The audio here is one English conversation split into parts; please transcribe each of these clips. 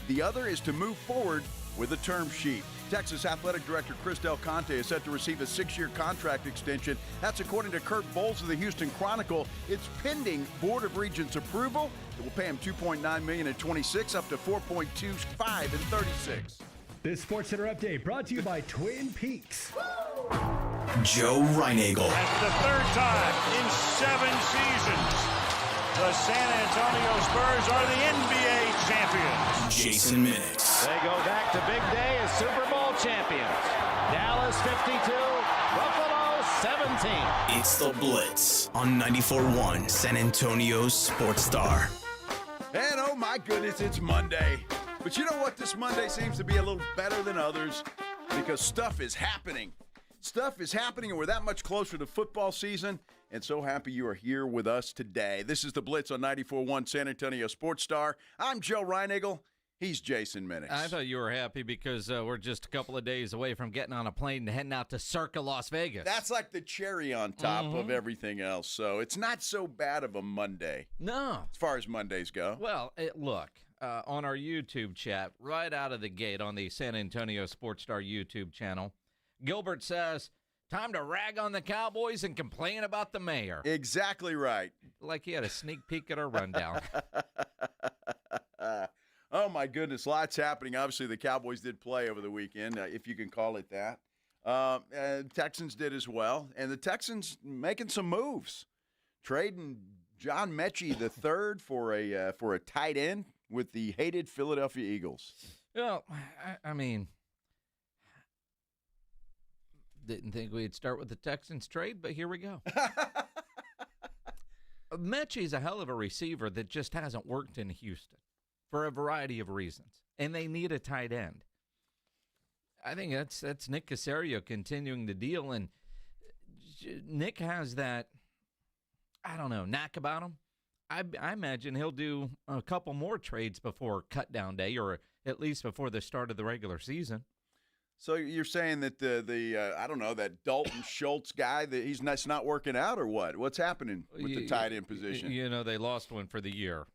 The other is to move forward with a term sheet. Texas Athletic Director Chris Del Conte is set to receive a 6-year contract extension. That's according to Kurt Bowles of the Houston Chronicle. It's pending Board of Regents approval. It will pay him $2.9 million in 26, up to $4.25 in 36. This SportsCenter update brought to you by Twin Peaks. Joe Reinagel. That's the third time in 7 seasons. The San Antonio Spurs are the NBA champions. Jason Minix. They go back to big day as Super Bowl champions. Dallas 52, Buffalo 17. It's the Blitz on 94.1 San Antonio's Sports Star. And oh my goodness, it's Monday. But you know what? This Monday seems to be a little better than others because stuff is happening. Stuff is happening, and we're that much closer to football season. And so happy you are here with us today. This is the Blitz on 94.1 San Antonio Sports Star. I'm Joe Reinagel. He's Jason Minix. I thought you were happy because we're just a couple of days away from getting on a plane and heading out to Circa Las Vegas. That's like the cherry on top of everything else. So it's not so bad of a Monday. No. As far as Mondays go. Well, look, on our YouTube chat, right out of the gate on the San Antonio Sports Star YouTube channel, Gilbert says, time to rag on the Cowboys and complain about the mayor. Exactly right. Like he had a sneak peek at our rundown. Oh, my goodness. Lots happening. Obviously, the Cowboys did play over the weekend, if you can call it that. Texans did as well. And the Texans making some moves. Trading John Mechie III for a tight end with the hated Philadelphia Eagles. Well, I mean, didn't think we'd start with the Texans trade, but here we go. Mechie's a hell of a receiver that just hasn't worked in Houston for a variety of reasons, and they need a tight end. I think that's Nick Caserio continuing the deal, and Nick has that, I don't know, knack about him. I imagine he'll do a couple more trades before cut-down day, or at least before the start of the regular season. So you're saying that the I don't know, that Dalton Schultz guy, that he's not working out, or what? What's happening with the tight end position? You know, they lost one for the year.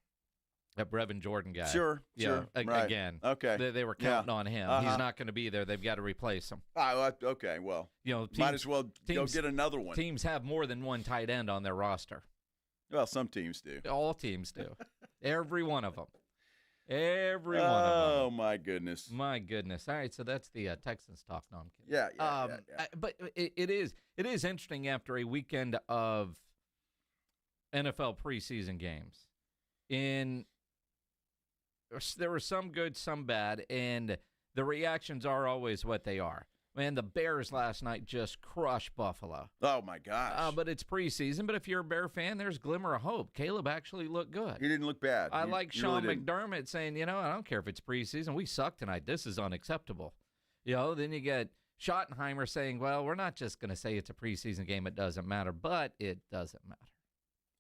That Brevin Jordan guy. Sure. Right. Again. Okay. They were counting on him. He's not going to be there. They've got to replace him. Oh, okay. Well, might as well go get another one. Teams have more than one tight end on their roster. Well, some teams do. All teams do. Every one of them. Every one of them. Oh, my goodness. My goodness. All right, so that's the Texans talk. No, I'm kidding. Yeah. But it is interesting after a weekend of NFL preseason games. There were some good, some bad, and the reactions are always what they are. Man, the Bears last night just crushed Buffalo. Oh, my gosh. But it's preseason, but if you're a Bear fan, there's glimmer of hope. Caleb actually looked good. He didn't look bad. I like Sean McDermott saying, I don't care if it's preseason. We suck tonight. This is unacceptable. Then you get Schottenheimer saying, well, we're not just going to say it's a preseason game. It doesn't matter, but it doesn't matter.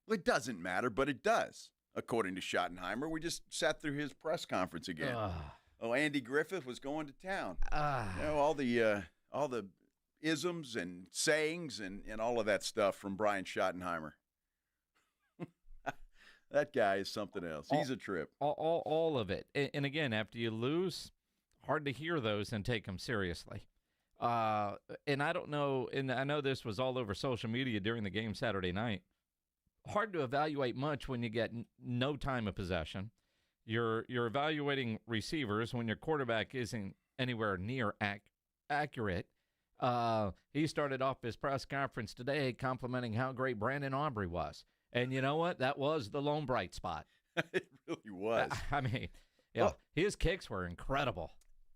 Well, it doesn't matter, but it does, according to Schottenheimer. We just sat through his press conference again. Andy Griffith was going to town. All the isms and sayings and all of that stuff from Brian Schottenheimer. That guy is something else. He's a trip. All of it. And again, after you lose, hard to hear those and take them seriously. And I don't know, and I know this was all over social media during the game Saturday night. Hard to evaluate much when you get no time of possession. You're evaluating receivers when your quarterback isn't anywhere near accurate. He started off his press conference today complimenting how great Brandon Aubrey was. And you know what? That was the lone bright spot. It really was. I mean, his kicks were incredible.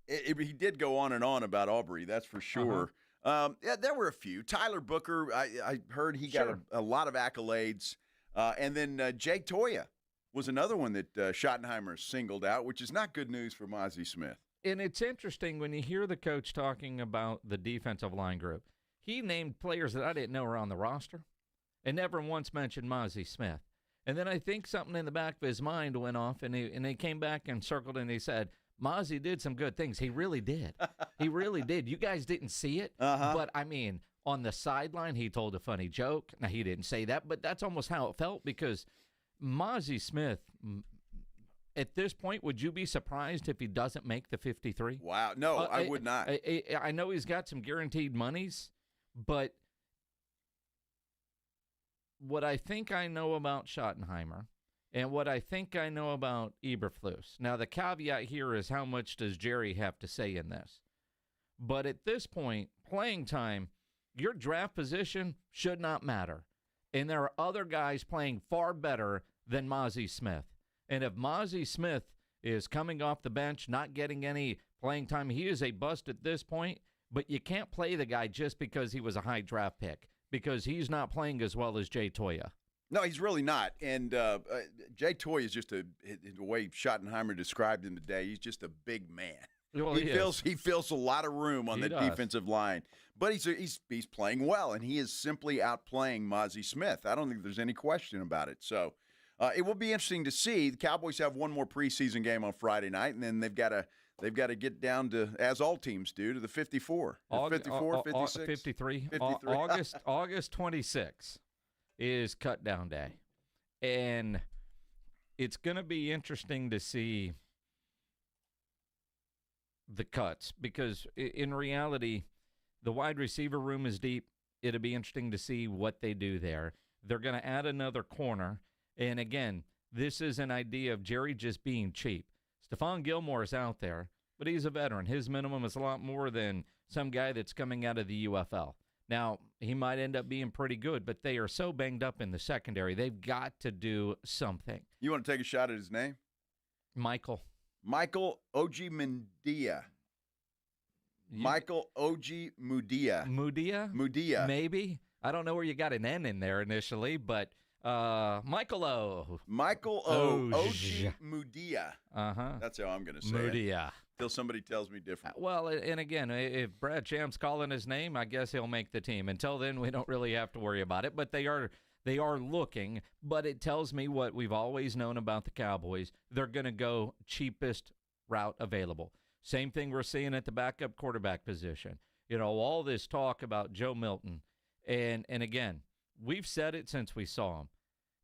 He did go on and on about Aubrey, that's for sure. There were a few. Tyler Booker, I heard he got a lot of accolades. And then Jake Toya was another one that Schottenheimer singled out, which is not good news for Mazi Smith. And it's interesting when you hear the coach talking about the defensive line group. He named players that I didn't know were on the roster and never once mentioned Mazi Smith. And then I think something in the back of his mind went off, and he came back and circled and he said, Mazi did some good things. He really did. He really did. You guys didn't see it, but, I mean, on the sideline, he told a funny joke. Now, he didn't say that, but that's almost how it felt because Mazi Smith at this point, would you be surprised if he doesn't make the 53? Wow. No, I would not. I know he's got some guaranteed monies, but what I think I know about Schottenheimer and what I think I know about Eberflus. Now, the caveat here is how much does Jerry have to say in this? But at this point, playing time, your draft position should not matter. And there are other guys playing far better than Mozzie Smith. And if Mozzie Smith is coming off the bench, not getting any playing time, he is a bust at this point. But you can't play the guy just because he was a high draft pick, because he's not playing as well as Jay Toya. No, he's really not. And Jay Toya is just the way Schottenheimer described him today, he's just a big man. Well, he fills a lot of room on the does. defensive line. But he's playing well, and he is simply outplaying Mozzie Smith. I don't think there's any question about it. So it will be interesting to see. The Cowboys have one more preseason game on Friday night, and then they've got to get down to, as all teams do, to the 54. 54, 56? 53. 53. August 26 is cut down day. And it's going to be interesting to see the cuts, because in reality, the wide receiver room is deep. It'll be interesting to see what they do there. They're going to add another corner. And again, this is an idea of Jerry just being cheap. Stephon Gilmore is out there, but he's a veteran. His minimum is a lot more than some guy that's coming out of the UFL. Now, he might end up being pretty good, but they are so banged up in the secondary. They've got to do something. You want to take a shot at his name? Michael Ojemudia. Michael Ojemudia. Mudia? Maybe. I don't know where you got an N in there initially, but Michael O. Ojemudia. Uh-huh. That's how I'm going to say Mudia. it. Till somebody tells me different. Well, and again, if Brad Champ's calling his name, I guess he'll make the team. Until then, we don't really have to worry about it. But they are looking. But it tells me what we've always known about the Cowboys. They're going to go cheapest route available. Same thing we're seeing at the backup quarterback position. You know, all this talk about Joe Milton. And again, we've said it since we saw him.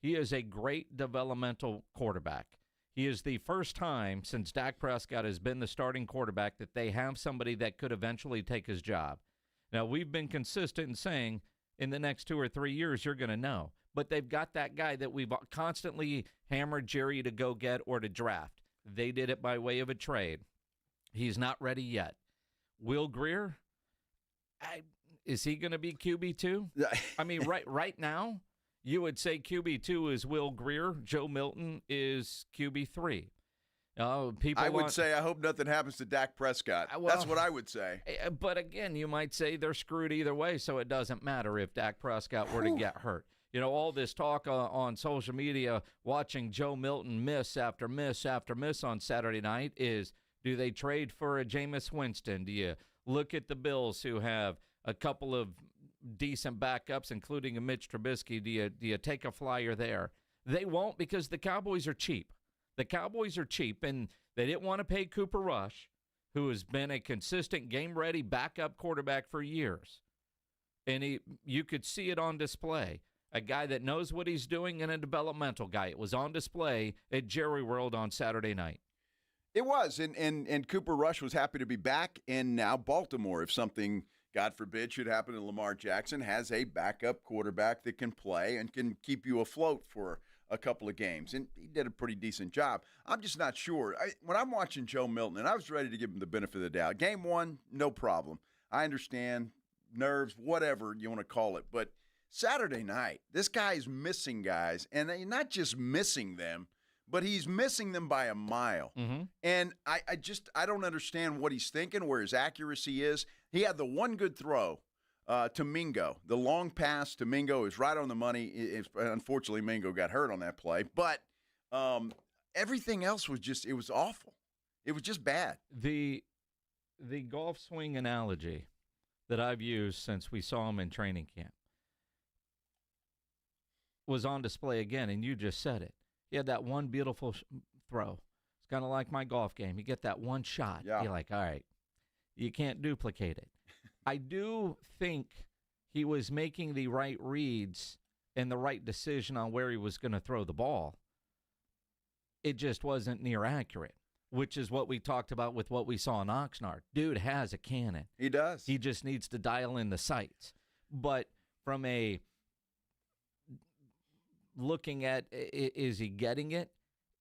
He is a great developmental quarterback. He is the first time since Dak Prescott has been the starting quarterback that they have somebody that could eventually take his job. Now, we've been consistent in saying in the next 2 or 3 years you're going to know. But they've got that guy that we've constantly hammered Jerry to go get or to draft. They did it by way of a trade. He's not ready yet. Will Grier, is he going to be QB2? I mean, right now, you would say QB2 is Will Grier. Joe Milton is QB3. I would say I hope nothing happens to Dak Prescott. That's what I would say. But again, you might say they're screwed either way, so it doesn't matter if Dak Prescott were to get hurt. You know, all this talk on social media, watching Joe Milton miss after miss after miss on Saturday night is, do they trade for a Jameis Winston? Do you look at the Bills, who have a couple of decent backups, including a Mitch Trubisky? Do you take a flyer there? They won't, because the Cowboys are cheap. The Cowboys are cheap, and they didn't want to pay Cooper Rush, who has been a consistent game-ready backup quarterback for years. And you could see it on display. A guy that knows what he's doing and a developmental guy. It was on display at Jerry World on Saturday night. It was, and Cooper Rush was happy to be back, and now Baltimore, if something, God forbid, should happen to Lamar Jackson, has a backup quarterback that can play and can keep you afloat for a couple of games, and he did a pretty decent job. I'm just not sure. When I'm watching Joe Milton, and I was ready to give him the benefit of the doubt. Game one, no problem. I understand, nerves, whatever you want to call it, but Saturday night, this guy's missing guys, and not just missing them, but he's missing them by a mile. Mm-hmm. And I don't understand what he's thinking, where his accuracy is. He had the one good throw to Mingo. The long pass to Mingo is right on the money. Unfortunately, Mingo got hurt on that play. But everything else was it was awful. It was just bad. The golf swing analogy that I've used since we saw him in training camp was on display again, and you just said it. He had that one beautiful throw. It's kind of like my golf game. You get that one shot. Yeah. You're like, all right, you can't duplicate it. I do think he was making the right reads and the right decision on where he was going to throw the ball. It just wasn't near accurate, which is what we talked about with what we saw in Oxnard. Dude has a cannon. He does. He just needs to dial in the sights. But from a looking at, is he getting it?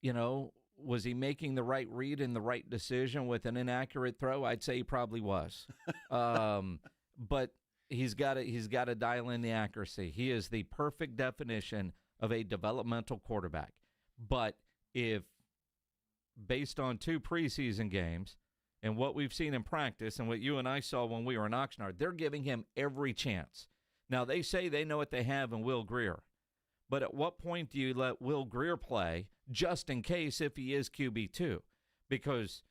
You know, was he making the right read and the right decision with an inaccurate throw? I'd say he probably was. But he's got to dial in the accuracy. He is the perfect definition of a developmental quarterback. But if, based on 2 preseason games and what we've seen in practice and what you and I saw when we were in Oxnard, they're giving him every chance. Now, they say they know what they have in Will Grier. But at what point do you let Will Grier play just in case if he is QB2? Because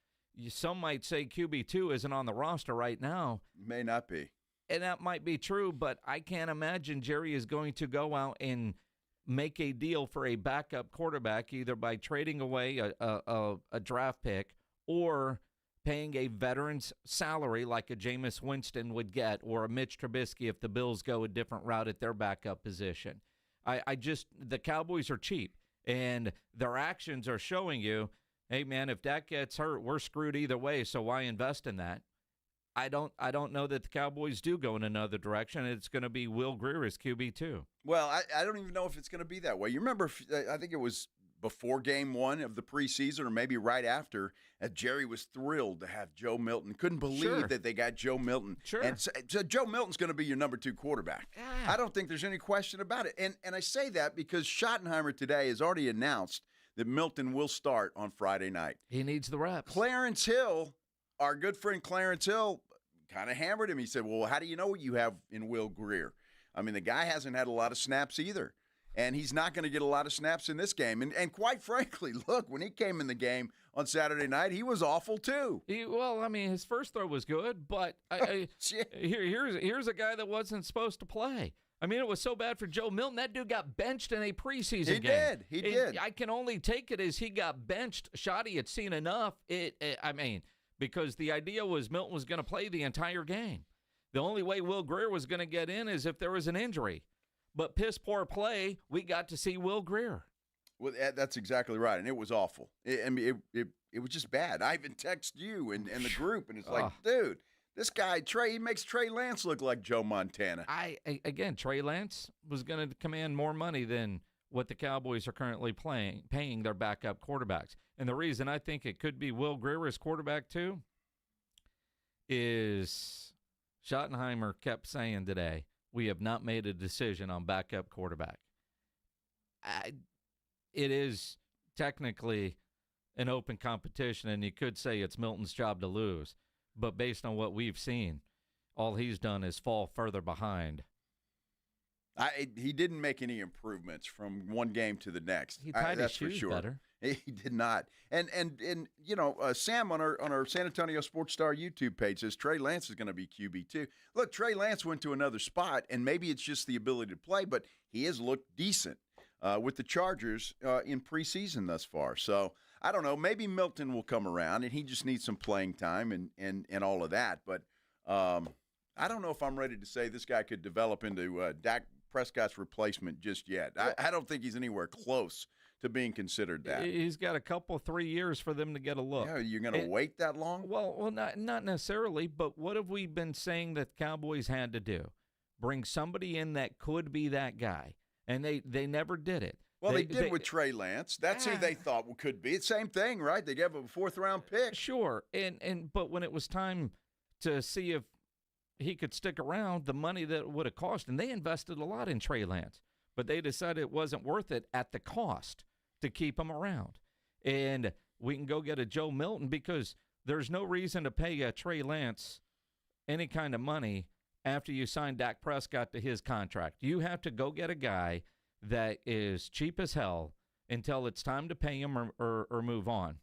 some might say QB2 isn't on the roster right now. May not be. And that might be true, but I can't imagine Jerry is going to go out and make a deal for a backup quarterback either by trading away a draft pick or paying a veteran's salary like a Jameis Winston would get or a Mitch Trubisky if the Bills go a different route at their backup position. The Cowboys are cheap, and their actions are showing you, hey, man, if Dak gets hurt, we're screwed either way, so why invest in that? I don't know that the Cowboys do go in another direction. It's going to be Will Grier as QB2. Well, I don't even know if it's going to be that way. You remember, I think it was before game 1 of the preseason or maybe right after, Jerry was thrilled to have Joe Milton. Couldn't believe that they got Joe Milton. Sure. And so Joe Milton's going to be your number 2 quarterback. Yeah. I don't think there's any question about it. And I say that because Schottenheimer today has already announced that Milton will start on Friday night. He needs the reps. Clarence Hill, our good friend Clarence Hill, kind of hammered him. He said, well, how do you know what you have in Will Grier? I mean, the guy hasn't had a lot of snaps either. And he's not going to get a lot of snaps in this game. And quite frankly, look, when he came in the game on Saturday night, he was awful too. His first throw was good, but here's a guy that wasn't supposed to play. I mean, it was so bad for Joe Milton. That dude got benched in a preseason game. He did. I can only take it as he got benched. Shoddy had seen enough. Because the idea was Milton was going to play the entire game. The only way Will Grier was going to get in is if there was an injury. But piss poor play, we got to see Will Grier. Well, that's exactly right, and it was awful. It was just bad. I even texted you and the group, and it's like, dude, this guy, Trey, he makes Trey Lance look like Joe Montana. Trey Lance was going to command more money than what the Cowboys are currently paying their backup quarterbacks. And the reason I think it could be Will Grier as quarterback too is Schottenheimer kept saying today, we have not made a decision on backup quarterback. It is technically an open competition, and you could say it's Milton's job to lose. But based on what we've seen, all he's done is fall further behind. He didn't make any improvements from one game to the next. He tied his shoes for sure. better. He did not. And you know, Sam on our San Antonio Sports Star YouTube page says Trey Lance is going to be QB2. Look, Trey Lance went to another spot, and maybe it's just the ability to play, but he has looked decent with the Chargers in preseason thus far. So I don't know. Maybe Milton will come around, and he just needs some playing time and all of that. But I don't know if I'm ready to say this guy could develop into Dak Prescott's replacement just yet. I don't think he's anywhere close to being considered that. He's got a couple, 3 years for them to get a look. Yeah, you're going to wait that long? Well, not necessarily, but what have we been saying that Cowboys had to do? Bring somebody in that could be that guy, and they never did it. Well, they did with Trey Lance. That's who they thought could be. It's the same thing, right? They gave him a 4th-round pick. Sure, but when it was time to see if he could stick around, the money that it would have cost, and they invested a lot in Trey Lance, but they decided it wasn't worth it at the cost to keep him around. And we can go get a Joe Milton because there's no reason to pay a Trey Lance any kind of money after you sign Dak Prescott to his contract. You have to go get a guy that is cheap as hell until it's time to pay him or move on.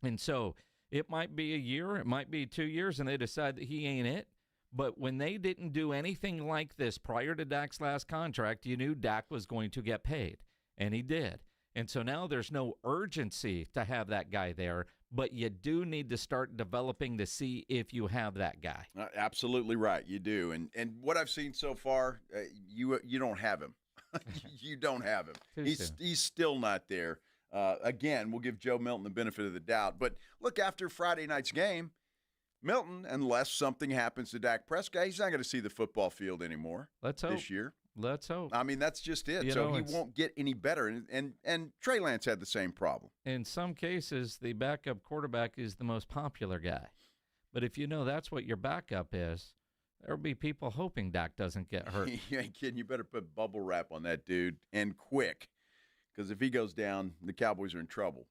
And so it might be a year, it might be 2 years, and they decide that he ain't it. But when they didn't do anything like this prior to Dak's last contract, you knew Dak was going to get paid, and he did. And so now there's no urgency to have that guy there, but you do need to start developing to see if you have that guy. Absolutely right, you do. And what I've seen so far, you don't have him. You don't have him. He's still not there. Again, we'll give Joe Milton the benefit of the doubt. But look, after Friday night's game, Milton, unless something happens to Dak Prescott, he's not going to see the football field anymore this year. Let's hope. I mean, that's just it. He won't get any better. And Trey Lance had the same problem. In some cases, the backup quarterback is the most popular guy. But if you know that's what your backup is, there'll be people hoping Dak doesn't get hurt. You ain't kidding. You better put bubble wrap on that dude, and quick. Because if he goes down, the Cowboys are in trouble.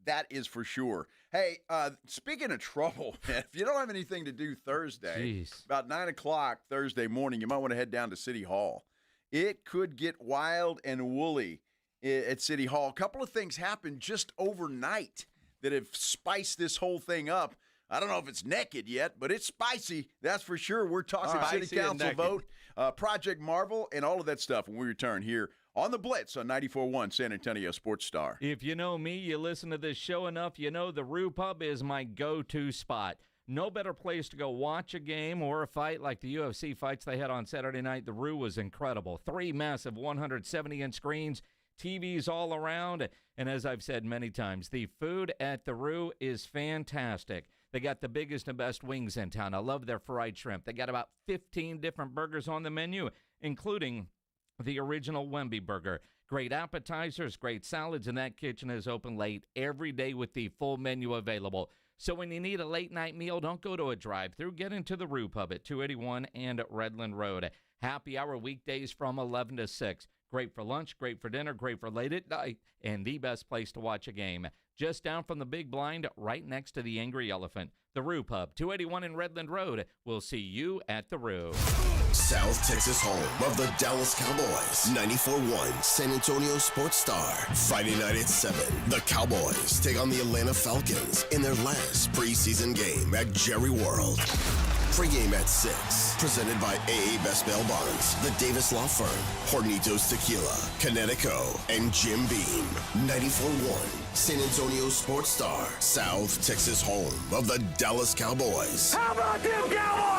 That is for sure. Hey, speaking of trouble, man, if you don't have anything to do Thursday, about 9 o'clock Thursday morning, you might want to head down to City Hall. It could get wild and woolly at City Hall. A couple of things happened just overnight that have spiced this whole thing up. I don't know if it's naked yet, but it's spicy. That's for sure. We're talking City Council vote, Project Marvel, and all of that stuff when we return here on the Blitz on 94.1 San Antonio Sports Star. If you know me, you listen to this show enough, you know the Rue Pub is my go-to spot. No better place to go watch a game or a fight like the UFC fights they had on Saturday night. The Rue was incredible. 3 massive 170-inch screens, TVs all around. And as I've said many times, the food at the Rue is fantastic. They got the biggest and best wings in town. I love their fried shrimp. They got about 15 different burgers on the menu, including the original Wemby burger. Great appetizers, great salads, and that kitchen is open late every day with the full menu available. So when you need a late-night meal, don't go to a drive-thru. Get into the Rue Pub at 281 and Redland Road. Happy hour weekdays from 11 to 6. Great for lunch, great for dinner, great for late at night, and the best place to watch a game. Just down from the big blind, right next to the Angry Elephant. The Rue Pub, 281 and Redland Road. We'll see you at the Rue. South Texas home of the Dallas Cowboys. 94.1 San Antonio Sports Star. Friday night at 7. The Cowboys take on the Atlanta Falcons in their last preseason game at Jerry World. Pre-game at 6. Presented by AA Best Bail Bonds, the Davis Law Firm, Hornitos Tequila, Connecticut, and Jim Beam. 94.1 San Antonio Sports Star. South Texas home of the Dallas Cowboys. How about them Cowboys?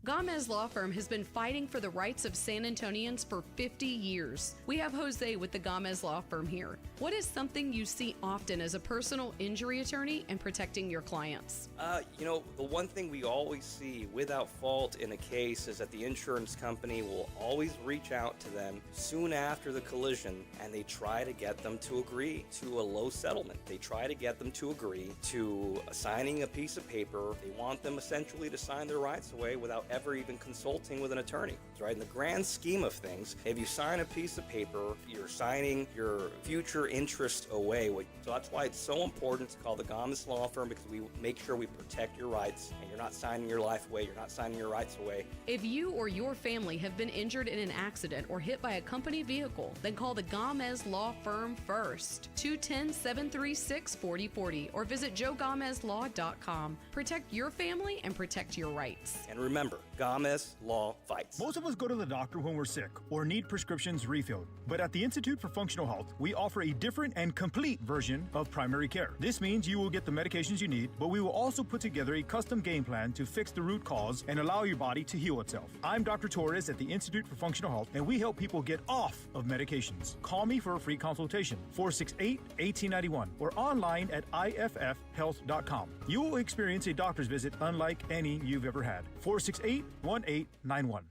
Gomez Law Firm has been fighting for the rights of San Antonians for 50 years. We have Jose with the Gomez Law Firm here. What is something you see often as a personal injury attorney and protecting your clients? The one thing we always see without fault in a case is that the insurance company will always reach out to them soon after the collision, and they try to get them to agree to a low settlement. They try to get them to agree to signing a piece of paper. They want them essentially to sign their rights away without ever even consulting with an attorney, right? In the grand scheme of things, if you sign a piece of paper, you're signing your future interest away. So that's why it's so important to call the Gomez Law Firm, because we make sure we protect your rights, and you're not signing your life away, you're not signing your rights away. If you or your family have been injured in an accident or hit by a company vehicle, then call the Gomez Law Firm first. 210-736-4040 or visit joegomezlaw.com. Protect your family and protect your rights. And remember, Gomez Law fights. Most of us go to the doctor when we're sick or need prescriptions refilled. But at the Institute for Functional Health, we offer a different and complete version of primary care. This means you will get the medications you need, but we will also put together a custom game plan to fix the root cause and allow your body to heal itself. I'm Dr. Torres at the Institute for Functional Health, and we help people get off of medications. Call me for a free consultation, 468-1891, or online at iffhealth.com. You will experience a doctor's visit unlike any you've ever had. 468-1891.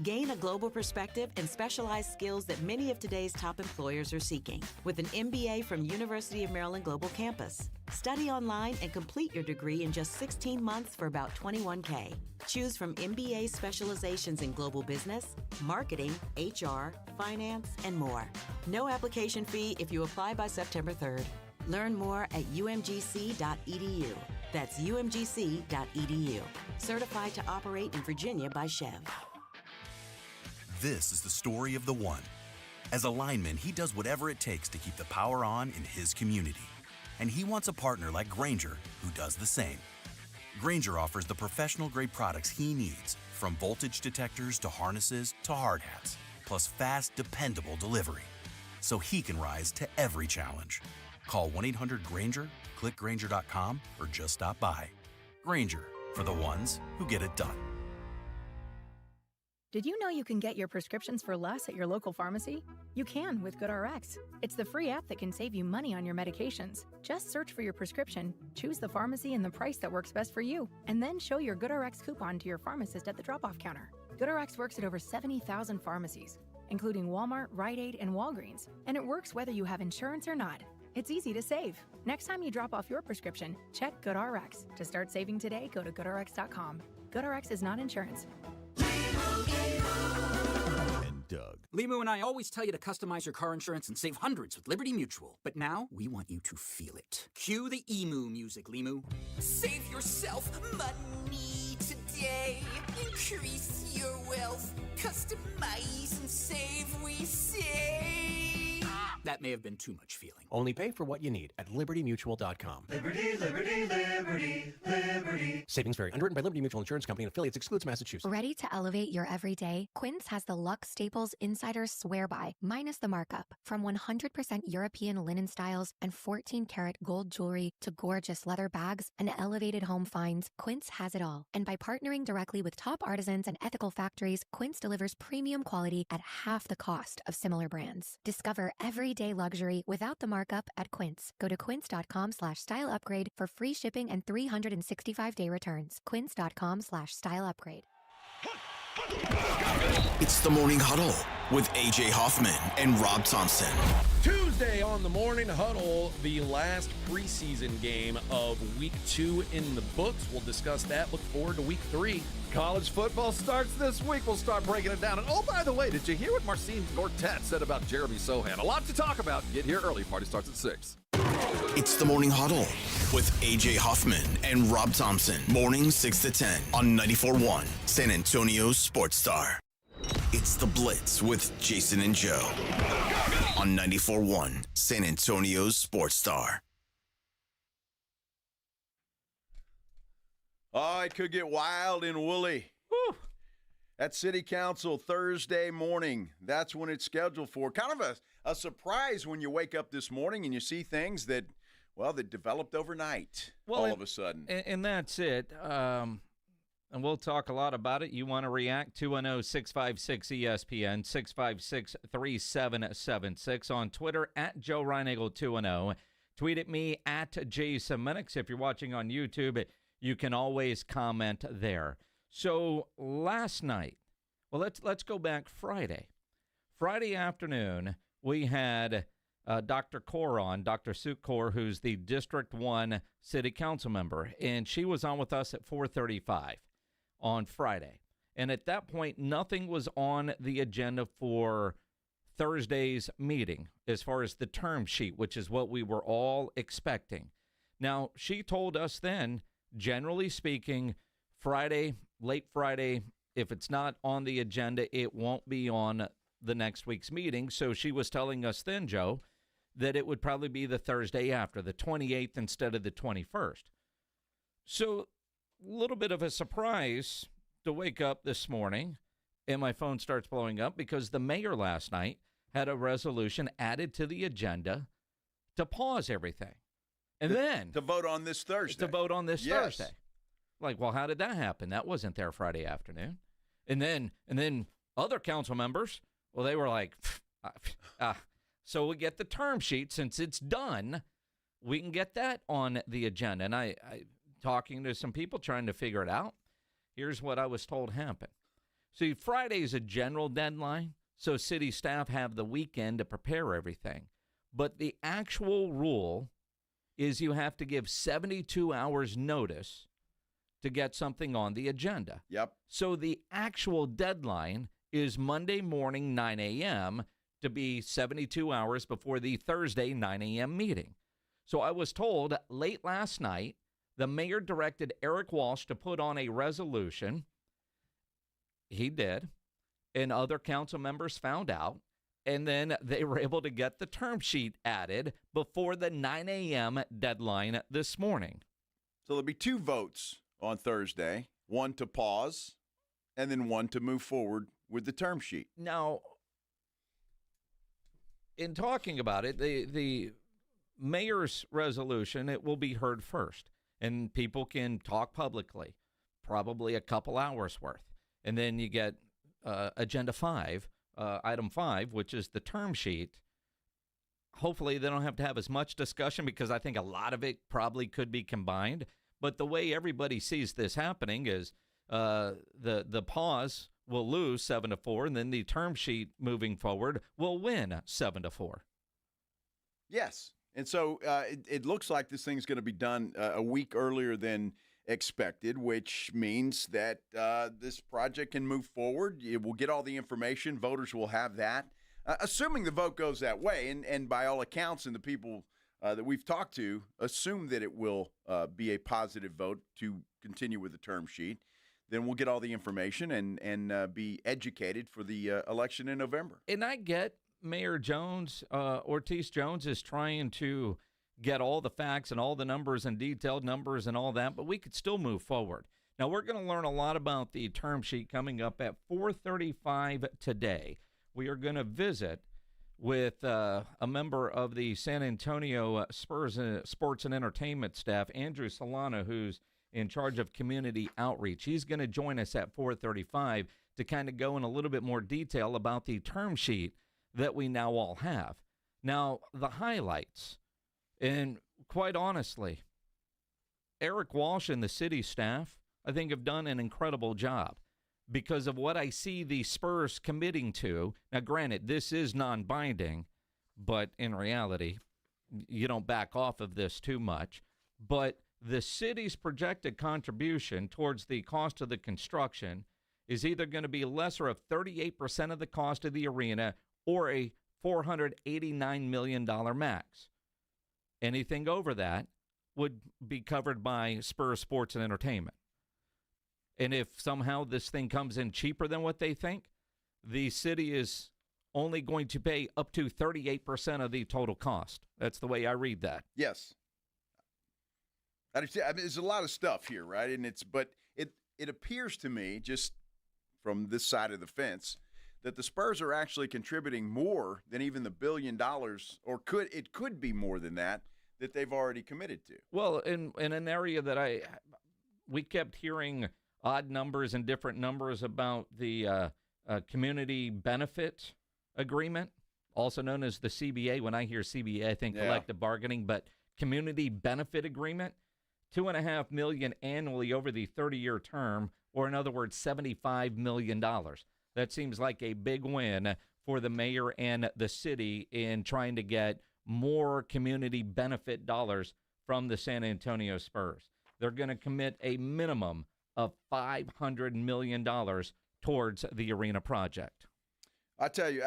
Gain a global perspective and specialized skills that many of today's top employers are seeking with an MBA from University of Maryland Global Campus. Study online and complete your degree in just 16 months for about $21K. Choose from MBA specializations in global business, marketing, HR, finance, and more. No application fee if you apply by September 3rd. Learn more at umgc.edu. That's umgc.edu. Certified to operate in Virginia by Chev. This is the story of the one. As a lineman, he does whatever it takes to keep the power on in his community. And he wants a partner like Grainger who does the same. Grainger offers the professional-grade products he needs, from voltage detectors to harnesses to hard hats, plus fast, dependable delivery, so he can rise to every challenge. Call 1-800-GRAINGER, click Grainger.com, or just stop by. Grainger, for the ones who get it done. Did you know you can get your prescriptions for less at your local pharmacy? You can with GoodRx. It's the free app that can save you money on your medications. Just search for your prescription, choose the pharmacy and the price that works best for you, and then show your GoodRx coupon to your pharmacist at the drop-off counter. GoodRx works at over 70,000 pharmacies, including Walmart, Rite Aid, and Walgreens, and it works whether you have insurance or not. It's easy to save. Next time you drop off your prescription, check GoodRx. To start saving today, go to GoodRx.com. GoodRx is not insurance. And Doug. Limu and I always tell you to customize your car insurance and save hundreds with Liberty Mutual. But now, we want you to feel it. Cue the emu music, Limu. Save yourself money today. Increase your wealth. Customize and save, we say. That may have been too much feeling. Only pay for what you need at libertymutual.com. Liberty, liberty, liberty, liberty. Savings vary. Underwritten by Liberty Mutual Insurance Company and affiliates. Excludes Massachusetts. Ready to elevate your everyday? Quince has the luxe staples insiders swear by, minus the markup. From 100% European linen styles and 14-karat gold jewelry to gorgeous leather bags and elevated home finds, Quince has it all. And by partnering directly with top artisans and ethical factories, Quince delivers premium quality at half the cost of similar brands. Discover everyday luxury without the markup at Quince. Go to quince.com/style upgrade for free shipping and 365-day returns. Quince.com/style upgrade. It's the Morning Huddle with AJ Hoffman and Rob Thompson. Tuesday on the Morning Huddle, the last preseason game of Week 2 in the books. We'll discuss that. Look forward to Week 3. College football starts this week. We'll start breaking it down. And oh, by the way, did you hear what Marcin Gortat said about Jeremy Sohan? A lot to talk about. Get here early. Party starts at 6. It's the Morning Huddle with AJ Hoffman and Rob Thompson. Morning 6 to 10 on 94.1 San Antonio Sports Star. It's the Blitz with Jason and Joe on 94.1 San Antonio Sports Star. Oh, it could get wild and woolly. Woo. At City Council Thursday morning. That's when it's scheduled for. Kind of a surprise when you wake up this morning and you see things that, well, that developed overnight all of a sudden. And that's it. And we'll talk a lot about it. You want to react? 210-656-ESPN, 656-3776. On Twitter, at Joe Reinagle 210. Tweet at me, at Jason Minix. If you're watching on YouTube, you can always comment there. So last night, well, let's go back Friday. Friday afternoon, we had Dr. Kaur on, Dr. Sue Kaur, who's the District 1 City Council member, and she was on with us at 4:35 on Friday. And at that point, nothing was on the agenda for Thursday's meeting as far as the term sheet, which is what we were all expecting. Now, she told us then, generally speaking, Friday, late Friday, if it's not on the agenda, it won't be on the next week's meeting. So she was telling us then, Joe, that it would probably be the Thursday after, the 28th instead of the 21st. So a little bit of a surprise to wake up this morning and my phone starts blowing up because the mayor last night had a resolution added to the agenda to pause everything. And then to vote on this Thursday. Thursday. Like, well, how did that happen? That wasn't there Friday afternoon. And then other council members, well, they were like, so we get the term sheet. Since it's done, we can get that on the agenda. And I talking to some people trying to figure it out, here's what I was told happened. See, Friday's a general deadline, so city staff have the weekend to prepare everything. But the actual rule is you have to give 72 hours notice to get something on the agenda. Yep. So the actual deadline is Monday morning, 9 a.m., to be 72 hours before the Thursday 9 a.m. meeting. So I was told late last night, the mayor directed Erik Walsh to put on a resolution. He did. And other council members found out. And then they were able to get the term sheet added before the 9 a.m. deadline this morning. So there'll be 2 votes on Thursday, one to pause and then one to move forward with the term sheet. Now, in talking about it, the mayor's resolution, it will be heard first. And people can talk publicly, probably a couple hours worth. And then you get Agenda 5, Item 5, which is the term sheet. Hopefully they don't have to have as much discussion because I think a lot of it probably could be combined. But the way everybody sees this happening is the pause will lose 7-4, and then the term sheet moving forward will win 7-4. Yes. And so it looks like this thing's going to be done a week earlier than expected, which means that this project can move forward. It will get all the information. Voters will have that. Assuming the vote goes that way, and by all accounts and the people that we've talked to assume that it will be a positive vote to continue with the term sheet, then we'll get all the information and be educated for the election in November. And I get Mayor Jones, Ortiz Jones, is trying to get all the facts and all the numbers and detailed numbers and all that, but we could still move forward. Now, we're going to learn a lot about the term sheet coming up at 4:35 today. We are going to visit with a member of the San Antonio Spurs sports and entertainment staff, Andrew Solano, who's in charge of community outreach. He's going to join us at 4:35 to kind of go in a little bit more detail about the term sheet that we now all have. Now, the highlights, and quite honestly, Erik Walsh and the city staff, I think, have done an incredible job because of what I see the Spurs committing to. Now, granted, this is non-binding, but in reality, you don't back off of this too much. But the city's projected contribution towards the cost of the construction is either going to be lesser of 38% of the cost of the arena or a $489 million max. Anything over that would be covered by Spurs Sports and Entertainment. And if somehow this thing comes in cheaper than what they think, the city is only going to pay up to 38% of the total cost. That's the way I read that. Yes. I mean, there's a lot of stuff here, right? And it appears to me, just from this side of the fence, that the Spurs are actually contributing more than even the $1 billion, or it could be more than that they've already committed to. Well, in an area that we kept hearing odd numbers and different numbers about the community benefit agreement, also known as the CBA. When I hear CBA, I think collective bargaining, but community benefit agreement, $2.5 million annually over the 30-year term, or in other words, $75 million. That seems like a big win for the mayor and the city in trying to get more community benefit dollars from the San Antonio Spurs. They're going to commit a minimum of $500 million towards the arena project. I tell you,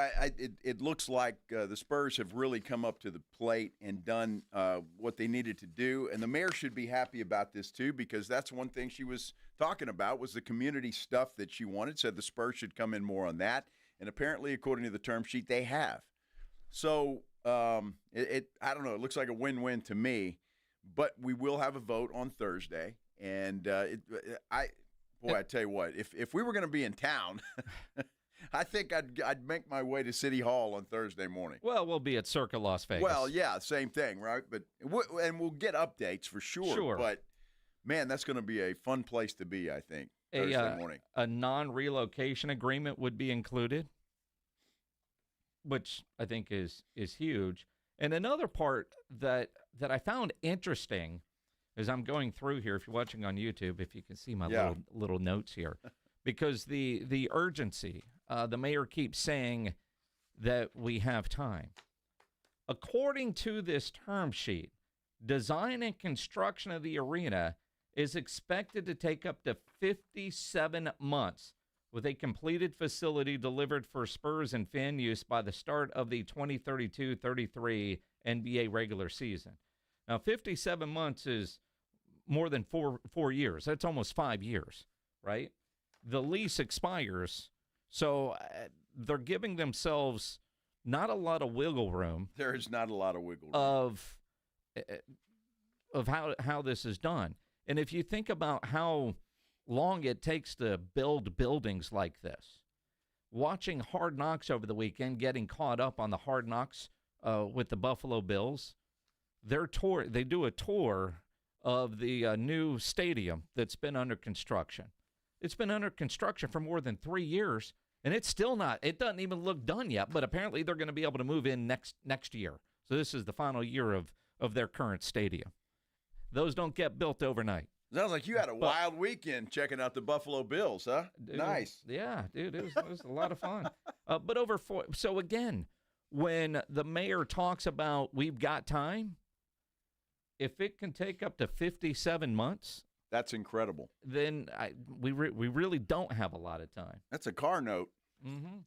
it looks like the Spurs have really come up to the plate and done what they needed to do. And the mayor should be happy about this, too, because that's one thing she was talking about was the community stuff that she wanted, said the Spurs should come in more on that. And apparently, according to the term sheet, they have. So, I don't know, it looks like a win-win to me. But we will have a vote on Thursday. And, I tell you what, if we were going to be in town – I think I'd make my way to City Hall on Thursday morning. Well, we'll be at Circa Las Vegas. Well, yeah, same thing, right? But we'll get updates for sure. Sure. But, man, that's going to be a fun place to be, I think, Thursday morning. A non-relocation agreement would be included, which I think is huge. And another part that I found interesting as I'm going through here, if you're watching on YouTube, if you can see my little notes here, because the urgency. The mayor keeps saying that we have time. According to this term sheet, design and construction of the arena is expected to take up to 57 months, with a completed facility delivered for Spurs and fan use by the start of the 2032-33 NBA regular season. Now, 57 months is more than four years. That's almost 5 years, right? The lease expires. So they're giving themselves not a lot of wiggle room. There is not a lot of wiggle room. Of how this is done. And if you think about how long it takes to build buildings like this, watching Hard Knocks over the weekend, getting caught up on the Hard Knocks with the Buffalo Bills, they do a tour of the new stadium that's been under construction. It's been under construction for more than 3 years, And it's still not. It doesn't even look done yet, but apparently they're going to be able to move in next year. So this is the final year of their current stadium. Those don't get built overnight. Sounds like you had a wild weekend checking out the Buffalo Bills, huh? Dude, nice. Yeah, dude, it was a lot of fun. But so again, when the mayor talks about we've got time, if it can take up to 57 months, that's incredible. Then we really don't have a lot of time. That's a car note. Mm-hmm.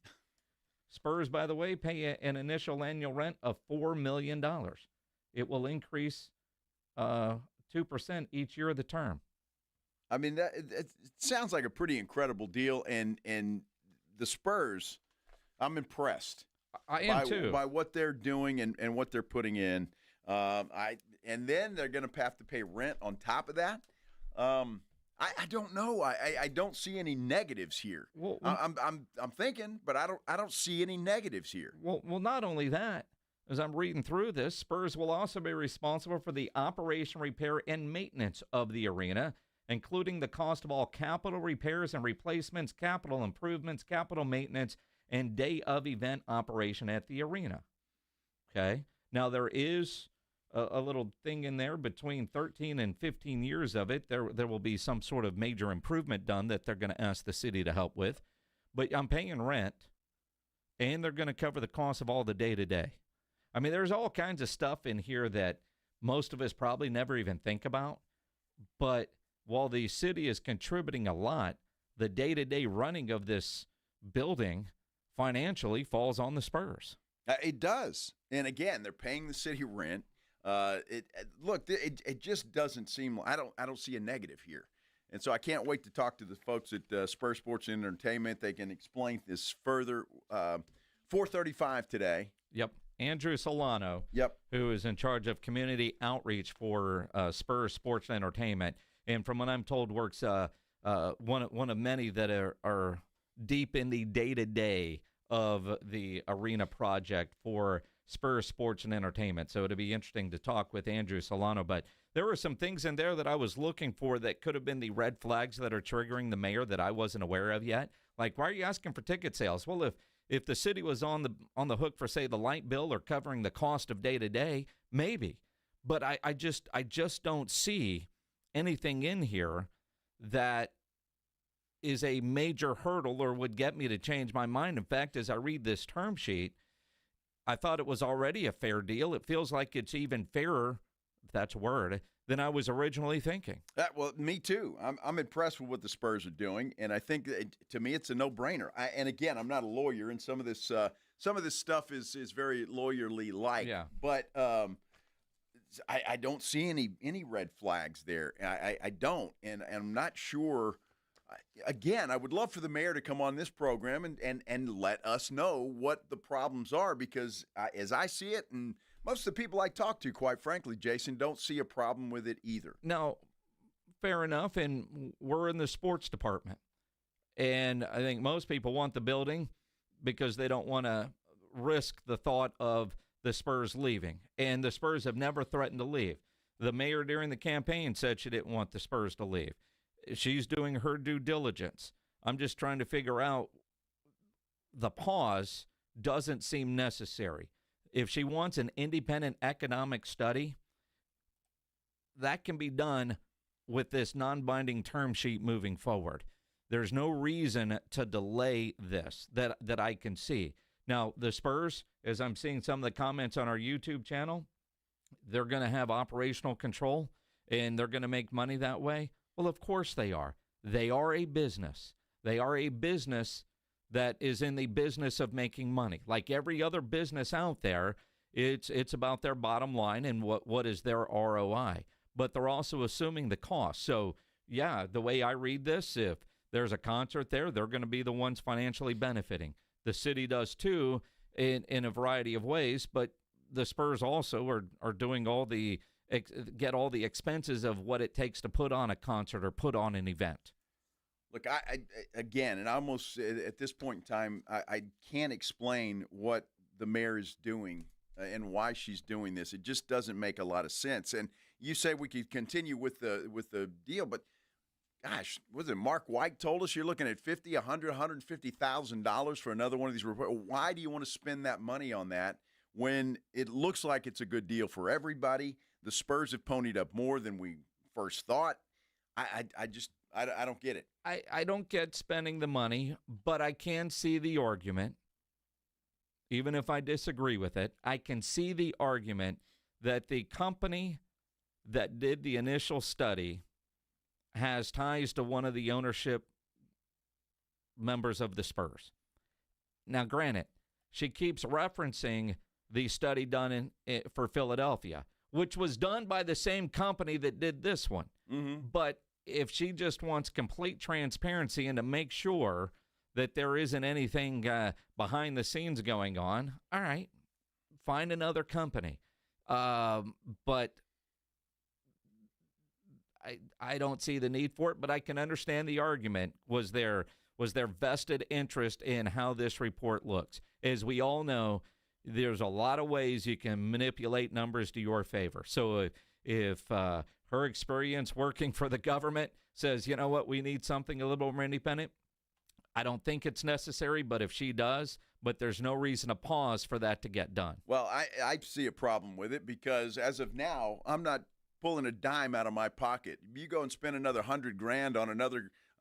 Spurs, by the way, pay an initial annual rent of $4 million. It will increase 2% each year of the term. I mean, it sounds like a pretty incredible deal, and the Spurs, I'm impressed. I am too. By what they're doing and what they're putting in. And then they're going to have to pay rent on top of that. I don't know. I don't see any negatives here. Well, I'm thinking, but I don't see any negatives here. Well, not only that, as I'm reading through this, Spurs will also be responsible for the operation, repair, and maintenance of the arena, including the cost of all capital repairs and replacements, capital improvements, capital maintenance, and day of event operation at the arena. Okay. Now there is a little thing in there between 13 and 15 years of it. There will be some sort of major improvement done that they're going to ask the city to help with. But I'm paying rent, and they're going to cover the cost of all the day-to-day. I mean, there's all kinds of stuff in here that most of us probably never even think about. But while the city is contributing a lot, the day-to-day running of this building financially falls on the Spurs. It does. And again, they're paying the city rent. It just doesn't seem. I don't see a negative here, and so I can't wait to talk to the folks at Spurs Sports and Entertainment. They can explain this further. 4:35 today. Yep, Andrew Solano. Yep, who is in charge of community outreach for Spurs Sports and Entertainment, and from what I'm told, works one of many that are deep in the day-to-day of the arena project for Spurs Sports and Entertainment. So it'll be interesting to talk with Andrew Solano. But there were some things in there that I was looking for that could have been the red flags that are triggering the mayor that I wasn't aware of yet. Like, why are you asking for ticket sales? Well, if the city was on the hook for, say, the light bill or covering the cost of day-to-day, maybe. But I just don't see anything in here that is a major hurdle or would get me to change my mind. In fact, as I read this term sheet, I thought it was already a fair deal. It feels like it's even fairer, if that's a word, than I was originally thinking. Well, me too. I'm impressed with what the Spurs are doing, and I think to me it's a no-brainer. And again, I'm not a lawyer, and some of this stuff is very lawyerly like. Yeah. But I don't see any red flags there. I don't, and I'm not sure. Again, I would love for the mayor to come on this program and let us know what the problems are, because as I see it, and most of the people I talk to, quite frankly, Jason, don't see a problem with it either. Now, fair enough, and we're in the sports department, and I think most people want the building because they don't want to risk the thought of the Spurs leaving, and the Spurs have never threatened to leave. The mayor during the campaign said she didn't want the Spurs to leave. She's doing her due diligence. I'm just trying to figure out, the pause doesn't seem necessary. If she wants an independent economic study, that can be done with this non-binding term sheet moving forward. There's no reason to delay this that I can see. Now, the Spurs, as I'm seeing some of the comments on our YouTube channel, they're going to have operational control, and they're going to make money that way. Well, of course they are. They are a business. They are a business that is in the business of making money. Like every other business out there, it's about their bottom line and what is their ROI. But they're also assuming the cost. So, yeah, the way I read this, if there's a concert there, they're going to be the ones financially benefiting. The city does too in a variety of ways, but the Spurs also are doing get all the expenses of what it takes to put on a concert or put on an event. Look, I again, and almost at this point in time, I can't explain what the mayor is doing and why she's doing this. It just doesn't make a lot of sense. And you say we could continue with the deal, but gosh, was it Mark White told us you're looking at $50, $100, $150,000 for another one of these reports? Why do you want to spend that money on that when it looks like it's a good deal for everybody? The Spurs have ponied up more than we first thought. I don't get it. I don't get spending the money, but I can see the argument. Even if I disagree with it, I can see the argument that the company that did the initial study has ties to one of the ownership members of the Spurs. Now, granted, she keeps referencing the study done for Philadelphia, which was done by the same company that did this one. Mm-hmm. But if she just wants complete transparency and to make sure that there isn't anything behind the scenes going on, all right, find another company. But I don't see the need for it, but I can understand the argument. Was there vested interest in how this report looks? As we all know, there's a lot of ways you can manipulate numbers to your favor. So if her experience working for the government says, you know what, we need something a little more independent, I don't think it's necessary, but if she does, but there's no reason to pause for that to get done. Well, I see a problem with it because as of now, I'm not pulling a dime out of my pocket. You go and spend another $100,000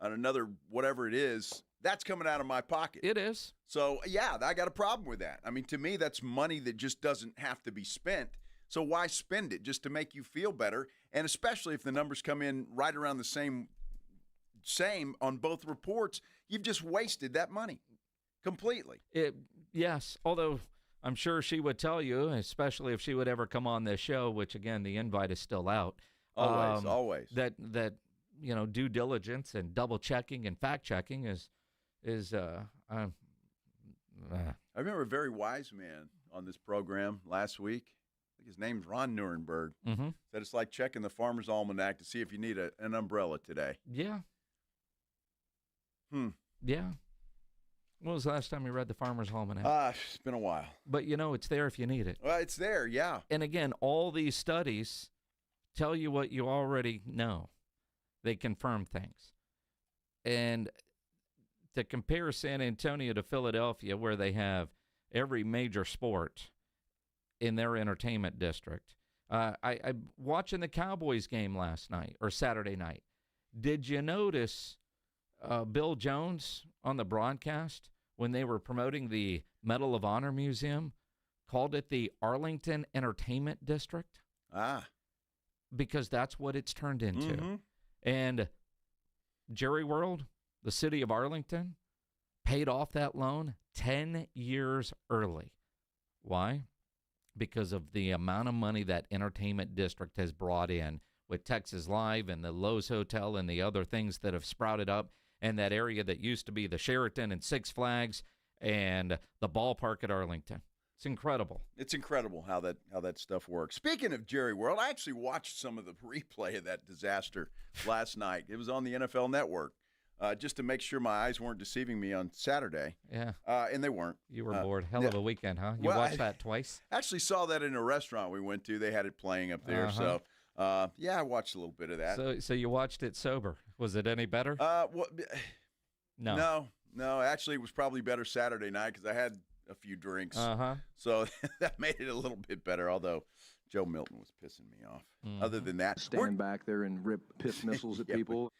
on another whatever it is, that's coming out of my pocket. It is. So, yeah, I got a problem with that. I mean, to me, that's money that just doesn't have to be spent. So why spend it just to make you feel better? And especially if the numbers come in right around the same on both reports, you've just wasted that money completely. Yes, although I'm sure she would tell you, especially if she would ever come on this show, which, again, the invite is still out. Always. That due diligence and double-checking and fact-checking is I remember a very wise man on this program last week. I think his name's Ron Nuremberg. Mm-hmm. Said it's like checking the Farmer's Almanac to see if you need an umbrella today. Yeah. Yeah. When was the last time you read the Farmer's Almanac? It's been a while. But, it's there if you need it. Well, it's there, yeah. And, again, all these studies tell you what you already know. They confirm things. And to compare San Antonio to Philadelphia, where they have every major sport in their entertainment district, I watching the Cowboys game last night or Saturday night. Did you notice Bill Jones on the broadcast when they were promoting the Medal of Honor Museum called it the Arlington Entertainment District? Because that's what it's turned into. Mm-hmm. And Jerry World, the city of Arlington, paid off that loan 10 years early. Why? Because of the amount of money that entertainment district has brought in with Texas Live and the Lowe's Hotel and the other things that have sprouted up, and that area that used to be the Sheraton and Six Flags and the ballpark at Arlington. It's incredible. It's incredible how that stuff works. Speaking of Jerry World, I actually watched some of the replay of that disaster last night. It was on the NFL Network, just to make sure my eyes weren't deceiving me on Saturday. Yeah. And they weren't. You were bored. Hell of a weekend, huh? You watched that twice? Actually saw that in a restaurant we went to. They had it playing up there. So, I watched a little bit of that. So you watched it sober. Was it any better? No. Actually, it was probably better Saturday night because I had a few drinks. So that made it a little bit better, although Joe Milton was pissing me off. Other than that, stand back there and rip piss missiles at people.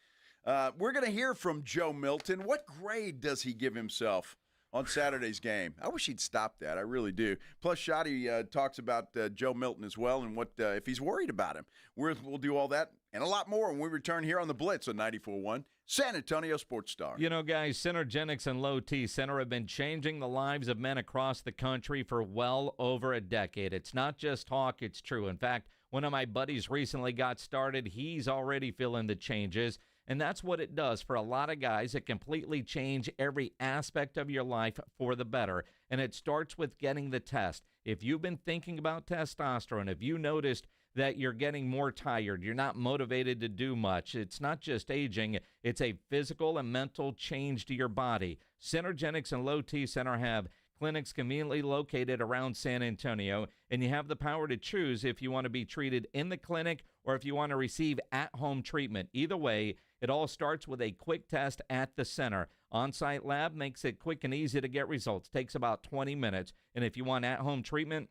We're going to hear from Joe Milton. What grade does he give himself on Saturday's game? I wish he'd stop that. I really do. Plus, Shotty talks about Joe Milton as well and what if he's worried about him. We'll do all that and a lot more when we return here on the Blitz on 94.1 San Antonio Sports Star. Guys, Synergenics and Low T Center have been changing the lives of men across the country for well over a decade. It's not just talk, it's true. In fact, one of my buddies recently got started. He's already feeling the changes. And that's what it does for a lot of guys. It completely changes every aspect of your life for the better. And it starts with getting the test. If you've been thinking about testosterone, if you noticed that you're getting more tired, you're not motivated to do much, it's not just aging, it's a physical and mental change to your body. Synergenics and Low T Center have Clinics conveniently located around San Antonio, and you have the power to choose if you want to be treated in the clinic or if you want to receive at-home treatment. Either way, it all starts with a quick test at the center. On-site lab makes it quick and easy to get results. Takes about 20 minutes. And if you want at-home treatment,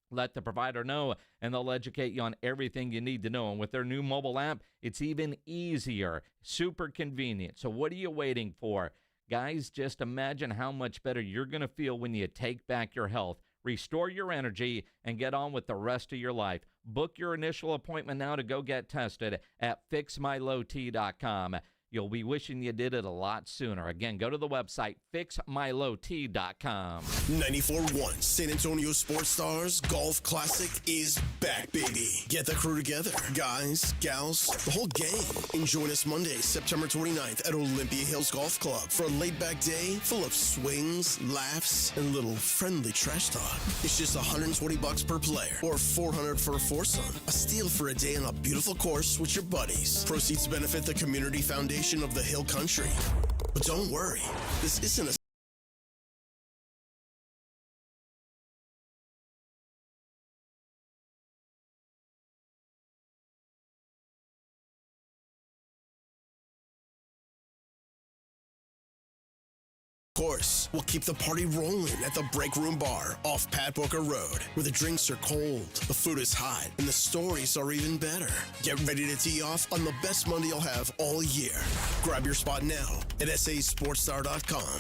let the provider know, and they'll educate you on everything you need to know. And with their new mobile app, it's even easier. Super convenient. So what are you waiting for? Guys, just imagine how much better you're going to feel when you take back your health, restore your energy, and get on with the rest of your life. Book your initial appointment now to go get tested at fixmylowt.com. You'll be wishing you did it a lot sooner. Again, go to the website, fixmylowt.com. 94.1 San Antonio Sports Stars Golf Classic is back, baby. Get the crew together. Guys, gals, the whole gang. And join us Monday, September 29th at Olympia Hills Golf Club for a laid-back day full of swings, laughs, and a little friendly trash talk. It's just $120 per player or $400 for a foursome. A steal for a day on a beautiful course with your buddies. Proceeds benefit the Community Foundation of the Hill Country. But don't worry, this isn't a course. We'll keep the party rolling at the Break Room Bar off Pat Booker Road, where the drinks are cold, the food is hot, and the stories are even better. Get ready to tee off on the best Monday you'll have all year. Grab your spot now at sasportstar.com.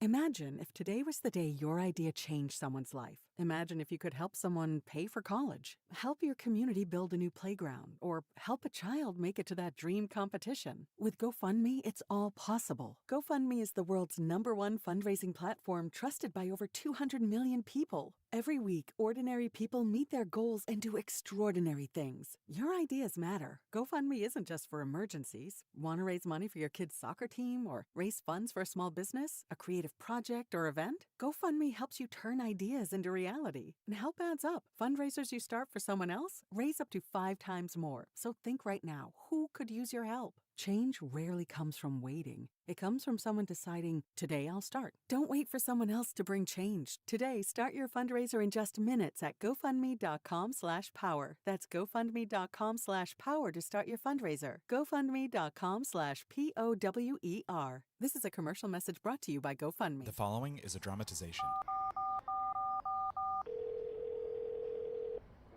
Imagine if today was the day your idea changed someone's life. Imagine if you could help someone pay for college, help your community build a new playground, or help a child make it to that dream competition. With GoFundMe, it's all possible. GoFundMe is the world's #1 fundraising platform trusted by over 200 million people. Every week, ordinary people meet their goals and do extraordinary things. Your ideas matter. GoFundMe isn't just for emergencies. Want to raise money for your kid's soccer team or raise funds for a small business, a creative project, or event? GoFundMe helps you turn ideas into reality. And help adds up. Fundraisers you start for someone else raise up to 5 times more. So think right now, who could use your help? Change rarely comes from waiting. It comes from someone deciding, today I'll start. Don't wait for someone else to bring change. Today, start your fundraiser in just minutes at GoFundMe.com/power. That's GoFundMe.com/power to start your fundraiser. GoFundMe.com/POWER. This is a commercial message brought to you by GoFundMe. The following is a dramatization.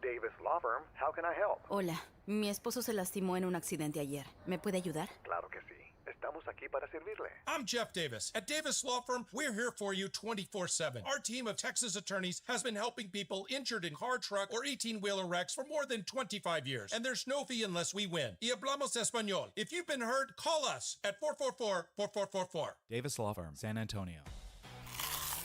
Davis Law Firm, how can I help? Hola, mi esposo se lastimó en un accidente ayer. ¿Me puede ayudar? Claro que sí. Estamos aquí para servirle. I'm Jeff Davis. At Davis Law Firm, we're here for you 24/7. Our team of Texas attorneys has been helping people injured in car, truck, or 18-wheeler wrecks for more than 25 years. And there's no fee unless we win. Y hablamos español. If you've been hurt, call us at 444-4444. Davis Law Firm, San Antonio.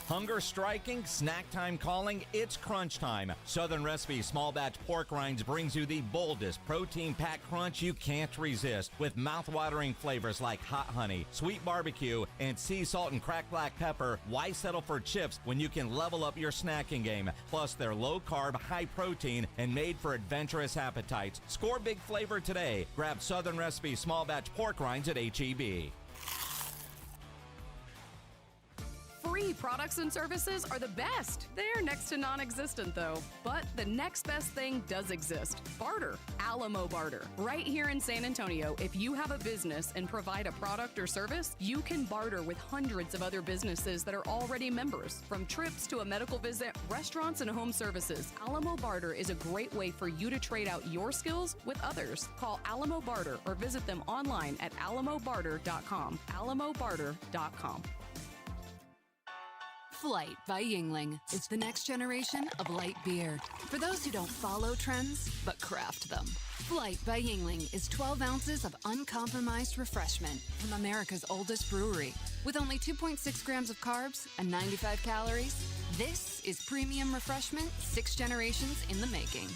Hunger striking, snack time calling, it's crunch time. Southern Recipe Small Batch Pork Rinds brings you the boldest protein-packed crunch you can't resist, with mouth-watering flavors like hot honey, sweet barbecue, and sea salt and cracked black pepper. Why settle for chips when you can level up your snacking game? Plus, they're low-carb, high-protein, and made for adventurous appetites. Score big flavor today. Grab Southern Recipe Small Batch Pork Rinds at H-E-B. Free products and services are the best. They're next to non-existent, though. But the next best thing does exist. Barter. Alamo Barter. Right here in San Antonio, if you have a business and provide a product or service, you can barter with hundreds of other businesses that are already members. From trips to a medical visit, restaurants, and home services, Alamo Barter is a great way for you to trade out your skills with others. Call Alamo Barter or visit them online at alamobarter.com. alamobarter.com. Flight by Yuengling is the next generation of light beer. For those who don't follow trends, but craft them. Flight by Yuengling is 12 ounces of uncompromised refreshment from America's oldest brewery. With only 2.6 grams of carbs and 95 calories, this is premium refreshment 6 generations in the making.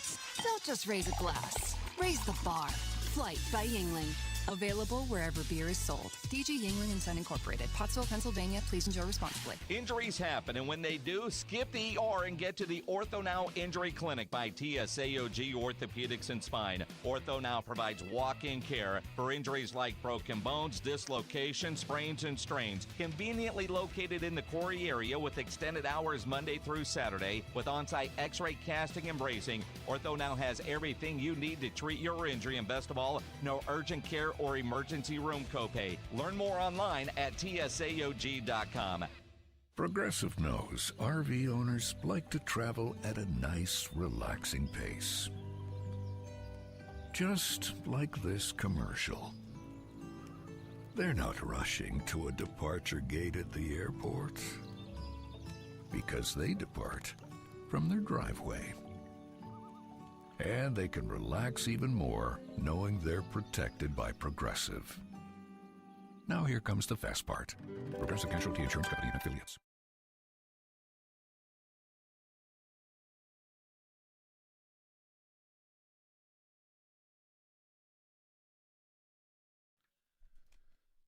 Don't just raise a glass, raise the bar. Flight by Yuengling. Available wherever beer is sold. DG Yingling & Son Incorporated, Pottsville, Pennsylvania. Please enjoy responsibly. Injuries happen, and when they do, skip the ER and get to the Ortho Now Injury Clinic by TSAOG Orthopedics and Spine. Ortho Now provides walk-in care for injuries like broken bones, dislocations, sprains, and strains. Conveniently located in the Quarry area with extended hours Monday through Saturday with on-site x-ray casting and bracing, Ortho Now has everything you need to treat your injury, and best of all, no urgent care or emergency room copay. Learn more online at tsaog.com. Progressive knows RV owners like to travel at a nice, relaxing pace. Just like this commercial. They're not rushing to a departure gate at the airport because they depart from their driveway. And they can relax even more knowing they're protected by Progressive. Now here comes the fast part. Progressive Casualty Insurance Company and Affiliates.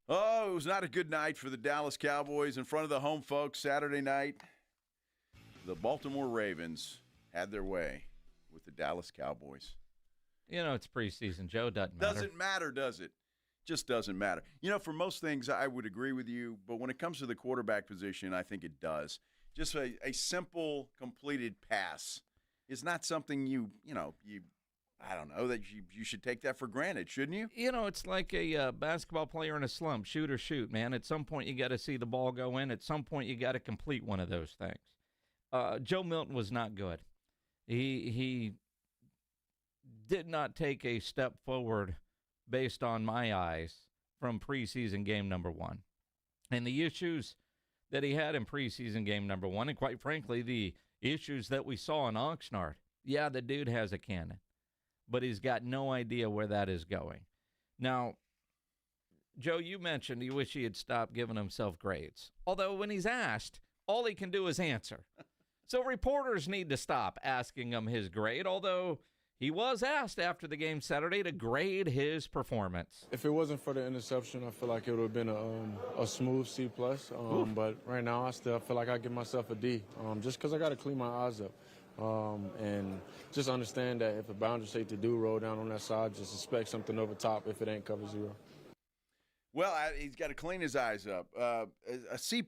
Oh, it was not a good night for the Dallas Cowboys in front of the home folks Saturday night. The Baltimore Ravens had their way with the Dallas Cowboys. You know, it's preseason, Joe. Doesn't matter. Doesn't matter, does it? Just doesn't matter. You know, for most things, I would agree with you, but when it comes to the quarterback position, I think it does. Just a simple, completed pass is not something I don't know, that you should take that for granted, shouldn't you? You know, it's like a basketball player in a slump, shoot or shoot, man. At some point, you got to see the ball go in. At some point, you got to complete one of those things. Joe Milton was not good. He did not take a step forward based on my eyes from preseason game number 1. And the issues that he had in preseason game number 1, and quite frankly, the issues that we saw in Oxnard, yeah, the dude has a cannon, but he's got no idea where that is going. Now, Joe, you mentioned you wish he had stopped giving himself grades. Although when he's asked, all he can do is answer. So reporters need to stop asking him his grade, although he was asked after the game Saturday to grade his performance. If it wasn't for the interception, I feel like it would have been a smooth C+. But right now, I still feel like I give myself a D, just because I got to clean my eyes up. And just understand that if a boundary safety do roll down on that side, just expect something over top if it ain't cover 0. Well, he's got to clean his eyes up. A C+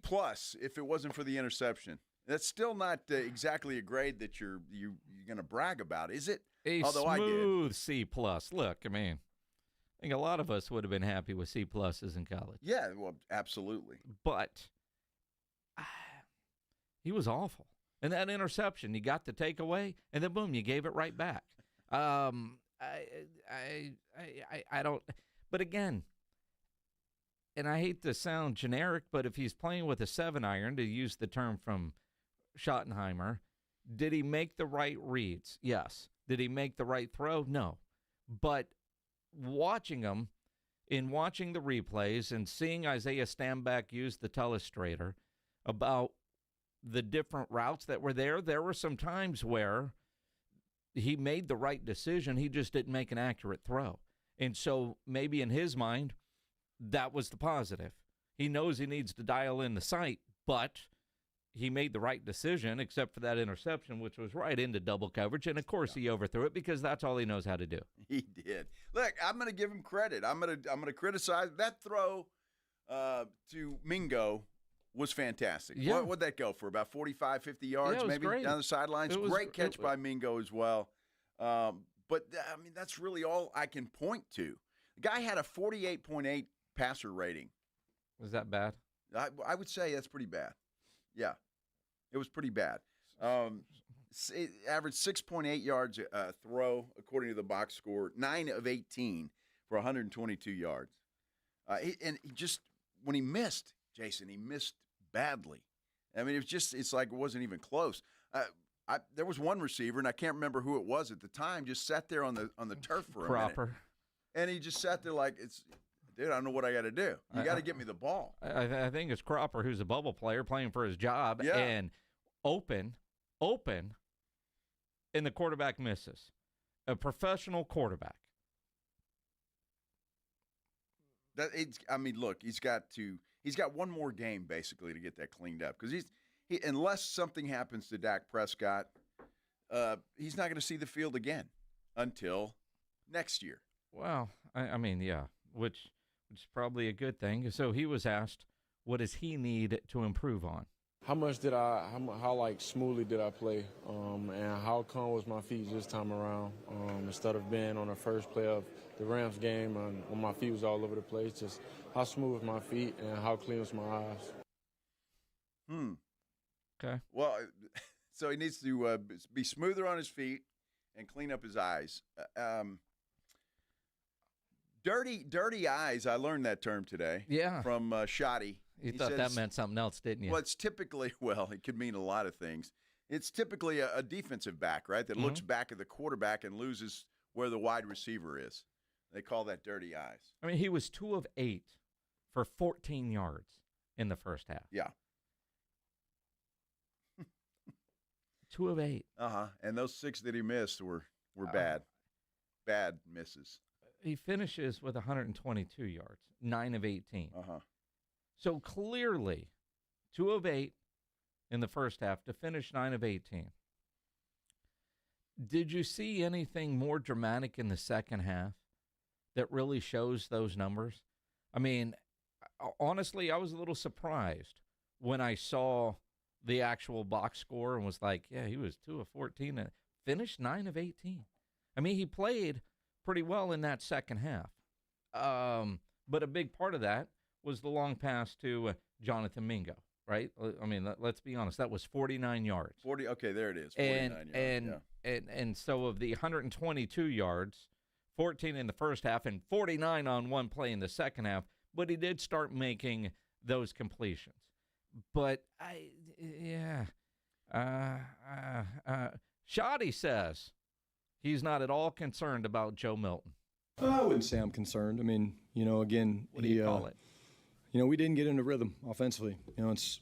if it wasn't for the interception. That's still not exactly a grade that you're going to brag about, is it? A smooth C+. Look, I mean, I think a lot of us would have been happy with C+ in college. Yeah, well, absolutely. But he was awful. And that interception, you got the takeaway, and then boom, you gave it right back. I don't. But again, and I hate to sound generic, but if he's playing with a 7-iron, to use the term from Schottenheimer, did he make the right reads? Yes. Did he make the right throw? No. But watching him, in watching the replays and seeing Isaiah Stanback use the telestrator about the different routes that were there were some times where he made the right decision. He just didn't make an accurate throw. And so maybe in his mind, that was the positive. He knows he needs to dial in the sight, but he made the right decision, except for that interception, which was right into double coverage. And, of course, he overthrew it because that's all he knows how to do. He did. Look, I'm going to give him credit. I'm going to criticize that throw to Mingo was fantastic. Yeah. What'd that go for? About 45, 50 yards, maybe great. down the sidelines? Great catch by Mingo as well. But, I mean, that's really all I can point to. The guy had a 48.8 passer rating. Was that bad? I would say that's pretty bad. Yeah, it was pretty bad. It averaged 6.8 yards throw, according to the box score, 9 of 18 for 122 yards. And he just, when he missed, Jason, he missed badly. I mean, it's like it wasn't even close. There was one receiver, and I can't remember who it was at the time, just sat there on the turf for a Cropper. minute. And he just sat there like, dude, I don't know what I got to do. You got to get me the ball. I think it's Cropper, who's a bubble player playing for his job, and open, and the quarterback misses. A professional quarterback. Look, he's got one more game basically to get that cleaned up because unless something happens to Dak Prescott, he's not going to see the field again until next year. Well, yeah, which is probably a good thing. So he was asked, what does he need to improve on? How smoothly did I play, and how calm was my feet this time around, instead of being on the first play of the Rams game when my feet was all over the place, just how smooth was my feet and how clean was my eyes. Okay. Well, so he needs to be smoother on his feet and clean up his eyes. Dirty eyes, I learned that term today. Yeah. From Shoddy. You thought that meant something else, didn't you? Well, it's typically, it could mean a lot of things. It's typically a defensive back, right, that looks back at the quarterback and loses where the wide receiver is. They call that dirty eyes. I mean, he was 2 of 8 for 14 yards in the first half. Yeah. 2 of 8. And those 6 that he missed were bad. Bad misses. He finishes with 122 yards, 9 of 18. So clearly, 2 of 8 in the first half to finish 9 of 18. Did you see anything more dramatic in the second half that really shows those numbers? I mean, honestly, I was a little surprised when I saw the actual box score and was like, yeah, he was 2 of 14 and finished 9 of 18. I mean, he played pretty well in that second half. But a big part of that was the long pass to Jonathan Mingo, right? I mean, let's be honest. That was 49 yards. 40. Okay, there it is. 49 yards. And so of the 122 yards, 14 in the first half and 49 on one play in the second half, but he did start making those completions. But Shoddy says he's not at all concerned about Joe Milton. I wouldn't say I'm concerned. I mean, again, what do you call it? We didn't get into rhythm offensively. It's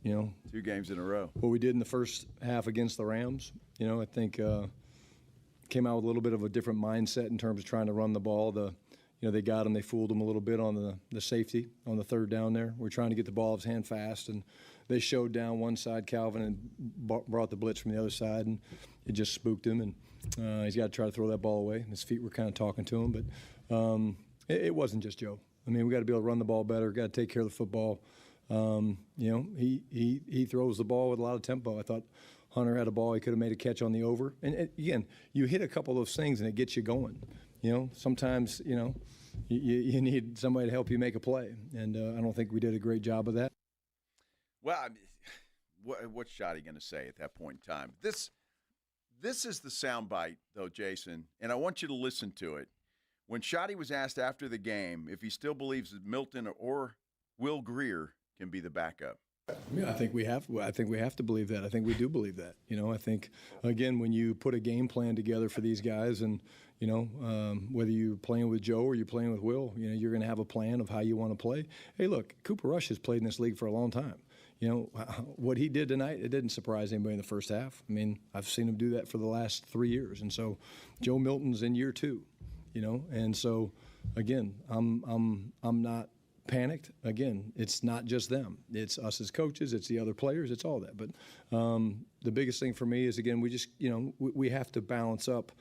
2 games in a row. What we did in the first half against the Rams, I think came out with a little bit of a different mindset in terms of trying to run the ball. They got him. They fooled him a little bit on the safety on the third down there. We're trying to get the ball out of his hand fast, and they showed down one side, Calvin, and brought the blitz from the other side, and it just spooked him. And he's got to try to throw that ball away. His feet were kind of talking to him, but it wasn't just Joe. I mean, we got to be able to run the ball better. Got to take care of the football. He throws the ball with a lot of tempo. I thought Hunter had a ball. He could have made a catch on the over. And again, you hit a couple of those things and it gets you going. Sometimes, you need somebody to help you make a play. And I don't think we did a great job of that. Well, I mean, what's Shoddy going to say at that point in time? This is the soundbite, though, Jason, and I want you to listen to it. When Shoddy was asked after the game if he still believes that Milton or Will Greer can be the backup. Yeah, I think we have to believe that. I think we do believe that. I think, again, when you put a game plan together for these guys and, whether you're playing with Joe or you're playing with Will, you're going to have a plan of how you want to play. Hey, look, Cooper Rush has played in this league for a long time. What he did tonight, it didn't surprise anybody in the first half. I mean, I've seen him do that for the last 3 years. And so Joe Milton's in year 2, And so, again, I'm not panicked. Again, it's not just them. It's us as coaches. It's the other players. It's all that. But the biggest thing for me is, again, we just, we have to balance up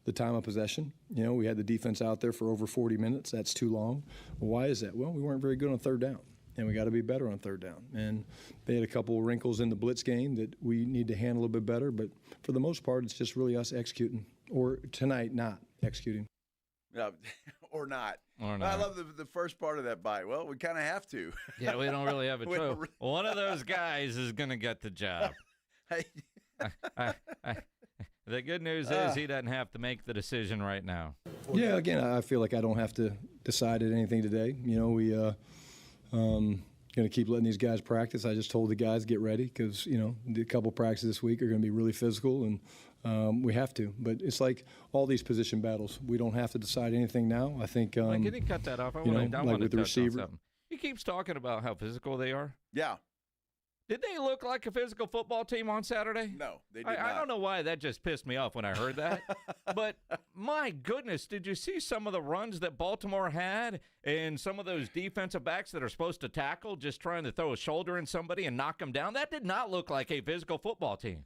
the time of possession. We had the defense out there for over 40 minutes. That's too long. Well, why is that? Well, we weren't very good on third down, and we got to be better on third down. And they had a couple of wrinkles in the blitz game that we need to handle a little bit better. But for the most part, it's just really us executing, or tonight not executing. Or not. I love the first part of that bite. Well, we kind of have to. Yeah, we don't really have a choice. One of those guys is going to get the job. The good news is he doesn't have to make the decision right now. Yeah, again, I feel like I don't have to decide anything today. We going to keep letting these guys practice. I just told the guys, get ready, because, the couple practices this week are going to be really physical, and we have to. But it's like all these position battles. We don't have to decide anything now. I think can you cut that off? I want to touch on something. He keeps talking about how physical they are. Yeah. Did they look like a physical football team on Saturday? No, they did not. I don't know why that just pissed me off when I heard that. But my goodness, did you see some of the runs that Baltimore had and some of those defensive backs that are supposed to tackle just trying to throw a shoulder in somebody and knock them down? That did not look like a physical football team.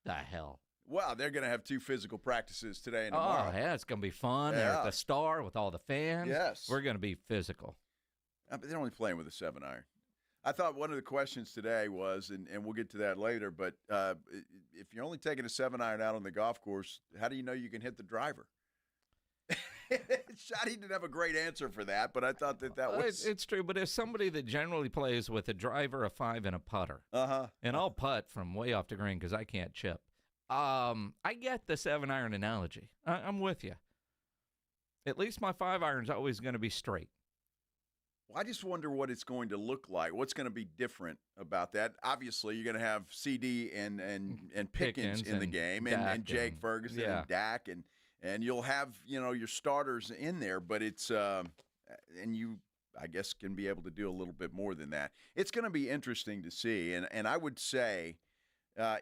The hell. Well, they're going to have 2 physical practices today and tomorrow. Oh, yeah, it's going to be fun. They're at the Star with all the fans. Yes. We're going to be physical. But they're only playing with a 7-iron. I thought one of the questions today was, and we'll get to that later, but if you're only taking a 7-iron out on the golf course, how do you know you can hit the driver? Shotty didn't have a great answer for that, but I thought that was... It's true, but as somebody that generally plays with a driver, a 5, and a putter, and I'll putt from way off the green because I can't chip, I get the 7-iron analogy. I'm with you. At least my 5-iron's always going to be straight. Well, I just wonder what it's going to look like. What's going to be different about that? Obviously, you're going to have CD and Pickens in the game, and Jake Ferguson and Dak, and you'll have your starters in there. But it's and you, I guess, can be able to do a little bit more than that. It's going to be interesting to see, and I would say,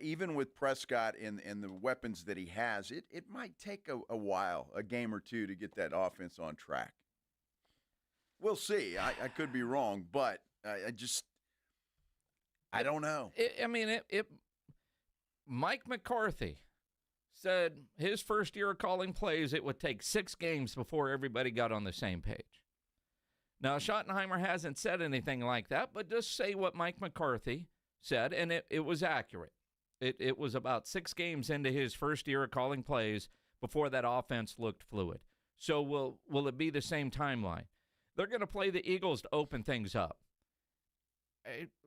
even with Prescott and the weapons that he has, it might take a while, a game or two, to get that offense on track. We'll see. I could be wrong, but I don't know. Mike McCarthy said his first year of calling plays, it would take 6 games before everybody got on the same page. Now, Schottenheimer hasn't said anything like that, but just say what Mike McCarthy said, and it was accurate. It was about 6 games into his first year of calling plays before that offense looked fluid. So will it be the same timeline? They're going to play the Eagles to open things up.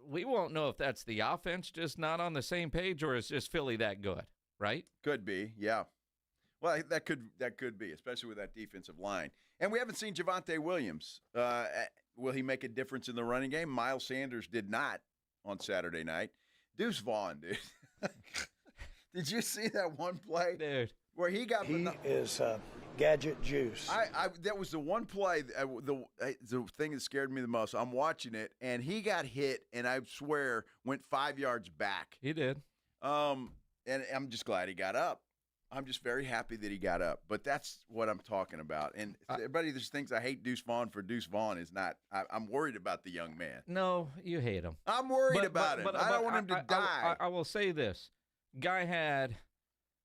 We won't know if that's the offense just not on the same page or is just Philly that good, right? Could be, yeah. Well, that could be, especially with that defensive line. And we haven't seen Javonte Williams. Will he make a difference in the running game? Miles Sanders did not on Saturday night. Deuce Vaughn, dude. Did you see that one play? Dude. Where he got is gadget juice. That was the one play, the thing that scared me the most. I'm watching it, and he got hit, and I swear went 5 yards back. He did. And I'm just glad he got up. I'm just very happy that he got up. But that's what I'm talking about. And everybody just thinks I hate Deuce Vaughn for Deuce Vaughn is not. I'm worried about the young man. No, you hate him. I'm worried about him. I don't want him to die. I will say this. Guy had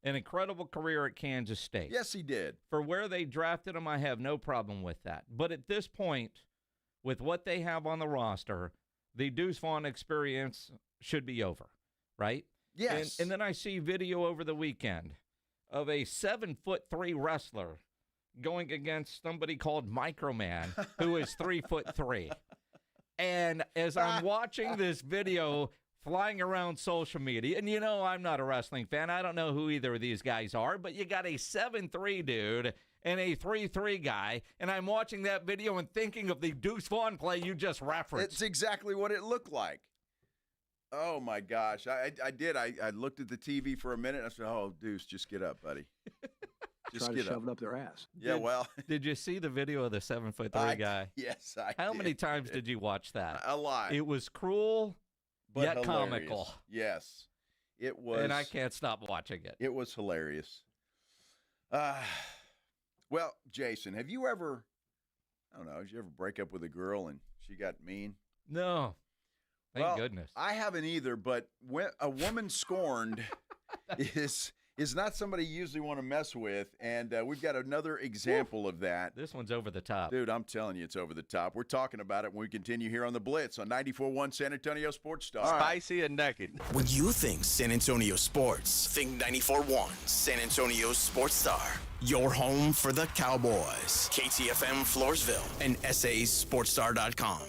an incredible career at Kansas State. Yes, he did. For where they drafted him, I have no problem with that. But at this point, with what they have on the roster, the Deuce Vaughn experience should be over, right? Yes. And then I see video over the weekend of a 7'3" wrestler going against somebody called Microman, who is 3'3". And as I'm watching this video flying around social media, and I'm not a wrestling fan. I don't know who either of these guys are, but you got a 7'3" dude and a 3'3" guy, and I'm watching that video and thinking of the Deuce Vaughn play you just referenced. It's exactly what it looked like. Oh, my gosh. I did. I looked at the TV for a minute, and I said, oh, Deuce, just get up, buddy. Just Try get to shove up. it up their ass. Yeah, well. Did you see the video of the 7'3" guy? Yes, I did. How many times did you watch that? A lot. It was cruel, but yet hilarious. comical. Yes, it was. And I can't stop watching it. It was hilarious. Well, Jason, have you ever, did you ever break up with a girl and she got mean? No. Thank goodness. I haven't either, but when a woman scorned is not somebody you usually want to mess with, and we've got another example of that. This one's over the top. Dude, I'm telling you, it's over the top. We're talking about it when we continue here on The Blitz on 94.1 San Antonio Sports Star. Spicy and naked. When you think San Antonio sports, think 94.1 San Antonio Sports Star. Your home for the Cowboys. KTFM Floresville and SASportsStar.com.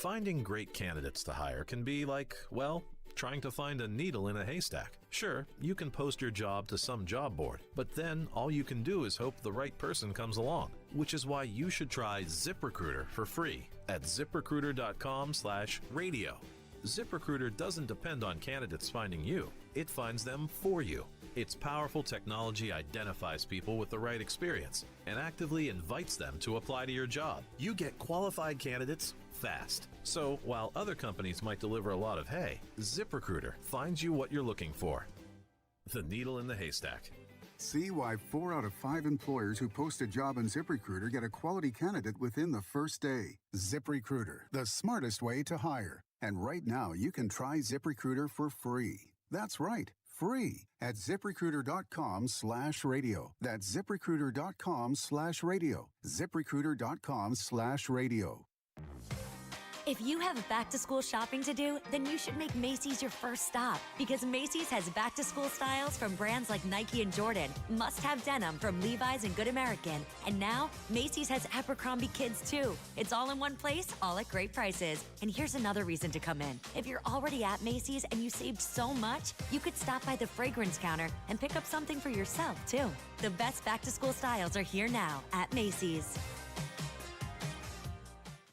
Finding great candidates to hire can be like, well, trying to find a needle in a haystack. Sure, you can post your job to some job board, but then all you can do is hope the right person comes along, which is why you should try ZipRecruiter for free at ZipRecruiter.com/radio. ZipRecruiter doesn't depend on candidates finding you. It finds them for you. Its powerful technology identifies people with the right experience and actively invites them to apply to your job. You get qualified candidates fast. So while other companies might deliver a lot of hay, ZipRecruiter finds you what you're looking for. The needle in the haystack. See why 4 out of 5 employers who post a job on ZipRecruiter get a quality candidate within the first day. ZipRecruiter, the smartest way to hire. And right now, you can try ZipRecruiter for free. That's right, free at ZipRecruiter.com/radio. That's ZipRecruiter.com/radio. ZipRecruiter.com/radio. If you have back-to-school shopping to do, then you should make Macy's your first stop, because Macy's has back-to-school styles from brands like Nike and Jordan, must-have denim from Levi's and Good American, and now Macy's has Abercrombie Kids too. It's all in one place, all at great prices. And here's another reason to come in. If you're already at Macy's and you saved so much, you could stop by the fragrance counter and pick up something for yourself too. The best back-to-school styles are here now at Macy's.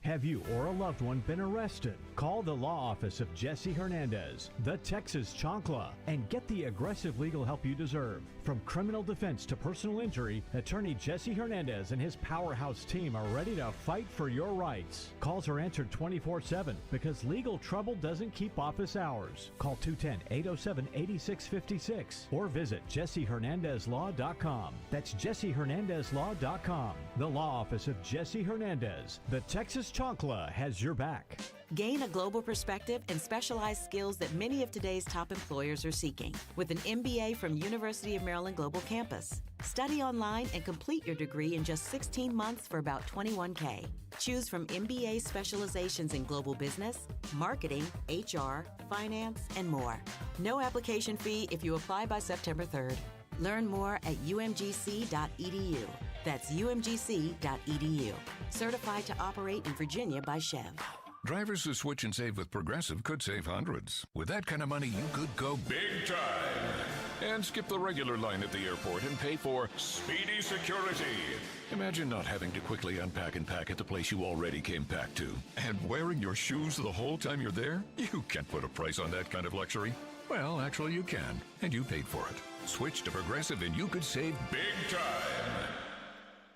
Have you or a loved one been arrested? Call the law office of Jesse Hernandez, the Texas Chancla, and get the aggressive legal help you deserve. From criminal defense to personal injury, attorney Jesse Hernandez and his powerhouse team are ready to fight for your rights. Calls are answered 24/7 because legal trouble doesn't keep office hours. Call 210-807-8656 or visit JesseHernandezLaw.com. That's JesseHernandezLaw.com. The law office of Jesse Hernandez, the Texas Chancla, has your back. Gain a global perspective and specialized skills that many of today's top employers are seeking with an MBA from University of Maryland Global Campus. Study online and complete your degree in just 16 months for about $21K. Choose from MBA specializations in global business, marketing, HR, finance, and more. No application fee if you apply by September 3rd. Learn more at umgc.edu. That's umgc.edu. Certified to operate in Virginia by Chev. Drivers who switch and save with Progressive could save hundreds. With that kind of money, you could go big time and skip the regular line at the airport and pay for speedy security. Imagine not having to quickly unpack and pack at the place you already came packed to. And wearing your shoes the whole time you're there? You can't put a price on that kind of luxury. Well, actually you can, and you paid for it. Switch to Progressive and you could save big time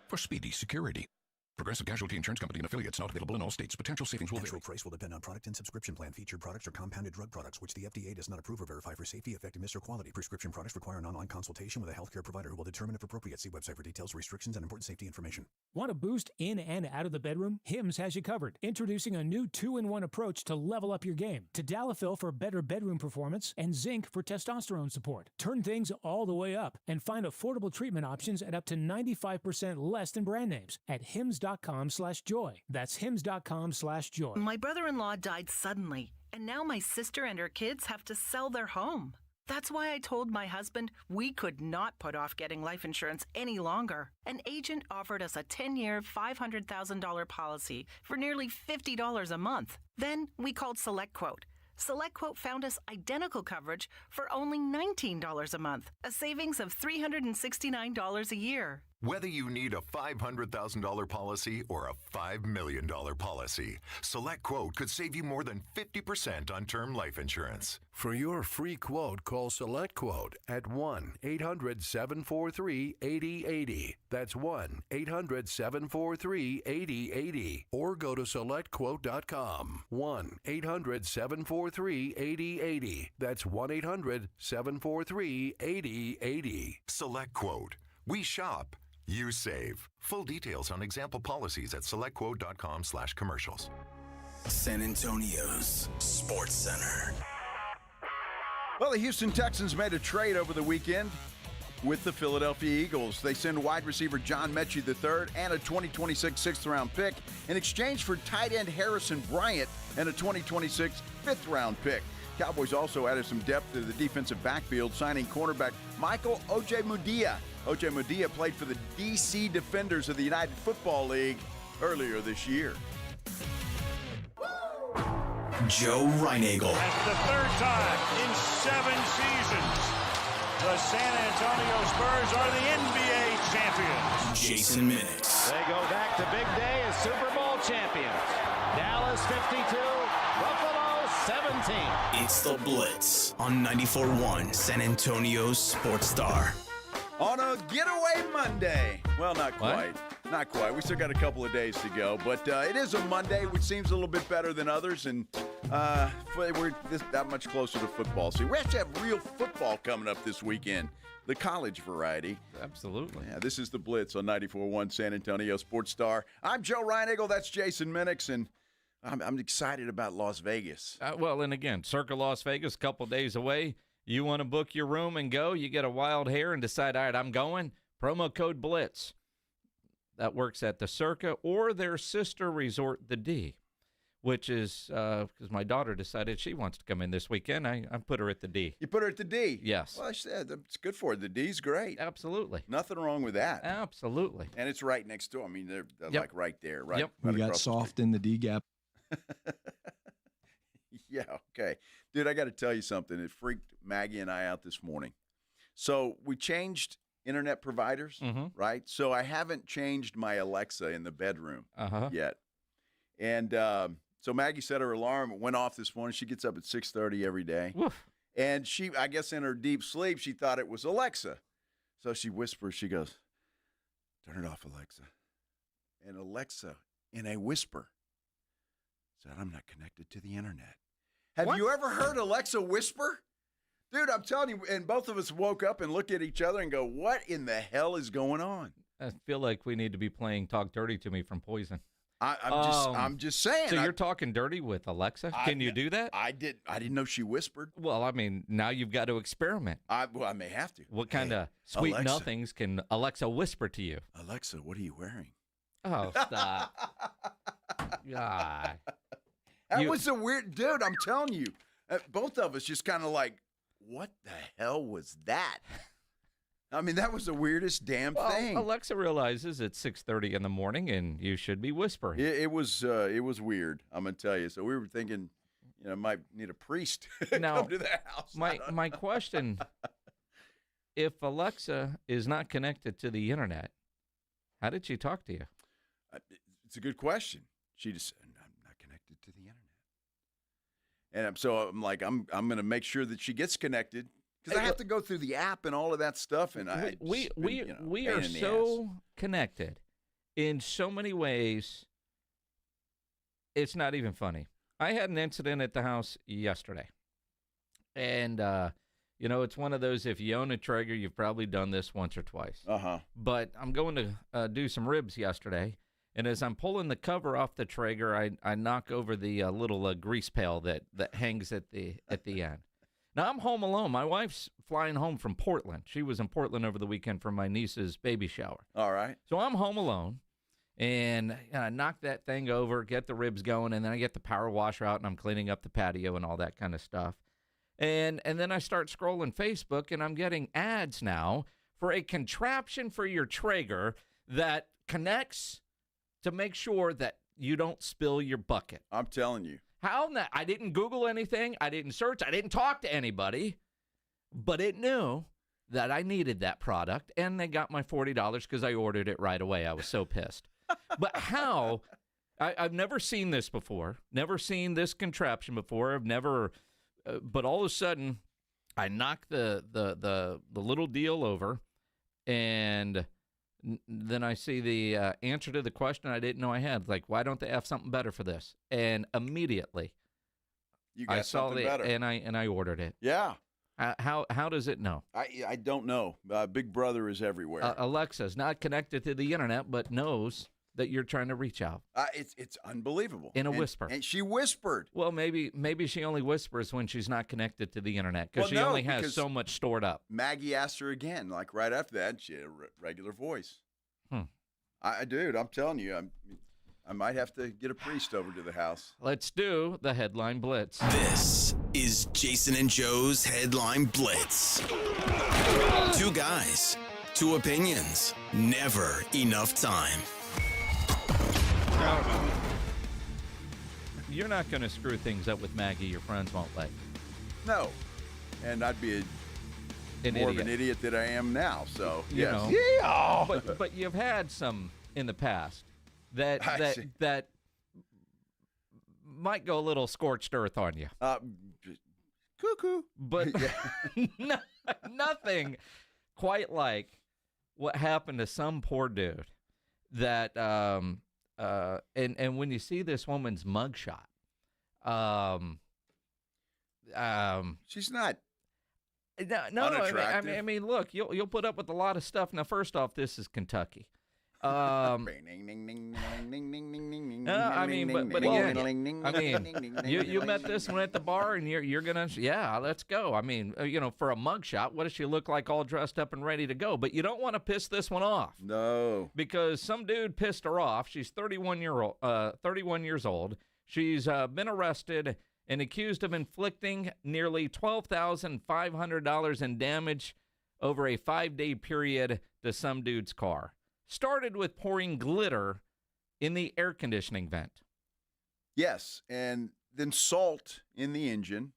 for speedy security. Progressive Casualty Insurance Company and affiliates, not available in all states. Potential savings will vary. Actual price will depend on product and subscription plan. Featured products are compounded drug products, which the FDA does not approve or verify for safety, effectiveness, or quality. Prescription products require an online consultation with a healthcare provider who will determine if appropriate. See website for details, restrictions, and important safety information. Want a boost in and out of the bedroom? Hims has you covered. Introducing a new 2-in-1 approach to level up your game. Tadalafil for better bedroom performance and zinc for testosterone support. Turn things all the way up and find affordable treatment options at up to 95% less than brand names at hims.com/joy. That's hims.com/joy. My brother-in-law died suddenly, and now my sister and her kids have to sell their home. That's why I told my husband we could not put off getting life insurance any longer. An agent offered us a 10-year, $500,000 policy for nearly $50 a month. Then we called SelectQuote. SelectQuote found us identical coverage for only $19 a month, a savings of $369 a year. Whether you need a $500,000 policy or a $5 million policy, SelectQuote could save you more than 50% on term life insurance. For your free quote, call SelectQuote at 1-800-743-8080. That's 1-800-743-8080. Or go to SelectQuote.com. 1-800-743-8080. That's 1-800-743-8080. SelectQuote. We shop. You save. Full details on example policies at selectquote.com/commercials. San Antonio's Sports Center. Well, the Houston Texans made a trade over the weekend with the Philadelphia Eagles. They send wide receiver John Mechie III and a 2026 6th-round pick in exchange for tight end Harrison Bryant and a 2026 5th-round pick. Cowboys also added some depth to the defensive backfield, signing cornerback Michael Ojemudia. Ojemudia played for the D.C. Defenders of the United Football League earlier this year. Joe Reinagel. That's the third time in 7 seasons the San Antonio Spurs are the NBA champions. Jason Minix. They go back to big day as Super Bowl champions. Dallas 52, Buffalo 17. It's the Blitz on 94.1 San Antonio Sports Star. On a getaway Monday. Well, not quite. What? Not quite. We still got a couple of days to go. But it is a Monday, which seems a little bit better than others. And we're that much closer to football. So we actually have real football coming up this weekend. The college variety. Absolutely. Yeah, this is the Blitz on 94.1 San Antonio Sports Star. I'm Joe Reinigle. That's Jason Minix. And I'm excited about Las Vegas. Well, and again, Circa Las Vegas, a couple days away. You want to book your room and go, you get a wild hair and decide, all right, I'm going. Promo code BLITZ. That works at the Circa or their sister resort, the D, which is because my daughter decided she wants to come in this weekend. I put her at the D. You put her at the D? Yes. Well, I said it's good for her. The D's great. Absolutely. Nothing wrong with that. Absolutely. And it's right next door. I mean, they're Yep. like right there. Right. Yep. Right We got across the soft in the D gap. Yeah, okay. Dude, I got to tell you something. It freaked Maggie and I out this morning. So we changed internet providers, right? So I haven't changed my Alexa in the bedroom yet. And so Maggie set her alarm. It went off this morning. She gets up at 6:30 every day. Woof. And she, I guess in her deep sleep, she thought it was Alexa. So she whispers, she goes, "Turn it off, Alexa." And Alexa, in a whisper, said, "I'm not connected to the internet." Have you ever heard Alexa whisper? Dude, I'm telling you, and both of us woke up and looked at each other and go, what in the hell is going on? I feel like we need to be playing Talk Dirty to Me from Poison. I'm just saying. So you're talking dirty with Alexa? Can you do that? I didn't know she whispered. Well, I mean, now you've got to experiment. I may have to. What kind of sweet Alexa. nothings can Alexa whisper to you? Alexa, what are you wearing? Oh, stop. God. That was a weird, dude, I'm telling you. Both of us just kind of like, what the hell was that? I mean, that was the weirdest damn thing. Alexa realizes it's 6:30 in the morning and you should be whispering. It was weird, I'm going to tell you. So we were thinking, might need a priest to Now, come to the house. My question, if Alexa is not connected to the internet, how did she talk to you? It's a good question. She just said, I'm not connected to the internet. And so I'm like, I'm going to make sure that she gets connected because I have to go through the app and all of that stuff. And we are so connected in so many ways. It's not even funny. I had an incident at the house yesterday. And, it's one of those, if you own a Traeger, you've probably done this once or twice. But I'm going to do some ribs yesterday. And as I'm pulling the cover off the Traeger, I knock over the little grease pail that hangs at the end. Now, I'm home alone. My wife's flying home from Portland. She was in Portland over the weekend for my niece's baby shower. All right. So I'm home alone, and I knock that thing over, get the ribs going, and then I get the power washer out, and I'm cleaning up the patio and all that kind of stuff. And then I start scrolling Facebook, and I'm getting ads now for a contraption for your Traeger that connects to make sure that you don't spill your bucket. I'm telling you. How in that? I didn't Google anything. I didn't search. I didn't talk to anybody. But it knew that I needed that product, and they got my $40 because I ordered it right away. I was so pissed. But how? I've never seen this before. Never seen this contraption before. I've never. But all of a sudden, I knock the little deal over, and then I see the answer to the question I didn't know I had. Like, why don't they have something better for this? And immediately, I saw something better. and I ordered it. Yeah. How does it know? I don't know. Big Brother is everywhere. Alexa's not connected to the internet, but knows that you're trying to reach out. It's unbelievable. In a whisper. And she whispered. Well, maybe she only whispers when she's not connected to the internet because she only has so much stored up. Maggie asked her again, like right after that, and she had a regular voice. Dude, I'm telling you, I might have to get a priest over to the house. Let's do the Headline Blitz. This is Jason and Joe's Headline Blitz. Two guys, two opinions, never enough time. You're not going to screw things up with Maggie. Your friends won't let you. No. And I'd be more of an idiot than I am now. So, yes. Yeah. But you've had some in the past that might go a little scorched earth on you. Cuckoo. But nothing quite like what happened to some poor dude that and when you see this woman's mugshot, she's not no, unattractive. I mean, look, you'll put up with a lot of stuff. Now, first off, this is Kentucky. I mean, but again, you met this one at the bar, and you're gonna, let's go. I mean, for a mugshot, what does she look like, all dressed up and ready to go? But you don't want to piss this one off. No, because some dude pissed her off. She's 31 years old. She's been arrested and accused of inflicting nearly $12,500 in damage over a 5-day period to some dude's car. Started with pouring glitter in the air conditioning vent. Yes, and then salt in the engine.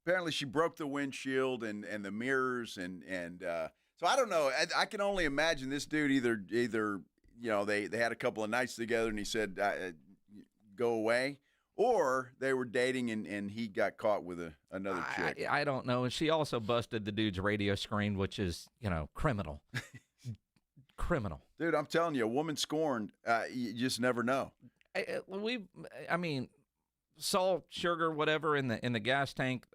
Apparently she broke the windshield and the mirrors and so I don't know. I can only imagine this dude either they had a couple of nights together and he said go away, or they were dating and he got caught with another chick. I don't know. And she also busted the dude's radio screen, which is criminal. Criminal. Dude, I'm telling you, a woman scorned, you just never know. I mean, salt, sugar, whatever in the gas tank,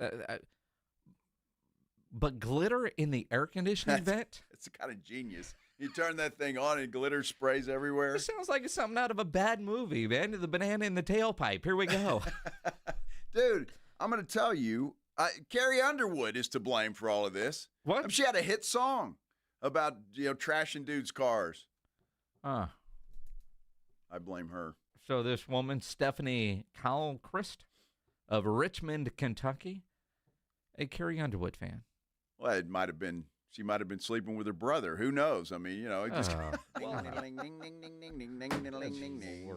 but glitter in the air conditioning vent? It's kind of genius. You turn that thing on and glitter sprays everywhere. It sounds like it's something out of a bad movie, man. The banana in the tailpipe. Here we go. Dude, I'm going to tell you, Carrie Underwood is to blame for all of this. What? She had a hit song about trashing dudes' cars. I blame her. So this woman, Stephanie Cowlchrist of Richmond, Kentucky, a Carrie Underwood fan. Well, she might have been sleeping with her brother. Who knows? I mean, it just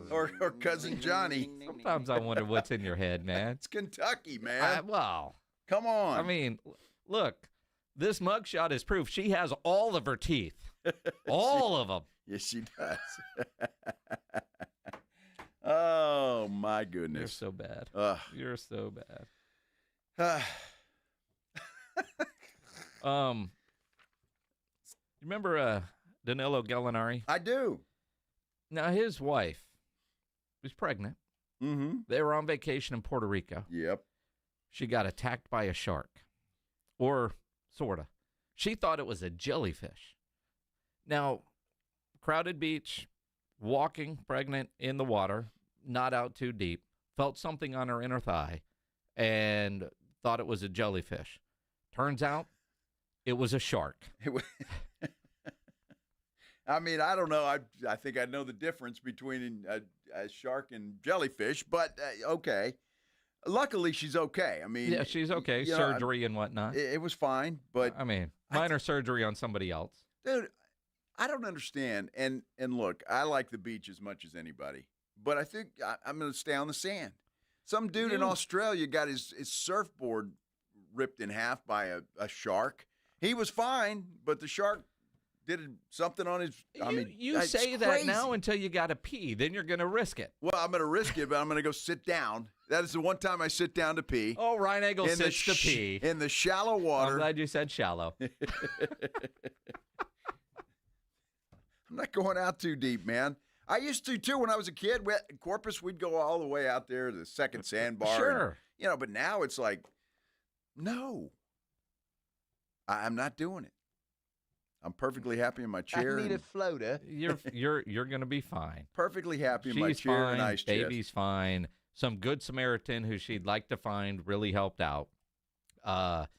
or cousin Johnny. Sometimes I wonder what's in your head, man. It's Kentucky, man. Come on. I mean, look. This mugshot is proof she has all of her teeth. All of them. Yes, she does. Oh, my goodness. You're so bad. You're so bad. You remember Danilo Gallinari? I do. Now, his wife was pregnant. Mm-hmm. They were on vacation in Puerto Rico. Yep. She got attacked by a shark. Or... sorta. She thought it was a jellyfish. Now, crowded beach, walking, pregnant, in the water, not out too deep, felt something on her inner thigh, and thought it was a jellyfish. Turns out, it was a shark. I mean, I don't know. I think I know the difference between a shark and jellyfish, but okay. Luckily, she's okay. I mean, yeah, she's okay. Surgery and whatnot. It was fine, but I mean, minor surgery on somebody else. Dude, I don't understand. And look, I like the beach as much as anybody, but I think I'm going to stay on the sand. Some dude in Australia got his surfboard ripped in half by a shark. He was fine, but the shark did something on his. You say that now until you got to pee. Then you're going to risk it. Well, I'm going to risk it, but I'm going to go sit down. That is the one time I sit down to pee. Oh, Ryan Eggle sits to pee. In the shallow water. I'm glad you said shallow. I'm not going out too deep, man. I used to, too, when I was a kid. Corpus, we'd go all the way out there to the second sandbar. Sure. And, but now it's like, no. I'm not doing it. I'm perfectly happy in my chair. I need a floater. You're going to be fine. Perfectly happy in my She's chair fine, and ice chest. Baby's fine. Some good Samaritan who she'd like to find really helped out. But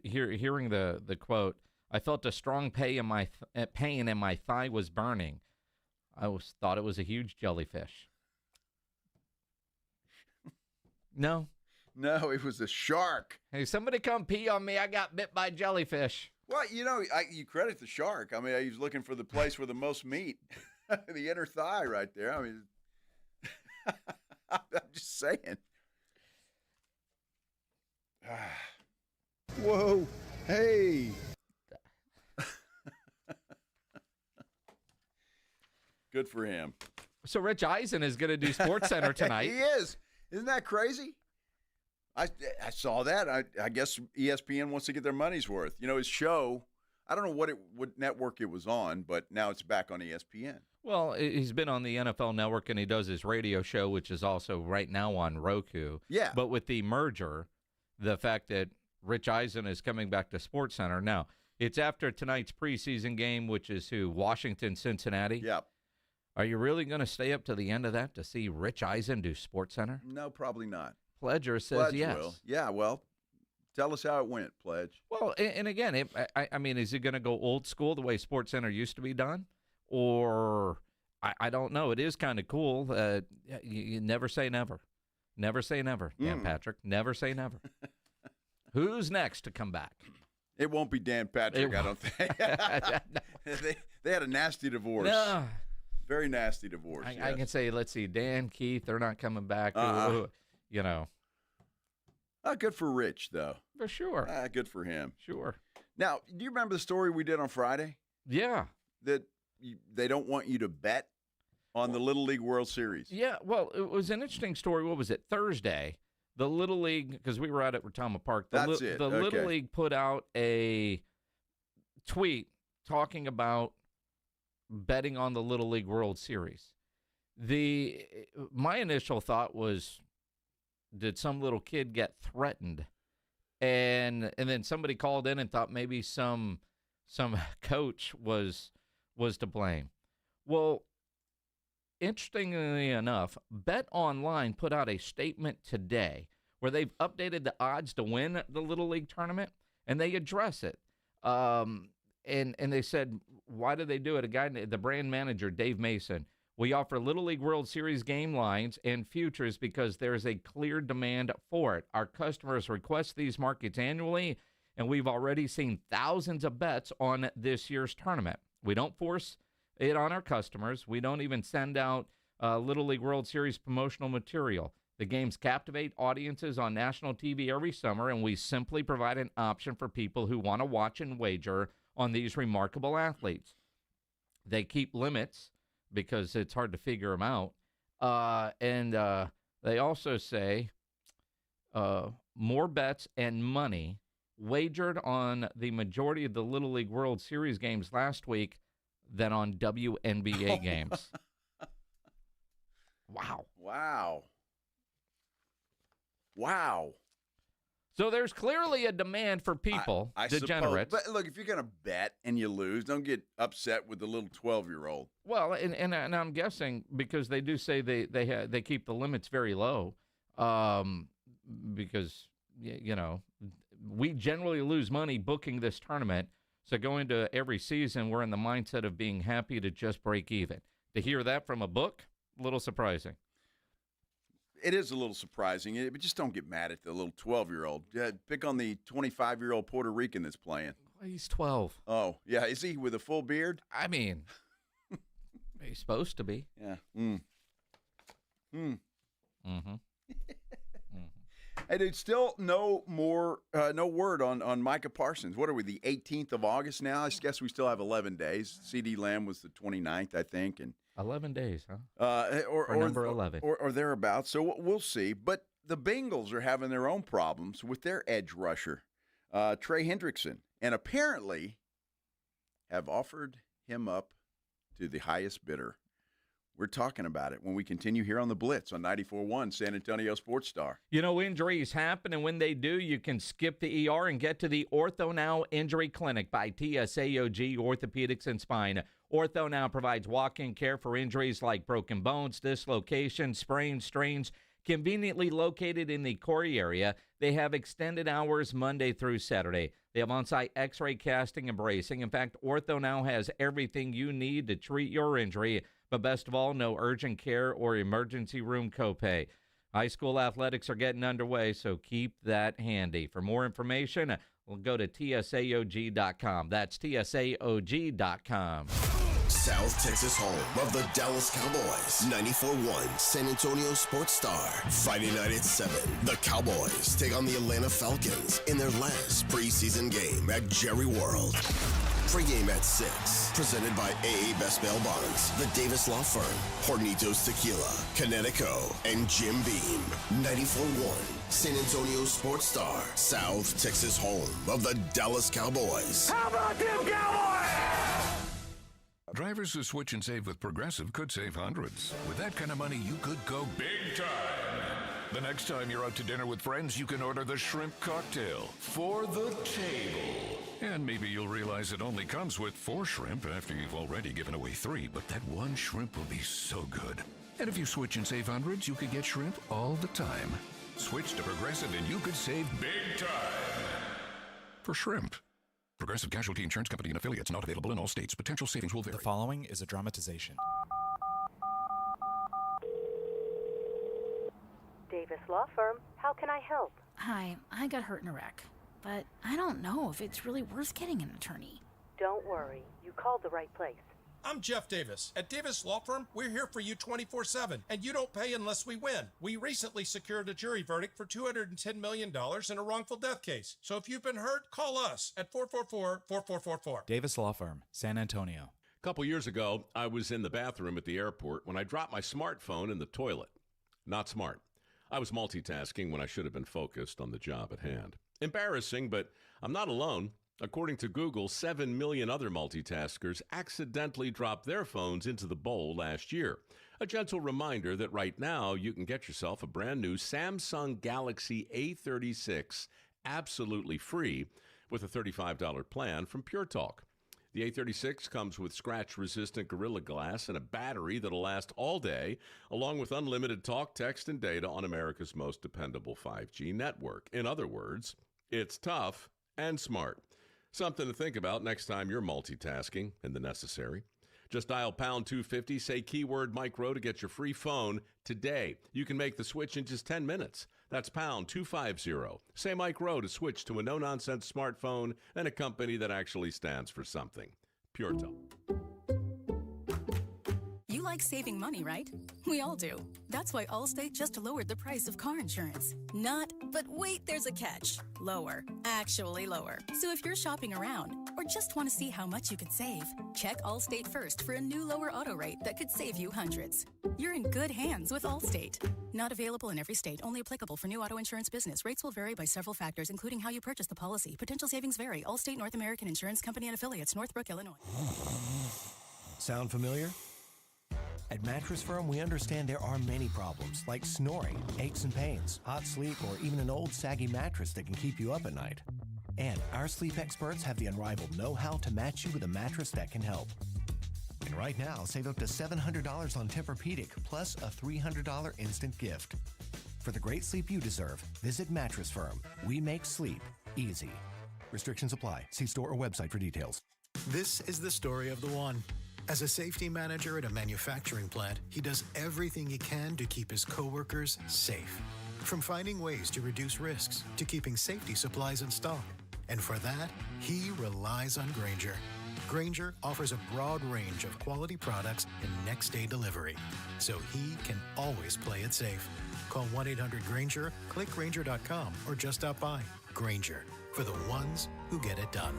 hearing the quote, I felt a strong pain and my thigh was burning. I thought it was a huge jellyfish. No, it was a shark. Hey, somebody come pee on me. I got bit by jellyfish. Well, you credit the shark. I mean, he was looking for the place with the most meat, the inner thigh right there. I mean, I'm just saying. Whoa, hey. Good for him. So Rich Eisen is going to do SportsCenter tonight. He is. Isn't that crazy? I saw that. I guess ESPN wants to get their money's worth. You know, his show, I don't know what network it was on, but now it's back on ESPN. Well, he's been on the NFL Network, and he does his radio show, which is also right now on Roku. Yeah. But with the merger, the fact that Rich Eisen is coming back to SportsCenter. Now, it's after tonight's preseason game, which is who? Washington, Cincinnati? Yep. Are you really going to stay up to the end of that to see Rich Eisen do SportsCenter? No, probably not. Pledger says Pledge yes. will. Yeah, well, tell us how it went, Pledge. Well, and again, I mean, is it going to go old school the way SportsCenter used to be done? Or I don't know. It is kind of cool. You never say never. Never say never, Dan Patrick. Never say never. Who's next to come back? It won't be Dan Patrick, I don't think. they had a nasty divorce. No. Very nasty divorce. I can say, let's see, Dan, Keith, they're not coming back. You know. Good for Rich, though. For sure. Good for him. Sure. Now, do you remember the story we did on Friday? Yeah. That they don't want you to bet on the Little League World Series. Yeah, well, it was an interesting story. What was it? Thursday, the Little League, because we were out at Retama Park. The Little League put out a tweet talking about betting on the Little League World Series. My initial thought was, did some little kid get threatened? And then somebody called in and thought maybe some coach was to blame. Well, interestingly enough, Bet Online put out a statement today where they've updated the odds to win the Little League tournament, and they address it. And they said, why did they do it? The brand manager, Dave Mason, we offer Little League World Series game lines and futures because there is a clear demand for it. Our customers request these markets annually, and we've already seen thousands of bets on this year's tournament. We don't force it on our customers. We don't even send out Little League World Series promotional material. The games captivate audiences on national TV every summer, and we simply provide an option for people who want to watch and wager on these remarkable athletes. They keep limits because it's hard to figure them out. And they also say more bets and money wagered on the majority of the Little League World Series games last week than on WNBA games. Wow. So there's clearly a demand for people, degenerates. But look, if you're going to bet and you lose, don't get upset with the little 12-year-old. Well, and I'm guessing because they do say they keep the limits very low, because you know we generally lose money booking this tournament. So going to every season, we're in the mindset of being happy to just break even. To hear that from a book, a little surprising. It is a little surprising, but just don't get mad at the little 12-year-old. Pick on the 25-year-old Puerto Rican that's playing. He's 12. Oh, yeah. Is he with a full beard? I mean, he's supposed to be. Yeah. Hey, dude, still no word on Micah Parsons. What are we, the 18th of August now? I guess we still have 11 days. CD Lamb was the 29th, I think, and 11 days, huh? Or number 11. Or thereabouts. So we'll see. But the Bengals are having their own problems with their edge rusher, Trey Henderickson, and apparently have offered him up to the highest bidder. We're talking about it when we continue here on the Blitz on 94.1 San Antonio Sports Star. You know, injuries happen, and when they do, you can skip the ER and get to the Ortho Now Injury Clinic by TSAOG Orthopedics and Spine. Ortho Now provides walk-in care for injuries like broken bones, dislocations, sprains, strains. Conveniently located in the Corey area, they have extended hours Monday through Saturday. They have on-site x-ray casting and bracing. In fact, Ortho Now has everything you need to treat your injury. But best of all, no urgent care or emergency room copay. High school athletics are getting underway, so keep that handy. For more information, we'll go to TSAOG.com. That's TSAOG.com. South Texas home of the Dallas Cowboys. 94.1 San Antonio Sports Star. Friday night at 7. The Cowboys take on the Atlanta Falcons in their last preseason game at Jerry World. Pre-game at 6. Presented by AA Best Bail Bonds, the Davis Law Firm, Hornitos Tequila, Connecticut, and Jim Beam. 94.1 San Antonio Sports Star, South Texas home of the Dallas Cowboys. How about them Cowboys? Drivers who switch and save with Progressive could save hundreds. With that kind of money, you could go big time. The next time you're out to dinner with friends, you can order the shrimp cocktail for the table. And maybe you'll realize it only comes with 4 shrimp after you've already given away 3, but that one shrimp will be so good. And if you switch and save hundreds, you could get shrimp all the time. Switch to Progressive and you could save big time. For shrimp. Progressive Casualty Insurance Company and affiliates, not available in all states. Potential savings will vary. The following is a dramatization. Davis Law Firm, how can I help? Hi, I got hurt in a wreck, but I don't know if it's really worth getting an attorney. Don't worry, you called the right place. I'm Jeff Davis. At Davis Law Firm, we're here for you 24/7, and you don't pay unless we win. We recently secured a jury verdict for $210 million in a wrongful death case. So if you've been hurt, call us at 444-4444. Davis Law Firm, San Antonio. A couple years ago, I was in the bathroom at the airport when I dropped my smartphone in the toilet. Not smart. I was multitasking when I should have been focused on the job at hand. Embarrassing, but I'm not alone. According to Google, 7 million other multitaskers accidentally dropped their phones into the bowl last year. A gentle reminder that right now you can get yourself a brand new Samsung Galaxy A36 absolutely free with a $35 plan from Pure Talk. The A36 comes with scratch-resistant Gorilla Glass and a battery that'll last all day, along with unlimited talk, text, and data on America's most dependable 5G network. In other words, it's tough and smart. Something to think about next time you're multitasking in the necessary. Just dial pound 250, say keyword Mike Rowe to get your free phone today. You can make the switch in just 10 minutes. That's pound 250. Say Mike Rowe to switch to a no-nonsense smartphone and a company that actually stands for something. Pure Talk. You like saving money, right? We all do. That's why Allstate just lowered the price of car insurance. Not, but wait, there's a catch. Lower. Actually lower. So if you're shopping around or just want to see how much you could save, check Allstate first for a new lower auto rate that could save you hundreds. You're in good hands with Allstate. Not available in every state. Only applicable for new auto insurance business. Rates will vary by several factors, including how you purchase the policy. Potential savings vary. Allstate North American Insurance Company and affiliates. Northbrook, Illinois. Sound familiar? At Mattress Firm, we understand there are many problems, like snoring, aches and pains, hot sleep, or even an old saggy mattress that can keep you up at night. And our sleep experts have the unrivaled know-how to match you with a mattress that can help. And right now, save up to $700 on Tempur-Pedic, plus a $300 instant gift. For the great sleep you deserve, visit Mattress Firm. We make sleep easy. Restrictions apply. See store or website for details. This is the story of the one. As a safety manager at a manufacturing plant, he does everything he can to keep his coworkers safe. From finding ways to reduce risks to keeping safety supplies in stock. And for that, he relies on Grainger. Grainger offers a broad range of quality products and next-day delivery, so he can always play it safe. Call 1-800-GRAINGER, click Grainger.com, or just stop by. Grainger, for the ones who get it done.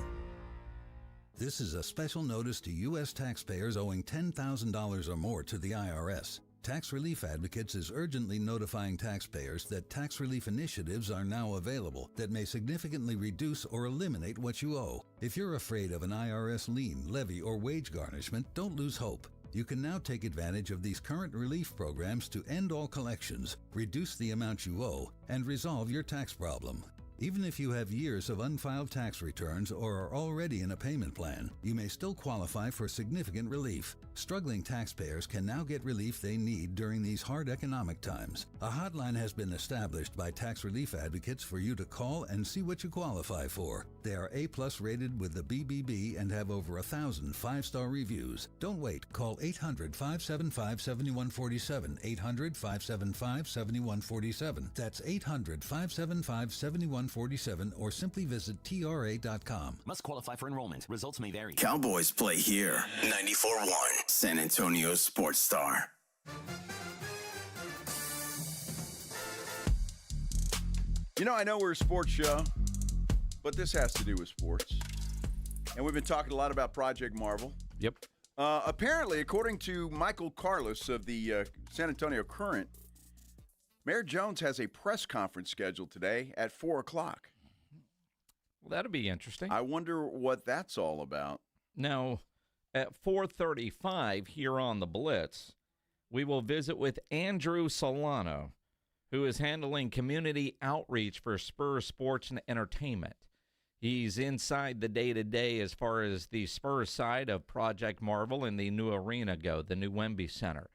This is a special notice to U.S. taxpayers owing $10,000 or more to the IRS. Tax Relief Advocates is urgently notifying taxpayers that tax relief initiatives are now available that may significantly reduce or eliminate what you owe. If you're afraid of an IRS lien, levy, or wage garnishment, don't lose hope. You can now take advantage of these current relief programs to end all collections, reduce the amount you owe, and resolve your tax problem. Even if you have years of unfiled tax returns or are already in a payment plan, you may still qualify for significant relief. Struggling taxpayers can now get relief they need during these hard economic times. A hotline has been established by Tax Relief Advocates for you to call and see what you qualify for. They are A+ rated with the BBB and have over 1,000 5-star reviews. Don't wait. Call 800-575-7147. 800-575-7147. That's 800-575-7147 or simply visit TRA.com. Must qualify for enrollment. Results may vary. Cowboys play here. 94.1 San Antonio Sports Star. You know, I know we're a sports show, but this has to do with sports. And we've been talking a lot about Project Marvel. Yep. Apparently, according to Michael Carlos of the San Antonio Current, Mayor Jones has a press conference scheduled today at 4 o'clock. Well, that'll be interesting. I wonder what that's all about. Now, at 4:35 here on the Blitz, we will visit with Andrew Solano, who is handling community outreach for Spurs Sports and Entertainment. He's inside the day-to-day as far as the Spurs side of Project Marvel and the new arena go, the new Wemby Center.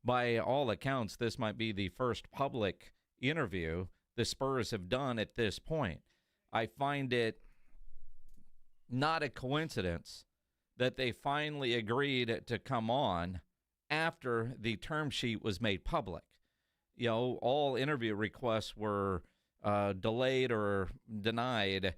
By all accounts, this might be the first public interview the Spurs have done at this point. I find it not a coincidence that they finally agreed to come on after the term sheet was made public. You know, all interview requests were delayed or denied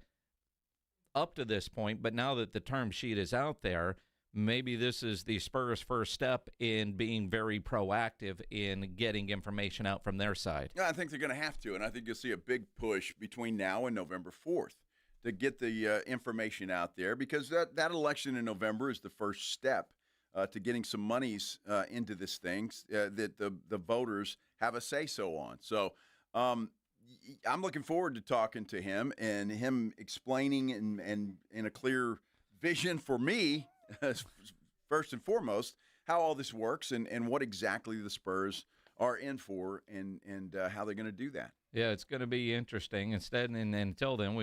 up to this point, but now that the term sheet is out there, maybe this is the Spurs' first step in being very proactive in getting information out from their side. Yeah, I think they're going to have to, and I think you'll see a big push between now and November 4th to get the information out there, because that election in November is the first step to getting some monies into this thing that the voters have a say-so on. So I'm looking forward to talking to him and him explaining and in a clear vision for me, first and foremost, how all this works and what exactly the Spurs are in for and how they're going to do that. Yeah, it's going to be interesting. Instead, and until then,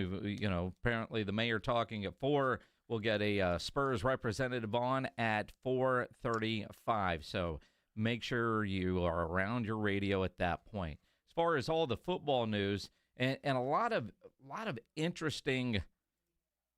apparently the mayor talking at 4. We'll get a Spurs representative on at 4:35. So make sure you are around your radio at that point. As far as all the football news and a lot of interesting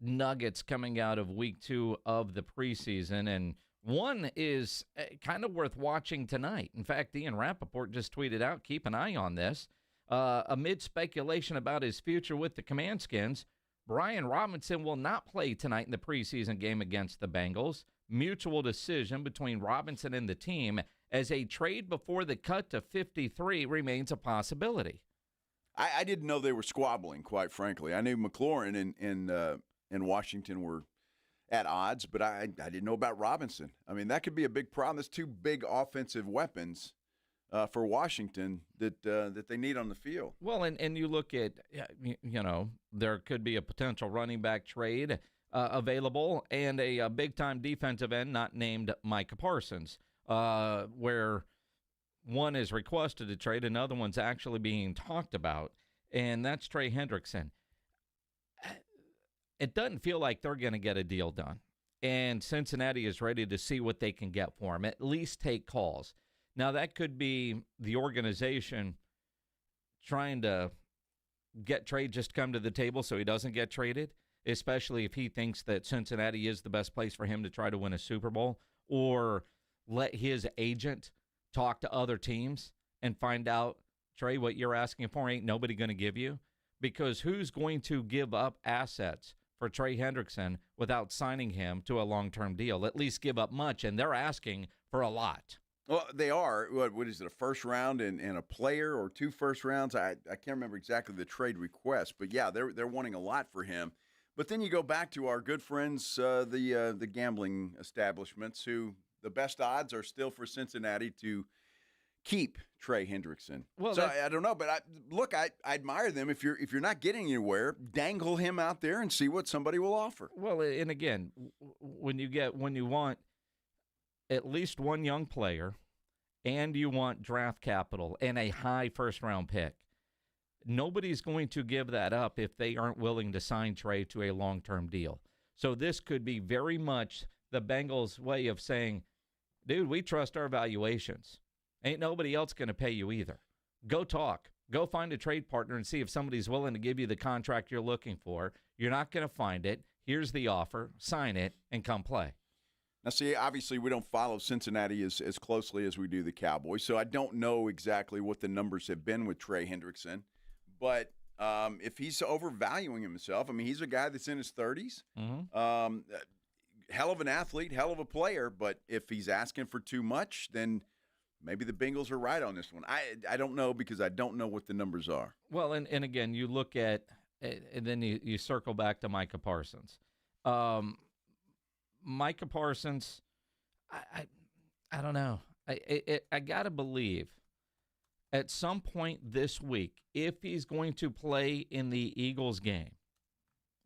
nuggets coming out of week 2 of the preseason, and one is kind of worth watching tonight. In fact, Ian Rappaport just tweeted out, keep an eye on this. Amid speculation about his future with the Commandskins, Brian Robinson will not play tonight in the preseason game against the Bengals. Mutual decision between Robinson and the team, as a trade before the cut to 53 remains a possibility. I didn't know they were squabbling, quite frankly. I knew McLaurin and Washington were at odds, but I didn't know about Robinson. I mean, that could be a big problem. There's 2 big offensive weapons for Washington that they need on the field. Well, and you look at, there could be a potential running back trade available and a big-time defensive end not named Micah Parsons, where one is requested to trade, another one's actually being talked about, and that's Trey Henderickson. It doesn't feel like they're going to get a deal done, and Cincinnati is ready to see what they can get for him, at least take calls. Now, that could be the organization trying to get Trey just come to the table so he doesn't get traded, especially if he thinks that Cincinnati is the best place for him to try to win a Super Bowl, or let his agent talk to other teams and find out, Trey, what you're asking for ain't nobody going to give you, because who's going to give up assets for Trey Henderickson without signing him to a long-term deal? At least give up much, and they're asking for a lot. Well, they are. What is it, a first round and a player, or 2 first rounds? I can't remember exactly the trade request, but yeah, they're wanting a lot for him. But then you go back to our good friends, the gambling establishments, who the best odds are still for Cincinnati to keep Trey Henderickson. Well, so I don't know, but I admire them. If you're not getting anywhere, dangle him out there and see what somebody will offer. Well, and again, when you want at least one young player, and you want draft capital and a high first-round pick, nobody's going to give that up if they aren't willing to sign Trey to a long-term deal. So this could be very much the Bengals' way of saying, dude, we trust our valuations. Ain't nobody else going to pay you either. Go talk. Go find a trade partner and see if somebody's willing to give you the contract you're looking for. You're not going to find it. Here's the offer. Sign it and come play. Now, see, obviously we don't follow Cincinnati as closely as we do the Cowboys, so I don't know exactly what the numbers have been with Trey Henderickson. But if he's overvaluing himself, I mean, he's a guy that's in his 30s. Mm-hmm. Hell of an athlete, hell of a player, but if he's asking for too much, then maybe the Bengals are right on this one. I don't know, because I don't know what the numbers are. Well, and again, you look at – and then you circle back to Micah Parsons. Micah Parsons, I don't know. I got to believe at some point this week, if he's going to play in the Eagles game,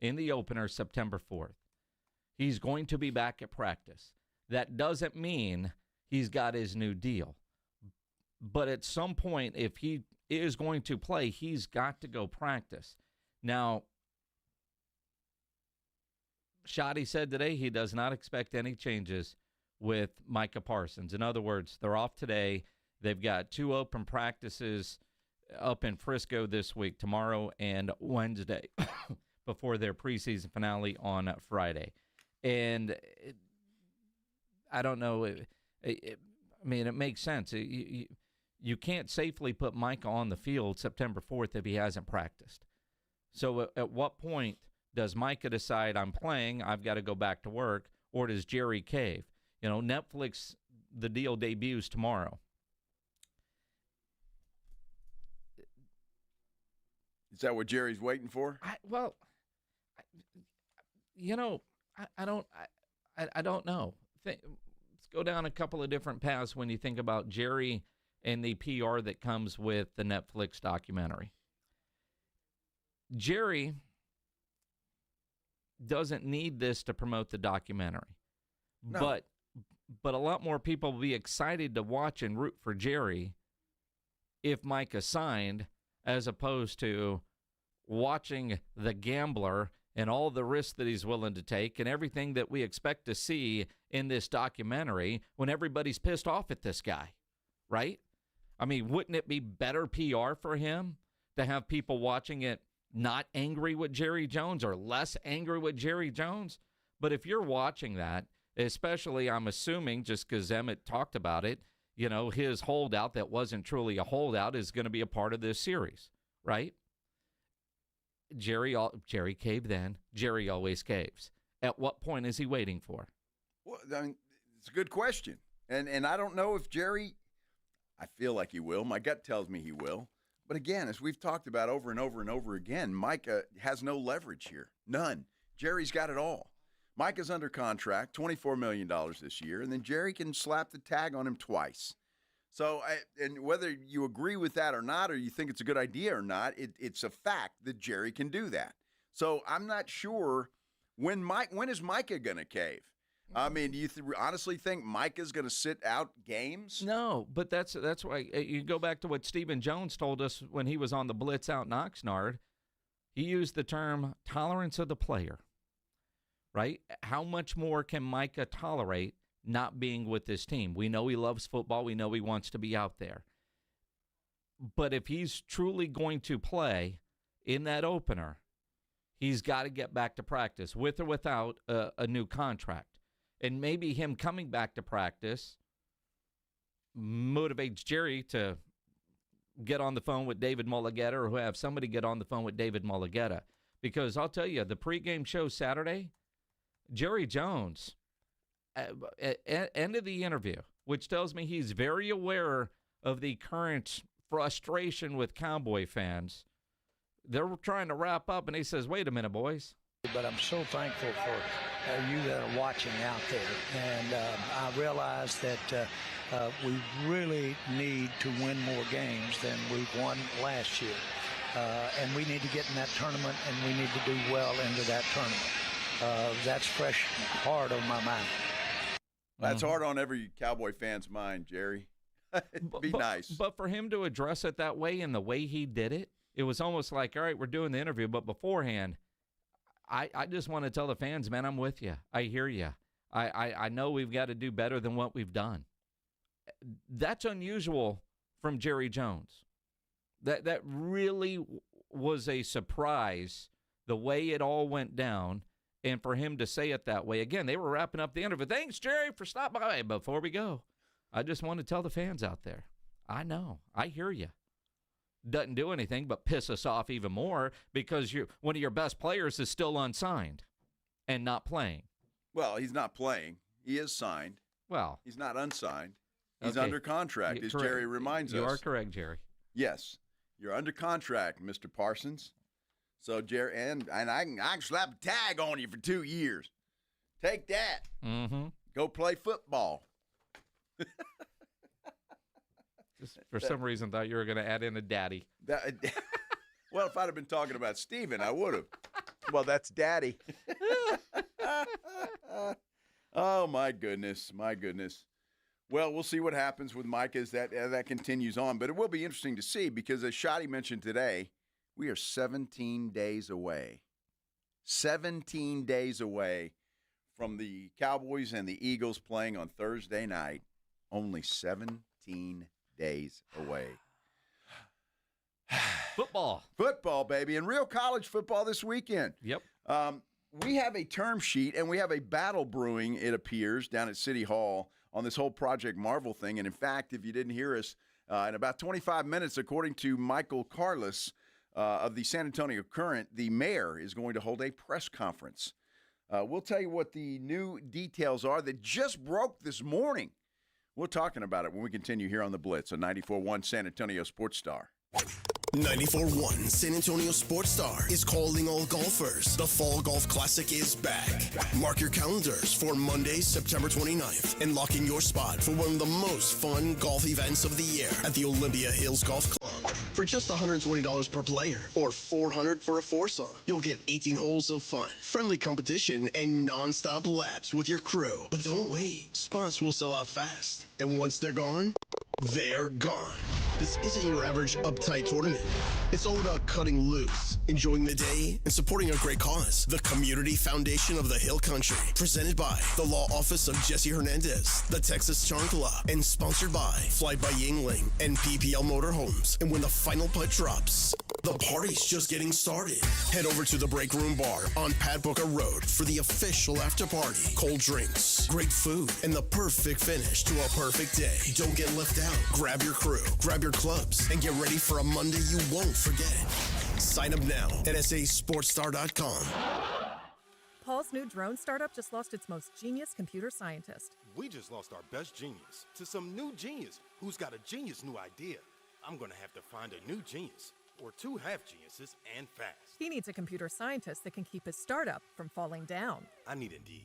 in the opener September 4th, he's going to be back at practice. That doesn't mean he's got his new deal. But at some point, if he is going to play, he's got to go practice. Now, Shoddy said today he does not expect any changes with Micah Parsons. In other words, they're off today. They've got 2 open practices up in Frisco this week, tomorrow and Wednesday, before their preseason finale on Friday. And I don't know. I mean, it makes sense. You can't safely put Micah on the field September 4th if he hasn't practiced. So at what point does Micah decide I'm playing, I've got to go back to work, or does Jerry cave? You know, Netflix, the deal debuts tomorrow. Is that what Jerry's waiting for? I don't know. Let's go down a couple of different paths when you think about Jerry and the PR that comes with the Netflix documentary. Jerry doesn't need this to promote the documentary. No. But a lot more people will be excited to watch and root for Jerry if Micah signed, as opposed to watching the gambler and all the risks that he's willing to take and everything that we expect to see in this documentary when everybody's pissed off at this guy, right? I mean, wouldn't it be better PR for him to have people watching it not angry with Jerry Jones or less angry with Jerry Jones? But if you're watching that, especially I'm assuming just because Emmett talked about it, you know, his holdout that wasn't truly a holdout is going to be a part of this series, right? Jerry caved then. Jerry always caves. At what point is he waiting for? Well, I mean, it's a good question. And I don't know if Jerry, I feel like he will. My gut tells me he will. But again, as we've talked about over and over and over again, Micah has no leverage here. None. Jerry's got it all. Micah's under contract, $24 million this year, and then Jerry can slap the tag on him twice. So, and whether you agree with that or not, or you think it's a good idea or not, it's a fact that Jerry can do that. So I'm not sure when is Micah going to cave? I mean, do you honestly think Micah's going to sit out games? No, but that's why you go back to what Stephen Jones told us when he was on the Blitz out in Oxnard. He used the term tolerance of the player, right? How much more can Micah tolerate not being with this team? We know he loves football. We know he wants to be out there. But if he's truly going to play in that opener, he's got to get back to practice with or without a new contract. And maybe him coming back to practice motivates Jerry to get on the phone with David Mulligetta or have somebody get on the phone with David Mulligetta. Because I'll tell you, the pregame show Saturday, Jerry Jones, end of the interview, which tells me he's very aware of the current frustration with Cowboy fans. They're trying to wrap up, and he says, wait a minute, boys. But I'm so thankful for you that are watching out there. And I realize that we really need to win more games than we've won last year. And we need to get in that tournament, and we need to do well into that tournament. That's fresh, hard on my mind. That's hard on every Cowboy fan's mind, Jerry. Be nice. But for him to address it that way and the way he did it, it was almost like, all right, we're doing the interview, but beforehand, I just want to tell the fans, man, I'm with you. I hear you. I know we've got to do better than what we've done. That's unusual from Jerry Jones. That really was a surprise, the way it all went down, and for him to say it that way. Again, they were wrapping up the interview. Thanks, Jerry, for stopping by. Before we go, I just want to tell the fans out there, I know. I hear you. Doesn't do anything but piss us off even more because one of your best players is still unsigned and not playing. Well, he's not playing. He is signed. Well, he's not unsigned. He's under contract, as Jerry reminds us. You are correct, Jerry. Yes, you're under contract, Mr. Parsons. So, Jerry, and I can slap a tag on you for 2 years. Take that. Mm-hmm. Go play football. Just for some reason, thought you were going to add in a daddy. Well, if I'd have been talking about Steven, I would have. Well, that's daddy. Oh, my goodness. My goodness. Well, we'll see what happens with Micah as that continues on. But it will be interesting to see because, as Shotty mentioned today, we are 17 days away. 17 days away from the Cowboys and the Eagles playing on Thursday night. Only 17 days away. Football, baby. And real college football this weekend. Yep. We have a term sheet and we have a battle brewing, it appears, down at City Hall on this whole Project Marvel thing. And in fact, if you didn't hear us, in about 25 minutes, according to Michael Carlos of the San Antonio Current, the mayor is going to hold a press conference. We'll tell you what the new details are that just broke this morning. We're talking about it when we continue here on the Blitz on 94.1 San Antonio Sports Star. 94.1 San Antonio Sports Star is calling all golfers. The Fall Golf Classic is back. Mark your calendars for Monday, September 29th, and lock in your spot for one of the most fun golf events of the year at the Olympia Hills Golf Club. For just $120 per player, or $400 for a foursome, you'll get 18 holes of fun, friendly competition, and non-stop laps with your crew. But don't wait. Spots will sell out fast. And once they're gone, they're gone. This isn't your average uptight tournament. It's all about cutting loose, enjoying the day, and supporting a great cause. The Community Foundation of the Hill Country. Presented by the Law Office of Jesse Hernandez, the Texas Charm Club, and sponsored by Fly by Yingling and PPL Motorhomes. And when the final putt drops, the party's just getting started. Head over to the Break Room Bar on Pat Booker Road for the official after party. Cold drinks, great food, and the perfect finish to a perfect day. Don't get left out. Grab your crew, grab your clubs, and get ready for a Monday you won't forget. Sign up now at sasportstar.com. Paul's new drone startup just lost its most genius computer scientist. We just lost our best genius to some new genius who's got a genius new idea. I'm going to have to find a new genius, or two half-geniuses, and fast. He needs a computer scientist that can keep his startup from falling down. I need Indeed.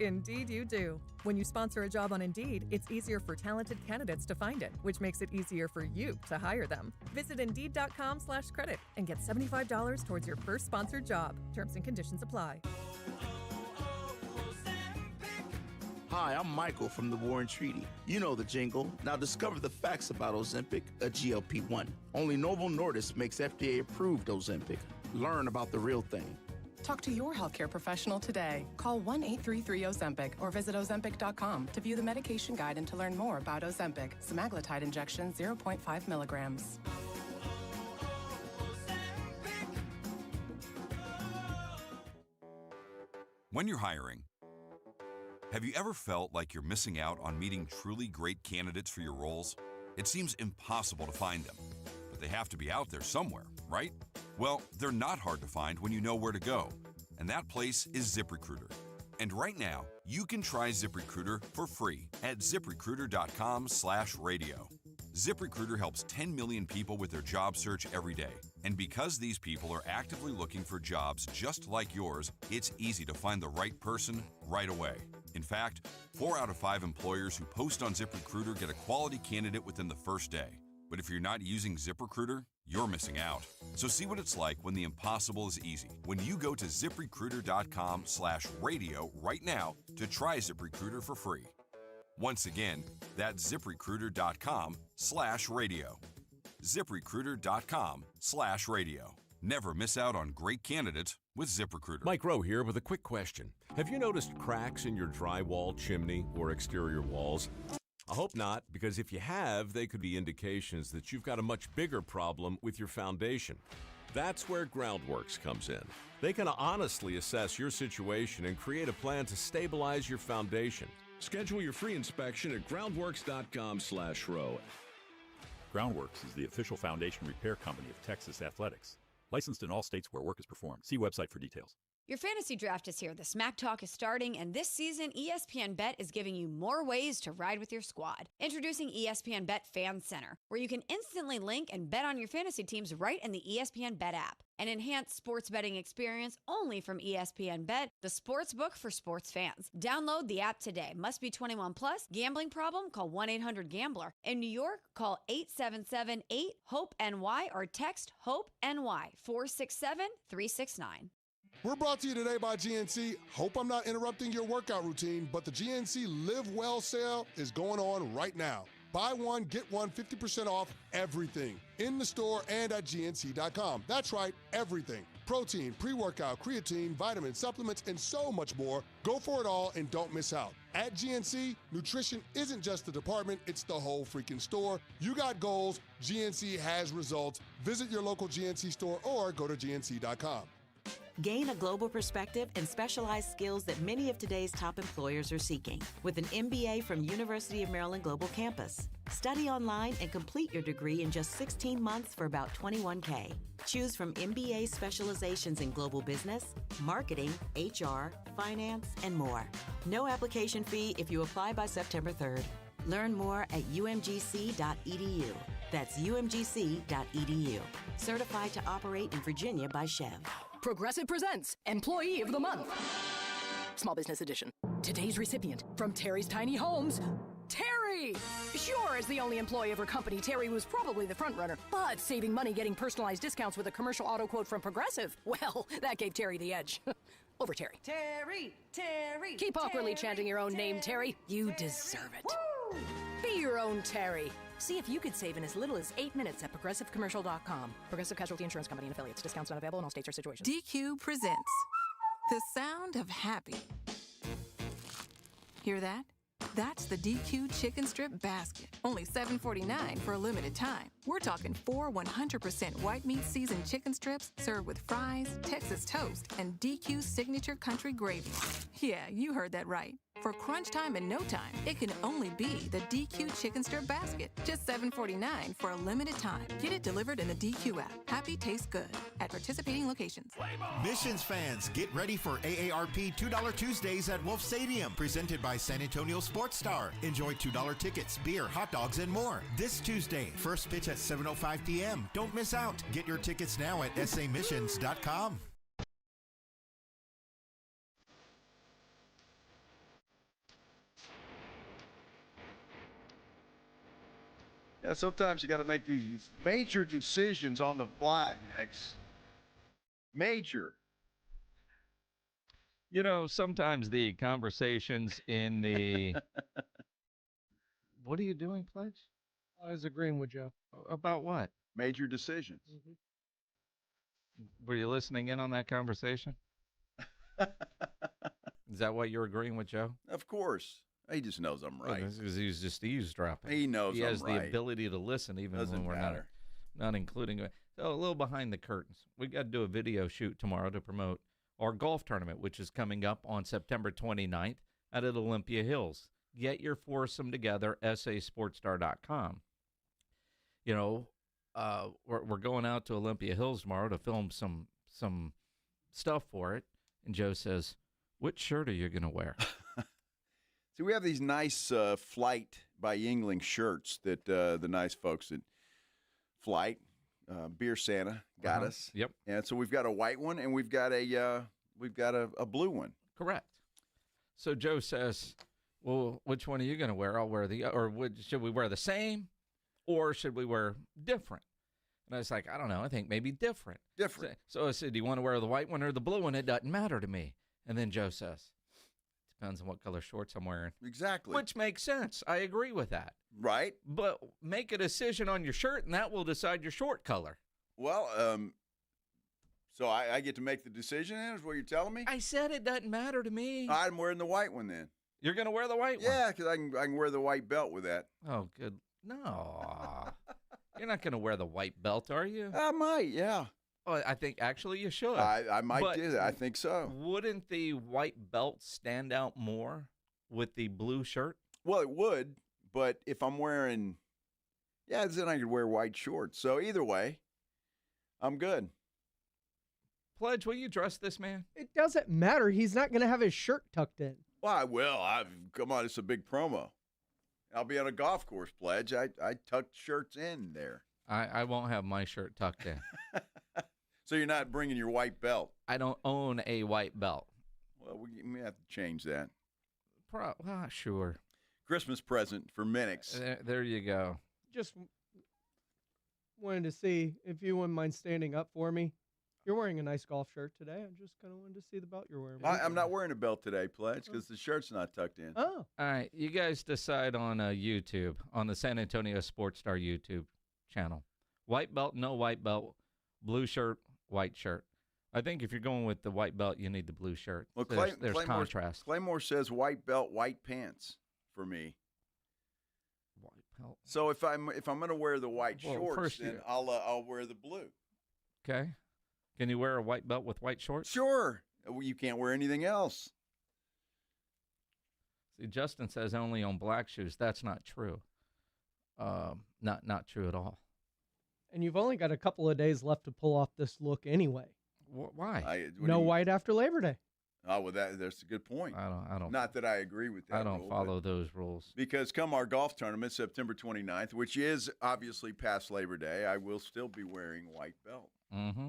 Indeed you do. When you sponsor a job on Indeed, it's easier for talented candidates to find it, which makes it easier for you to hire them. Visit Indeed.com/credit and get $75 towards your first sponsored job. Terms and conditions apply. Hi, I'm Michael from the Warren Treaty. You know the jingle. Now discover the facts about Ozempic, a GLP-1. Only Novo Nordisk makes FDA-approved Ozempic. Learn about the real thing. Talk to your healthcare professional today. Call 1-833-OZEMPIC or visit Ozempic.com to view the medication guide and to learn more about Ozempic, semaglutide injection 0.5 milligrams. When you're hiring, have you ever felt like you're missing out on meeting truly great candidates for your roles? It seems impossible to find them, but they have to be out there somewhere, right? Well, they're not hard to find when you know where to go, and that place is ZipRecruiter. And right now, you can try ZipRecruiter for free at ZipRecruiter.com/radio. ZipRecruiter helps 10 million people with their job search every day. And because these people are actively looking for jobs just like yours, it's easy to find the right person right away. In fact, 4 out of 5 employers who post on ZipRecruiter get a quality candidate within the first day. But if you're not using ZipRecruiter, you're missing out. So see what it's like when the impossible is easy. When you go to ZipRecruiter.com/radio right now to try ZipRecruiter for free. Once again, that's ZipRecruiter.com/radio. ZipRecruiter.com/radio. Never miss out on great candidates with ZipRecruiter. Mike Rowe here with a quick question. Have you noticed cracks in your drywall, chimney, or exterior walls? I hope not, because if you have, they could be indications that you've got a much bigger problem with your foundation. That's where Groundworks comes in. They can honestly assess your situation and create a plan to stabilize your foundation. Schedule your free inspection at groundworks.com/row. Groundworks is the official foundation repair company of Texas Athletics. Licensed in all states where work is performed. See website for details. Your fantasy draft is here. The Smack Talk is starting, and this season, ESPN Bet is giving you more ways to ride with your squad. Introducing ESPN Bet Fan Center, where you can instantly link and bet on your fantasy teams right in the ESPN Bet app. An enhanced sports betting experience only from ESPN Bet, the sports book for sports fans. Download the app today. Must be 21 plus. Gambling problem? Call 1-800-GAMBLER. In New York, call 877-8-HOPE-NY or text HOPE-NY 467-369. We're brought to you today by GNC. Hope I'm not interrupting your workout routine, but the GNC Live Well sale is going on right now. Buy one, get one 50% off everything in the store and at GNC.com. That's right, everything. Protein, pre-workout, creatine, vitamins, supplements, and so much more. Go for it all and don't miss out. At GNC, nutrition isn't just the department, it's the whole freaking store. You got goals, GNC has results. Visit your local GNC store or go to GNC.com. Gain a global perspective and specialized skills that many of today's top employers are seeking with an MBA from University of Maryland Global Campus. Study online and complete your degree in just 16 months for about $21K. Choose from MBA specializations in global business, marketing, HR, finance, and more. No application fee if you apply by September 3rd. Learn more at umgc.edu. That's umgc.edu. Certified to operate in Virginia by Chev. Progressive presents Employee of the Month. Small Business Edition. Today's recipient from Terry's Tiny Homes, Terry! Sure, as the only employee of her company, Terry was probably the front runner, but saving money getting personalized discounts with a commercial auto quote from Progressive, well, that gave Terry the edge. Over Terry. Terry, Terry. Keep awkwardly chanting your own name, Terry. You deserve it. Woo! Be your own Terry. See if you could save in as little as 8 minutes at ProgressiveCommercial.com. Progressive Casualty Insurance Company and Affiliates. Discounts not available in all states or situations. DQ presents The Sound of Happy. Hear that? That's the DQ Chicken Strip Basket. Only $7.49 for a limited time. We're talking 4 100% white meat seasoned chicken strips served with fries, Texas toast, and DQ signature country gravy. Yeah, you heard that right. For crunch time and no time, it can only be the DQ Chicken Strip Basket. Just $7.49 for a limited time. Get it delivered in the DQ app. Happy tastes good at participating locations. Missions fans, get ready for AARP $2 Tuesdays at Wolf Stadium, presented by San Antonio Sports Star. Enjoy $2 tickets, beer, hot dogs, and more. This Tuesday, first pitch at 7:05 p.m. Don't miss out. Get your tickets now at samissions.com. Yeah, sometimes you got to make these major decisions on the fly. Major. You know, sometimes the conversations in the... What are you doing, Pledge? I was agreeing with Joe. About what? Major decisions. Were you listening in on that conversation? Is that what you're agreeing with Joe? Of course. He just knows I'm right. Because he's just eavesdropping. He knows he I'm has right. the ability to listen even when we're not including it. So a little behind the curtains. We got to do a video shoot tomorrow to promote our golf tournament, which is coming up on September 29th at Olympia Hills. Get your foursome together, sasportstar.com. You know, we're going out to Olympia Hills tomorrow to film some stuff for it. And Joe says, "What shirt are you going to wear?" See, we have these nice Flight by Yingling shirts that the nice folks at Flight, Beer Santa, got us. Yep. And so we've got a white one and we've got a blue one. Correct. So Joe says, "Well, which one are you going to wear? I'll wear should we wear the same, or should we wear different?" And I was like, "I don't know. I think maybe different." Different. So I said, "Do you want to wear the white one or the blue one? It doesn't matter to me." And then Joe says, "Depends on what color shorts I'm wearing." Exactly. Which makes sense. I agree with that. Right. But make a decision on your shirt, and that will decide your short color. Well, so I get to make the decision, is what you're telling me? I said it doesn't matter to me. I'm wearing the white one then. You're going to wear the white one? Yeah, because I can wear the white belt with that. Oh, good. No. You're not going to wear the white belt, are you? I might, yeah. Oh, I think actually you should. I might do that. I think so. Wouldn't the white belt stand out more with the blue shirt? Well, it would, but if I'm wearing, then I could wear white shorts. So either way, I'm good. Pledge, will you dress this man? It doesn't matter. He's not going to have his shirt tucked in. Well, I will. Come on, it's a big promo. I'll be on a golf course, Pledge. I tuck shirts in there. I won't have my shirt tucked in. So you're not bringing your white belt? I don't own a white belt. Well, we may have to change that. Sure. Christmas present for Minix. There you go. Just wanted to see if you wouldn't mind standing up for me. You're wearing a nice golf shirt today. I just kind of wanted to see the belt you're wearing. I'm not wearing a belt today, Pledge, because the shirt's not tucked in. Oh. All right. You guys decide on YouTube, on the San Antonio Sports Star YouTube channel. White belt, no white belt. Blue shirt, white shirt. I think if you're going with the white belt, you need the blue shirt. Well, there's contrast. Claymore says white belt, white pants for me. White belt. So if I'm going to wear the white shorts, then I'll wear the blue. Okay. Can you wear a white belt with white shorts? Sure. You can't wear anything else. See, Justin says only on black shoes. That's not true. Not true at all. And you've only got a couple of days left to pull off this look anyway. Why? No white after Labor Day. Oh, well, that's a good point. I don't. Not that I agree with that. I don't follow those rules. Because come our golf tournament, September 29th, which is obviously past Labor Day, I will still be wearing white belt. Mm-hmm.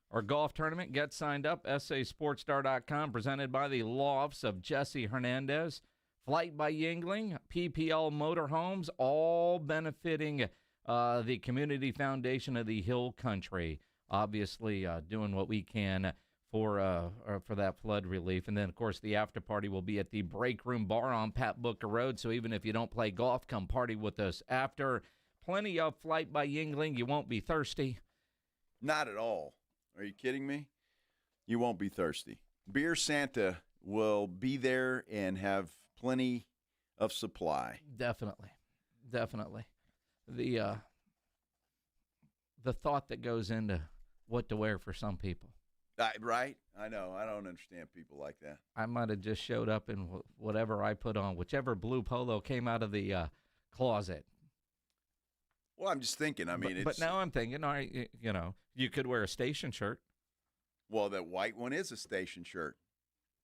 Our golf tournament, get signed up, sasportstar.com, presented by the law office of Jesse Hernandez, Flight by Yingling, PPL Motorhomes, all benefiting the Community Foundation of the Hill Country, obviously doing what we can for that flood relief. And then, of course, the after party will be at the Break Room Bar on Pat Booker Road, so even if you don't play golf, come party with us after. Plenty of Flight by Yingling. You won't be thirsty. Not at all. Are you kidding me? You won't be thirsty. Beer Santa will be there and have plenty of supply. Definitely. The thought that goes into what to wear for some people. Right? I know. I don't understand people like that. I might have just showed up in whatever I put on, whichever blue polo came out of the closet. Well, I'm just thinking. But now I'm thinking, all right, you could wear a station shirt. Well, that white one is a station shirt,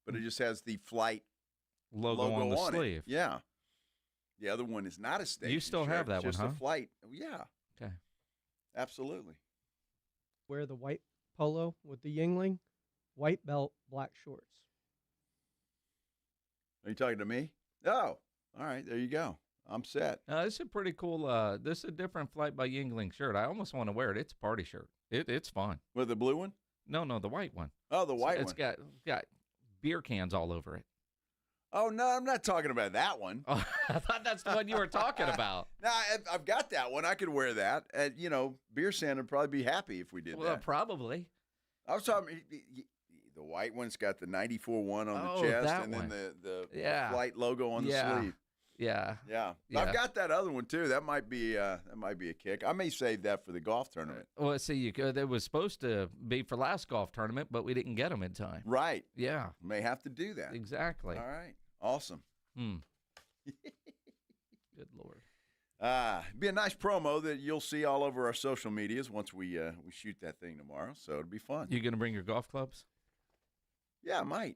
but it just has the flight logo on the sleeve. Yeah. The other one is not a station shirt. You still have that one, just huh? a flight. Yeah. Okay. Absolutely. Wear the white polo with the Yingling, white belt, black shorts. Are you talking to me? Oh, all right. There you go. I'm set. This is a pretty cool. This is a different Flight by Yingling shirt. I almost want to wear it. It's a party shirt. It's fun. With the blue one? No, the white one. Oh, the white one. It's got beer cans all over it. Oh no, I'm not talking about that one. Oh, I thought that's the one you were talking about. No, I've got that one. I could wear that. Beer Santa would probably be happy if we did that. Well, probably. I was talking. The white one's got the 94 one on the chest, and then the flight logo on the sleeve. Yeah. I've got that other one too. That might be a kick. I may save that for the golf tournament. Well, see, it was supposed to be for last golf tournament, but we didn't get them in time. Right. Yeah. May have to do that. Exactly. All right. Awesome. Good Lord. It'd be a nice promo that you'll see all over our social medias once we shoot that thing tomorrow. So it'll be fun. You gonna bring your golf clubs? Yeah, I might.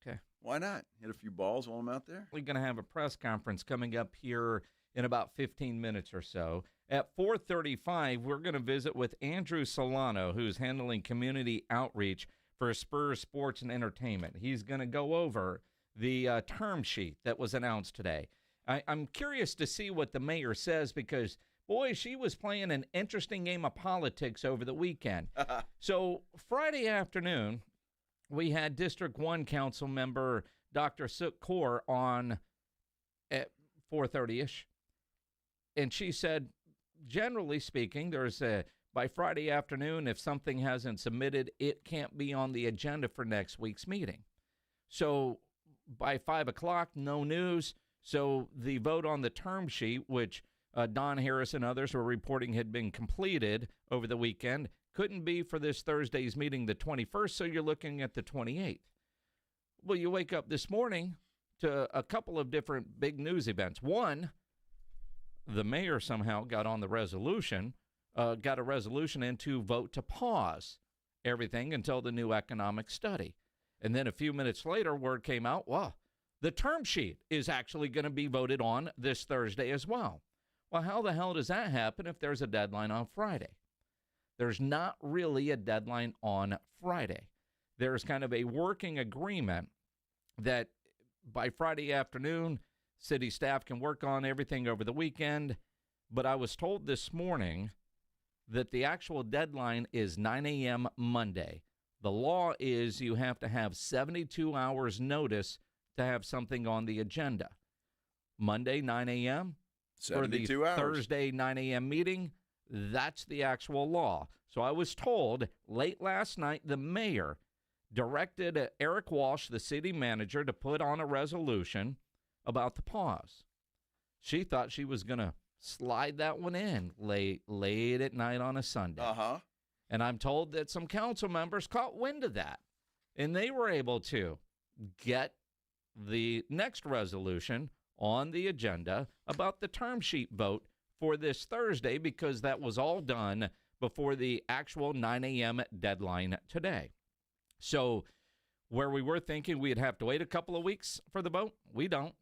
Okay. Why not? Hit a few balls while I'm out there. We're going to have a press conference coming up here in about 15 minutes or so. At 4:35, we're going to visit with Andrew Solano, who's handling community outreach for Spurs Sports and Entertainment. He's going to go over the term sheet that was announced today. I'm curious to see what the mayor says because, boy, she was playing an interesting game of politics over the weekend. So Friday afternoon, we had District 1 Council member Dr. Suk Kaur on at 4:30-ish, and she said, generally speaking, by Friday afternoon, if something hasn't submitted, it can't be on the agenda for next week's meeting. So by 5 o'clock, no news. So the vote on the term sheet, which Don Harris and others were reporting had been completed over the weekend, couldn't be for this Thursday's meeting, the 21st, so you're looking at the 28th. Well, you wake up this morning to a couple of different big news events. One, the mayor somehow got on the resolution, got a resolution in to vote to pause everything until the new economic study. And then a few minutes later, word came out, well, the term sheet is actually going to be voted on this Thursday as well. Well, how the hell does that happen if there's a deadline on Friday? There's not really a deadline on Friday. There's kind of a working agreement that by Friday afternoon, city staff can work on everything over the weekend. But I was told this morning that the actual deadline is 9 a.m. Monday. The law is you have to have 72 hours notice to have something on the agenda. Monday, 9 a.m. for the 72 hours. Thursday, 9 a.m. meeting. That's the actual law. So I was told late last night the mayor directed Erik Walsh, the city manager, to put on a resolution about the pause. She thought she was going to slide that one in late at night on a Sunday. Uh-huh. And I'm told that some council members caught wind of that, and they were able to get the next resolution on the agenda about the term sheet vote for this Thursday because that was all done before the actual 9 a.m. deadline today. So where we were thinking we'd have to wait a couple of weeks for the vote, we don't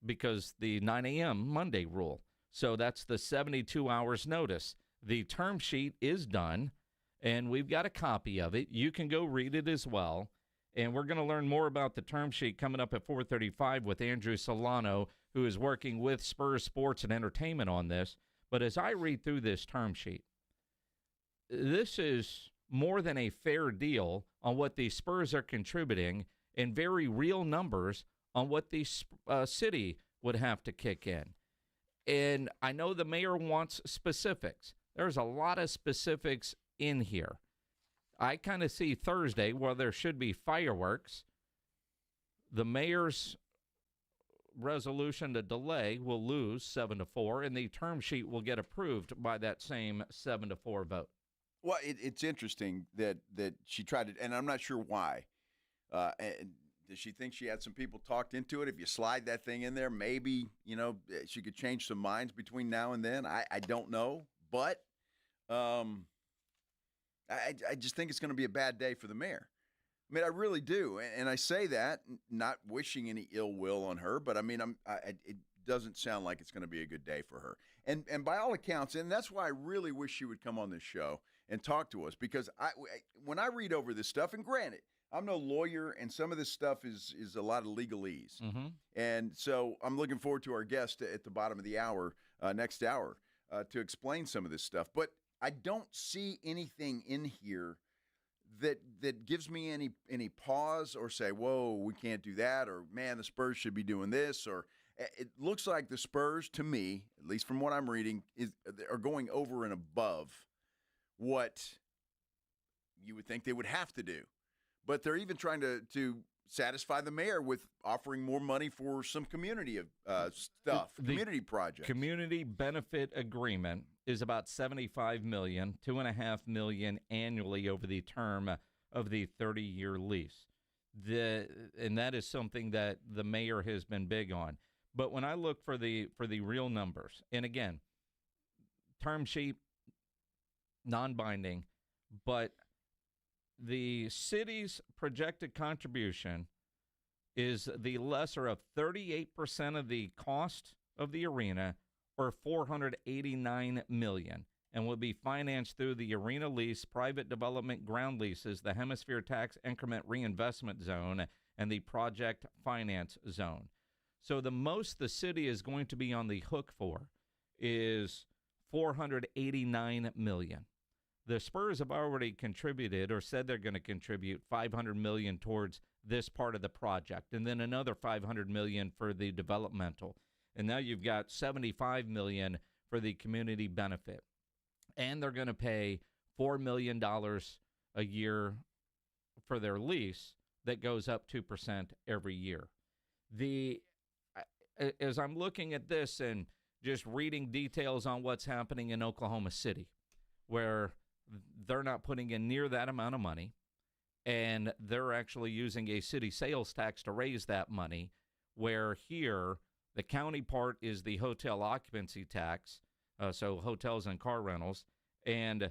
because the 9 a.m. Monday rule. So that's the 72 hours notice. The term sheet is done, and we've got a copy of it. You can go read it as well. And we're going to learn more about the term sheet coming up at 4:35 with Andrew Solano, who is working with Spurs Sports and Entertainment on this. But as I read through this term sheet, this is more than a fair deal on what the Spurs are contributing and very real numbers on what the city would have to kick in. And I know the mayor wants specifics. There's a lot of specifics in here. I kind of see Thursday where there should be fireworks. The mayor's resolution to delay will lose 7-4, and the term sheet will get approved by that same 7-4 vote. Well, it's interesting that she tried to, and I'm not sure why. Does she think she had some people talked into it? If you slide that thing in there, maybe, she could change some minds between now and then. I don't know. But I just think it's going to be a bad day for the mayor. I mean, I really do. And I say that not wishing any ill will on her, but I mean, it doesn't sound like it's going to be a good day for her. And by all accounts, and that's why I really wish she would come on this show and talk to us, because when I read over this stuff, and granted, I'm no lawyer, and some of this stuff is a lot of legalese. Mm-hmm. And so I'm looking forward to our guest at the bottom of the hour, next hour, to explain some of this stuff. But I don't see anything in here that gives me any pause or say, whoa, we can't do that, or, man, the Spurs should be doing this. Or it looks like the Spurs, to me, at least from what I'm reading, are going over and above what you would think they would have to do. But they're even trying to satisfy the mayor with offering more money for some community stuff, community projects. Community benefit agreement is about $75 million, $2.5 million annually over the term of the 30-year lease. And that is something that the mayor has been big on. But when I look for the real numbers, and again, term sheet, non-binding, but the city's projected contribution is the lesser of 38% of the cost of the arena, or $489 million, and will be financed through the arena lease, private development ground leases, the Hemisphere Tax Increment Reinvestment Zone, and the Project Finance Zone. So the most the city is going to be on the hook for is $489 million. The Spurs have already contributed, or said they're going to contribute, $500 million towards this part of the project, and then another $500 million for the developmental. And now you've got $75 million for the community benefit. And they're going to pay $4 million a year for their lease that goes up 2% every year. As I'm looking at this and just reading details on what's happening in Oklahoma City, where they're not putting in near that amount of money, and they're actually using a city sales tax to raise that money, where here the county part is the hotel occupancy tax, so hotels and car rentals, and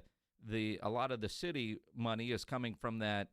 a lot of the city money is coming from that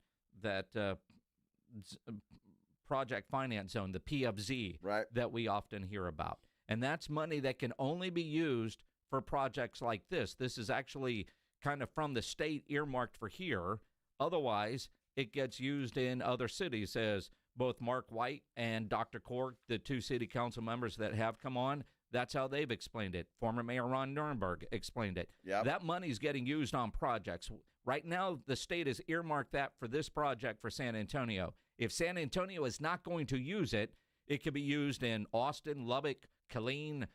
project finance zone, the PFZ, that we often hear about. And that's money that can only be used for projects like this. This is actually kind of from the state earmarked for here. Otherwise, it gets used in other cities, as both Mark White and Dr. Cork, the two city council members that have come on, that's how they've explained it. Former Mayor Ron Nuremberg explained it. Yep. That money's getting used on projects. Right now, the state has earmarked that for this project for San Antonio. If San Antonio is not going to use it, it could be used in Austin, Lubbock, Killeen,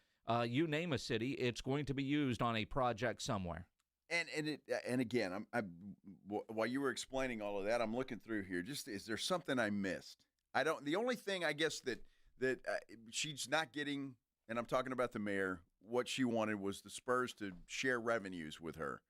you name a city. It's going to be used on a project somewhere. And again, while you were explaining all of that, I'm looking through here. Just, is there something I missed? The only thing I guess that she's not getting, and I'm talking about the mayor, what she wanted was the Spurs to share revenues with her,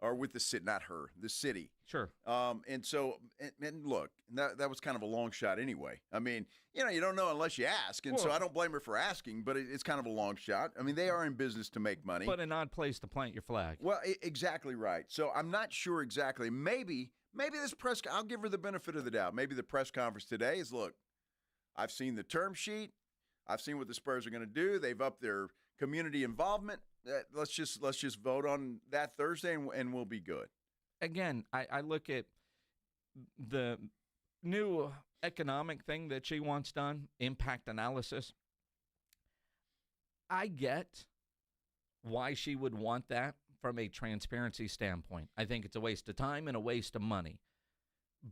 or with the city, not her, the city. Sure. And so, and look, that was kind of a long shot anyway. I mean, you don't know unless you ask, and so I don't blame her for asking, but it's kind of a long shot. I mean, they are in business to make money. But an odd place to plant your flag. Well, exactly right. So I'm not sure exactly. Maybe this I'll give her the benefit of the doubt. Maybe the press conference today is, look, I've seen the term sheet. I've seen what the Spurs are going to do. They've upped their community involvement. Let's just vote on that Thursday, and we'll be good. Again, I look at the new economic thing that she wants done, impact analysis. I get why she would want that from a transparency standpoint. I think it's a waste of time and a waste of money.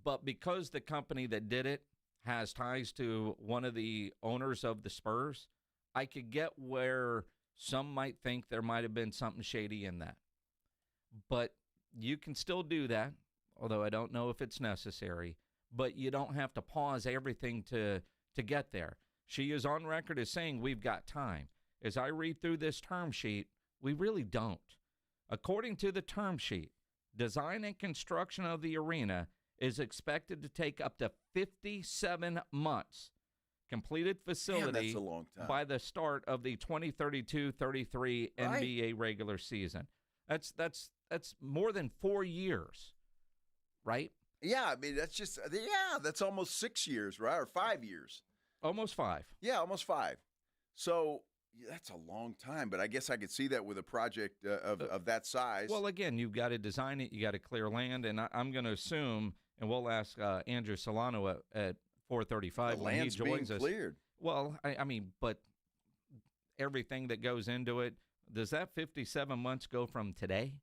But because the company that did it has ties to one of the owners of the Spurs, I could get where some might think there might have been something shady in that. But you can still do that, although I don't know if it's necessary. But you don't have to pause everything to get there. She is on record as saying we've got time. As I read through this term sheet, we really don't. According to the term sheet, design and construction of the arena is expected to take up to 57 months. Completed facility that's a long time. By the start of the 2032-33 NBA regular season. That's more than 4 years, right? Yeah, I mean, that's almost 6 years, right? Or 5 years. Almost 5. Yeah, almost 5. So that's a long time, but I guess I could see that with a project of that size. Well, again, you've got to design it, you got to clear land, and I'm going to assume, and we'll ask Andrew Solano at 4:35 when he joins us. Cleared. Well, I mean, but everything that goes into it, does that 57 months go from today?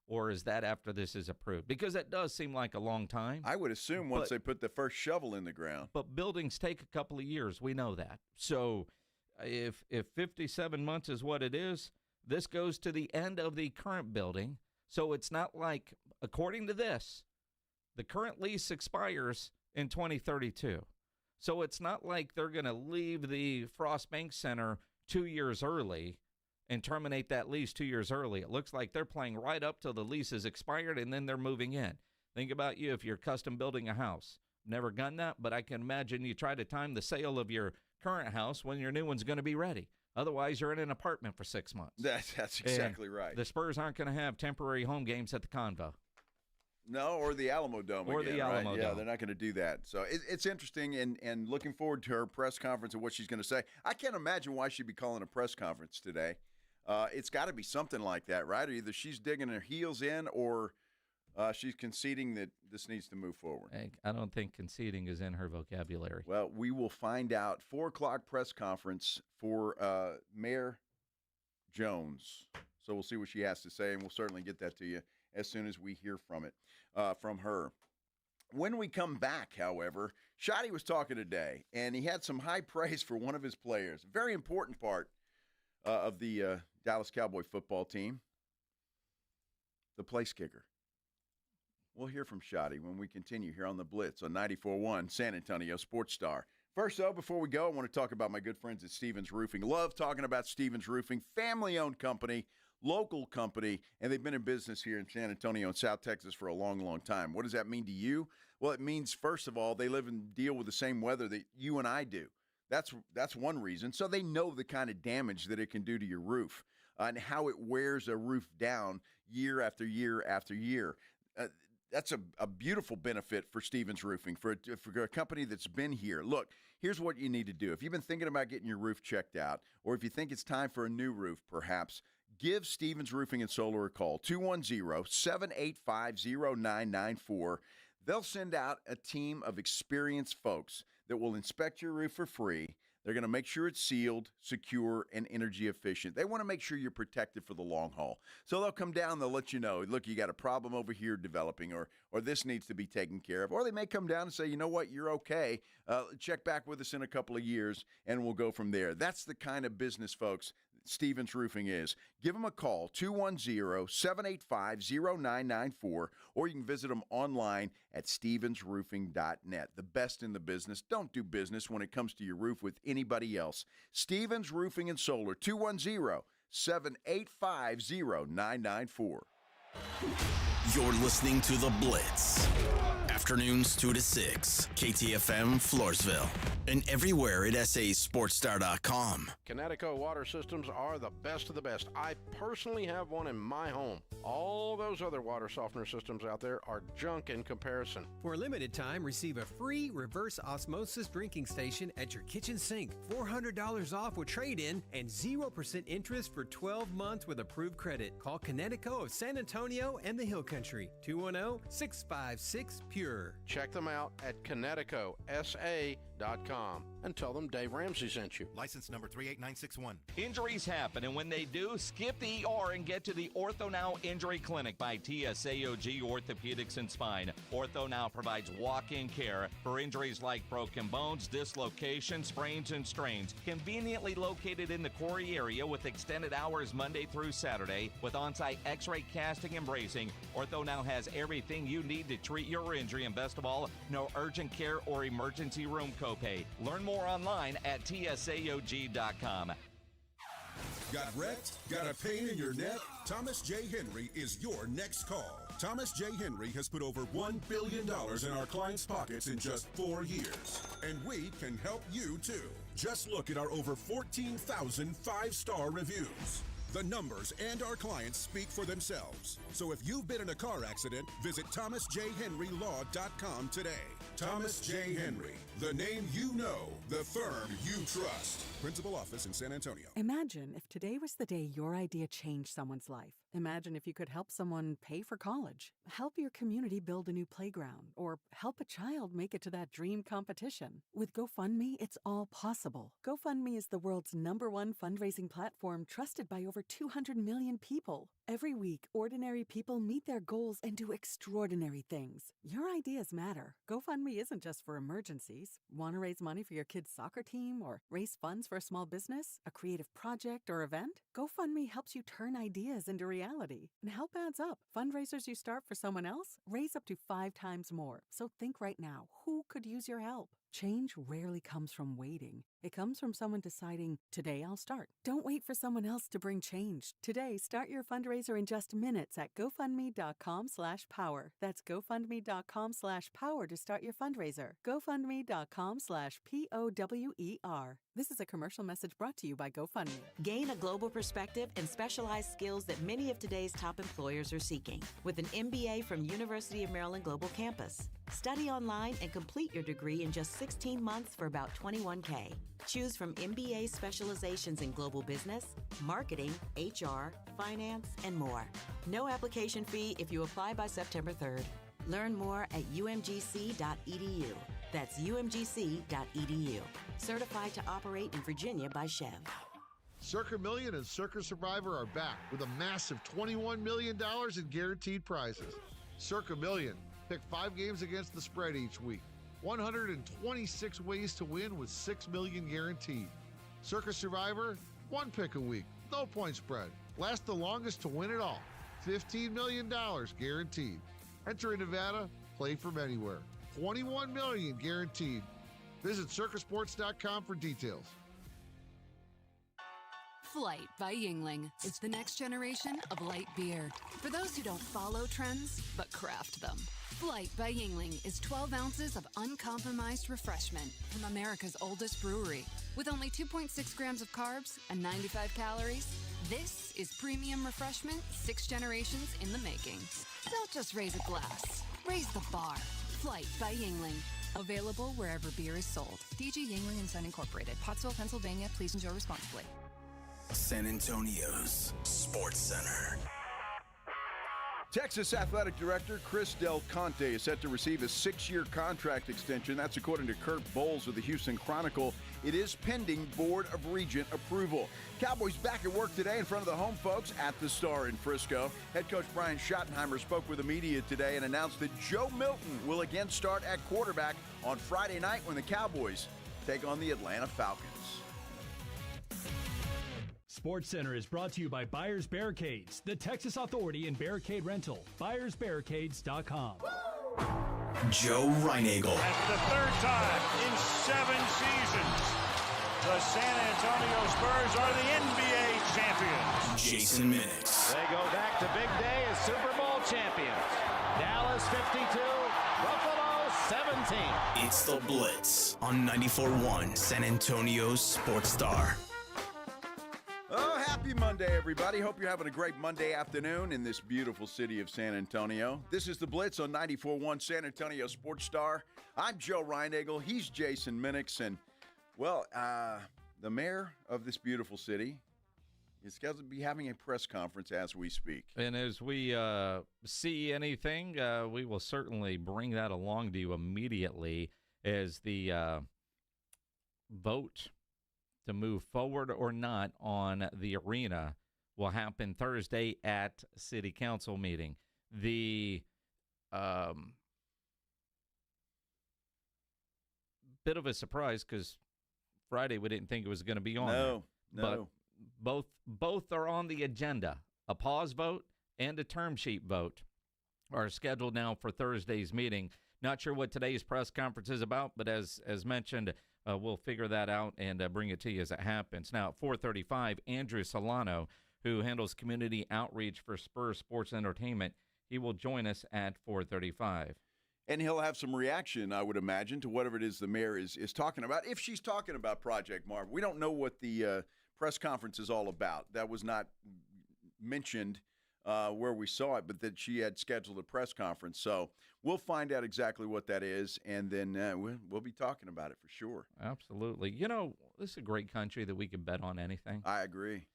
Or is that after this is approved? Because that does seem like a long time. I would assume once they put the first shovel in the ground. But buildings take a couple of years. We know that. So if 57 months is what it is, this goes to the end of the current building. So it's not like, according to this, the current lease expires in 2032. So it's not like they're going to leave the Frost Bank Center 2 years early and terminate that lease 2 years early. It looks like they're playing right up till the lease is expired, and then they're moving in. Think about you if you're custom building a house. Never done that, but I can imagine you try to time the sale of your current house when your new one's going to be ready. Otherwise, you're in an apartment for 6 months. That's exactly right. The Spurs aren't going to have temporary home games at the Convo. No, or the Alamo Dome or again, the Alamo right? Dome. Yeah, they're not going to do that. So it's interesting, and looking forward to her press conference and what she's going to say. I can't imagine why she'd be calling a press conference today. It's got to be something like that, right? Either she's digging her heels in or she's conceding that this needs to move forward. I don't think conceding is in her vocabulary. Well, we will find out. 4 o'clock press conference for Mayor Jones. So we'll see what she has to say, and we'll certainly get that to you as soon as we hear from her. When we come back, however, Shotty was talking today, and he had some high praise for one of his players. A very important part of the Dallas Cowboy football team, the place kicker. We'll hear from Shotty when we continue here on the Blitz on 94.1 San Antonio Sports Star. First, though, before we go, I want to talk about my good friends at Stevens Roofing. Love talking about Stevens Roofing, family-owned company, local company, and they've been in business here in San Antonio and South Texas for a long, long time. What does that mean to you? Well, it means, first of all, they live and deal with the same weather that you and I do. That's one reason. So they know the kind of damage that it can do to your roof. and how it wears a roof down year after year after year. That's a beautiful benefit for Stevens Roofing, for a company that's been here. Look, here's what you need to do. If you've been thinking about getting your roof checked out, or if you think it's time for a new roof, perhaps, give Stevens Roofing and Solar a call, 210-785-0994. They'll send out a team of experienced folks that will inspect your roof for free. They're going to make sure it's sealed, secure, and energy efficient. They want to make sure you're protected for the long haul. So they'll come down, they'll let you know, look, you got a problem over here developing, or this needs to be taken care of. Or they may come down and say, you know what, you're okay. Check back with us in a couple of years, and we'll go from there. That's the kind of business, folks, Stevens Roofing is. Give them a call, 210-785-0994, or you can visit them online at stevensroofing.net. The best in the business. Don't do business when it comes to your roof with anybody else. Stevens Roofing and Solar, 210-785-0994. You're listening to The Blitz. Afternoons 2 to 6. KTFM Floresville. And everywhere at sasportstar.com. Connecticut water systems are the best of the best. I personally have one in my home. All those other water softener systems out there are junk in comparison. For a limited time, receive a free reverse osmosis drinking station at your kitchen sink. $400 off with trade-in and 0% interest for 12 months with approved credit. Call Connecticut of San Antonio and the Hill Country. 210-656-PURE. Check them out at ConnecticutSA.com and tell them Dave Ramsey sent you. License number 38961. Injuries happen, and when they do, skip the ER and get to the Ortho Now Injury Clinic by TSAOG Orthopedics and Spine. Ortho Now provides walk-in care for injuries like broken bones, dislocations, sprains, and strains. Conveniently located in the Quarry area with extended hours Monday through Saturday with on-site x-ray casting and bracing, Ortho Now has everything you need to treat your injury, and best of all, no urgent care or emergency room copay. Learn more online at tsaog.com. Got wrecked? Got a pain in your neck? Thomas J. Henry is your next call. Thomas J. Henry has put over $1 billion in our clients' pockets in just 4 years. And we can help you too. Just look at our over 14,000 five-star reviews. The numbers and our clients speak for themselves. So if you've been in a car accident, visit thomasjhenrylaw.com today. Thomas J. Henry, the name you know, the firm you trust. Principal office in San Antonio. Imagine if today was the day your idea changed someone's life. Imagine if you could help someone pay for college, help your community build a new playground, or help a child make it to that dream competition. With GoFundMe, it's all possible. GoFundMe is the world's #1 fundraising platform trusted by over 200 million people. Every week, ordinary people meet their goals and do extraordinary things. Your ideas matter. GoFundMe isn't just for emergencies. Want to raise money for your kid's soccer team, or raise funds for a small business, a creative project, or event? GoFundMe helps you turn ideas into reality. And help adds up. Fundraisers you start for someone else raise up to 5 times more. So think right now, who could use your help? Change rarely comes from waiting. It comes from someone deciding, today I'll start. Don't wait for someone else to bring change. Today, start your fundraiser in just minutes at GoFundMe.com/power. That's GoFundMe.com/power to start your fundraiser. GoFundMe.com/POWER. This is a commercial message brought to you by GoFundMe. Gain a global perspective and specialized skills that many of today's top employers are seeking with an MBA from University of Maryland Global Campus. Study online and complete your degree in just 16 months for about $21K. Choose from MBA specializations in global business, marketing, HR, finance, and more. No application fee if you apply by September 3rd. Learn more at umgc.edu. That's umgc.edu. Certified to operate in Virginia by Chev. Circa Million and Circa Survivor are back with a massive $21 million in guaranteed prizes. Circa Million. Pick 5 games against the spread each week. 126 ways to win with $6 million guaranteed. Circa Survivor, 1 pick a week, no point spread. Last the longest to win it all. $15 million guaranteed. Enter in Nevada, play from anywhere. $21 million guaranteed. Visit circasports.com for details. Flight by Yuengling is the next generation of light beer. For those who don't follow trends, but craft them. Flight by Yuengling is 12 ounces of uncompromised refreshment from America's oldest brewery. With only 2.6 grams of carbs and 95 calories, This is premium refreshment, 6 generations in the making. Don't just raise a glass, raise the bar. Flight by Yingling. Available wherever beer is sold. DG Yingling and Son Incorporated. Pottsville, Pennsylvania. Please enjoy responsibly. San Antonio's Sports Center. Texas Athletic Director Chris Del Conte is set to receive a 6-year contract extension. That's according to Kurt Bowles of the Houston Chronicle. It is pending Board of Regent approval. Cowboys back at work today in front of the home folks at the Star in Frisco. Head coach Brian Schottenheimer spoke with the media today and announced that Joe Milton will again start at quarterback on Friday night when the Cowboys take on the Atlanta Falcons. Sports Center is brought to you by Buyers Barricades, the Texas authority in barricade rental. BuyersBarricades.com. Joe Reinagel. That's the third time in 7 seasons the San Antonio Spurs are the NBA champions. Jason Minix. They go back to big day as Super Bowl champions. Dallas 52, Buffalo 17. It's the Blitz on 94.1 San Antonio's Sports Star. Oh, happy Monday, everybody. Hope you're having a great Monday afternoon in this beautiful city of San Antonio. This is the Blitz on 94.1 San Antonio Sports Star. I'm Joe Reinagel. He's Jason Minix. And, well, the mayor of this beautiful city is scheduled to be having a press conference as we speak. And as we see anything, we will certainly bring that along to you immediately as the vote to move forward or not on the arena will happen Thursday at City Council meeting. The bit of a surprise because Friday we didn't think it was going to be on. No. But both are on the agenda. A pause vote and a term sheet vote are scheduled now for Thursday's meeting. Not sure what today's press conference is about, but as mentioned, we'll figure that out and bring it to you as it happens. Now, at 4:35, Andrew Solano, who handles community outreach for Spurs Sports Entertainment, he will join us at 4:35. And he'll have some reaction, I would imagine, to whatever it is the mayor is talking about, if she's talking about Project Marv. We don't know what the press conference is all about. That was not mentioned where we saw it, but that she had scheduled a press conference. So we'll find out exactly what that is, and then we'll be talking about it for sure. Absolutely. You know, this is a great country that we can bet on anything. I agree.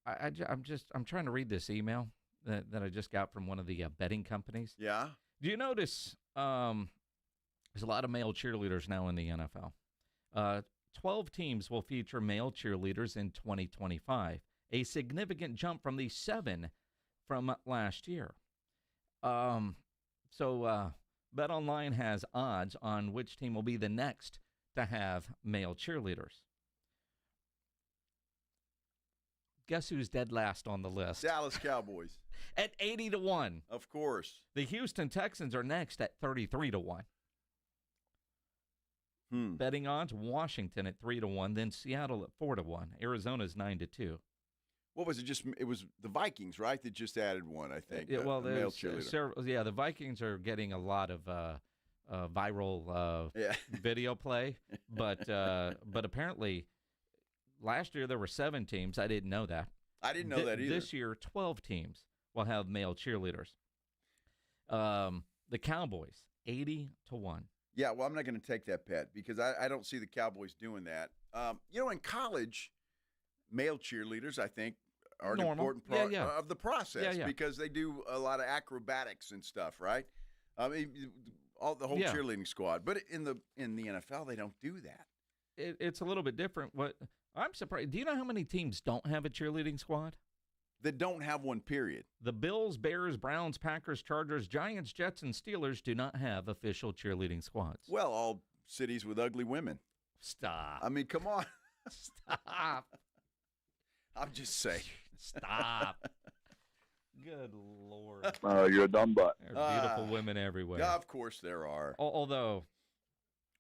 I'm trying to read this email that I just got from one of the betting companies. Yeah. Do you notice there's a lot of male cheerleaders now in the NFL? 12 teams will feature male cheerleaders in 2025, a significant jump from the 7 from last year. So BetOnline has odds on which team will be the next to have male cheerleaders. Guess who's dead last on the list? Dallas Cowboys. At 80-1. Of course. The Houston Texans are next at 33-1. Betting odds, Washington at 3-1, then Seattle at 4-1. Arizona's 9-2. What was it? It was the Vikings, right? That just added one, I think. Yeah, well, the male cheerleader. The Vikings are getting a lot of viral video play, but apparently last year there were 7 teams. I didn't know that. I didn't know that either. This year, 12 teams will have male cheerleaders. The Cowboys, 80-1. Yeah, well, I'm not going to take that bet because I don't see the Cowboys doing that. In college, male cheerleaders, I think, are an important part of the process because they do a lot of acrobatics and stuff, right? I mean, the whole cheerleading squad. But in the NFL, they don't do that. It's a little bit different. What I'm surprised. Do you know how many teams don't have a cheerleading squad? That don't have one, period. The Bills, Bears, Browns, Packers, Chargers, Giants, Jets, and Steelers do not have official cheerleading squads. Well, all cities with ugly women. Stop. I mean, come on. Stop. I'm just saying. Stop. Good Lord. You're a dumb butt. There are beautiful women everywhere. Yeah, of course there are. Although,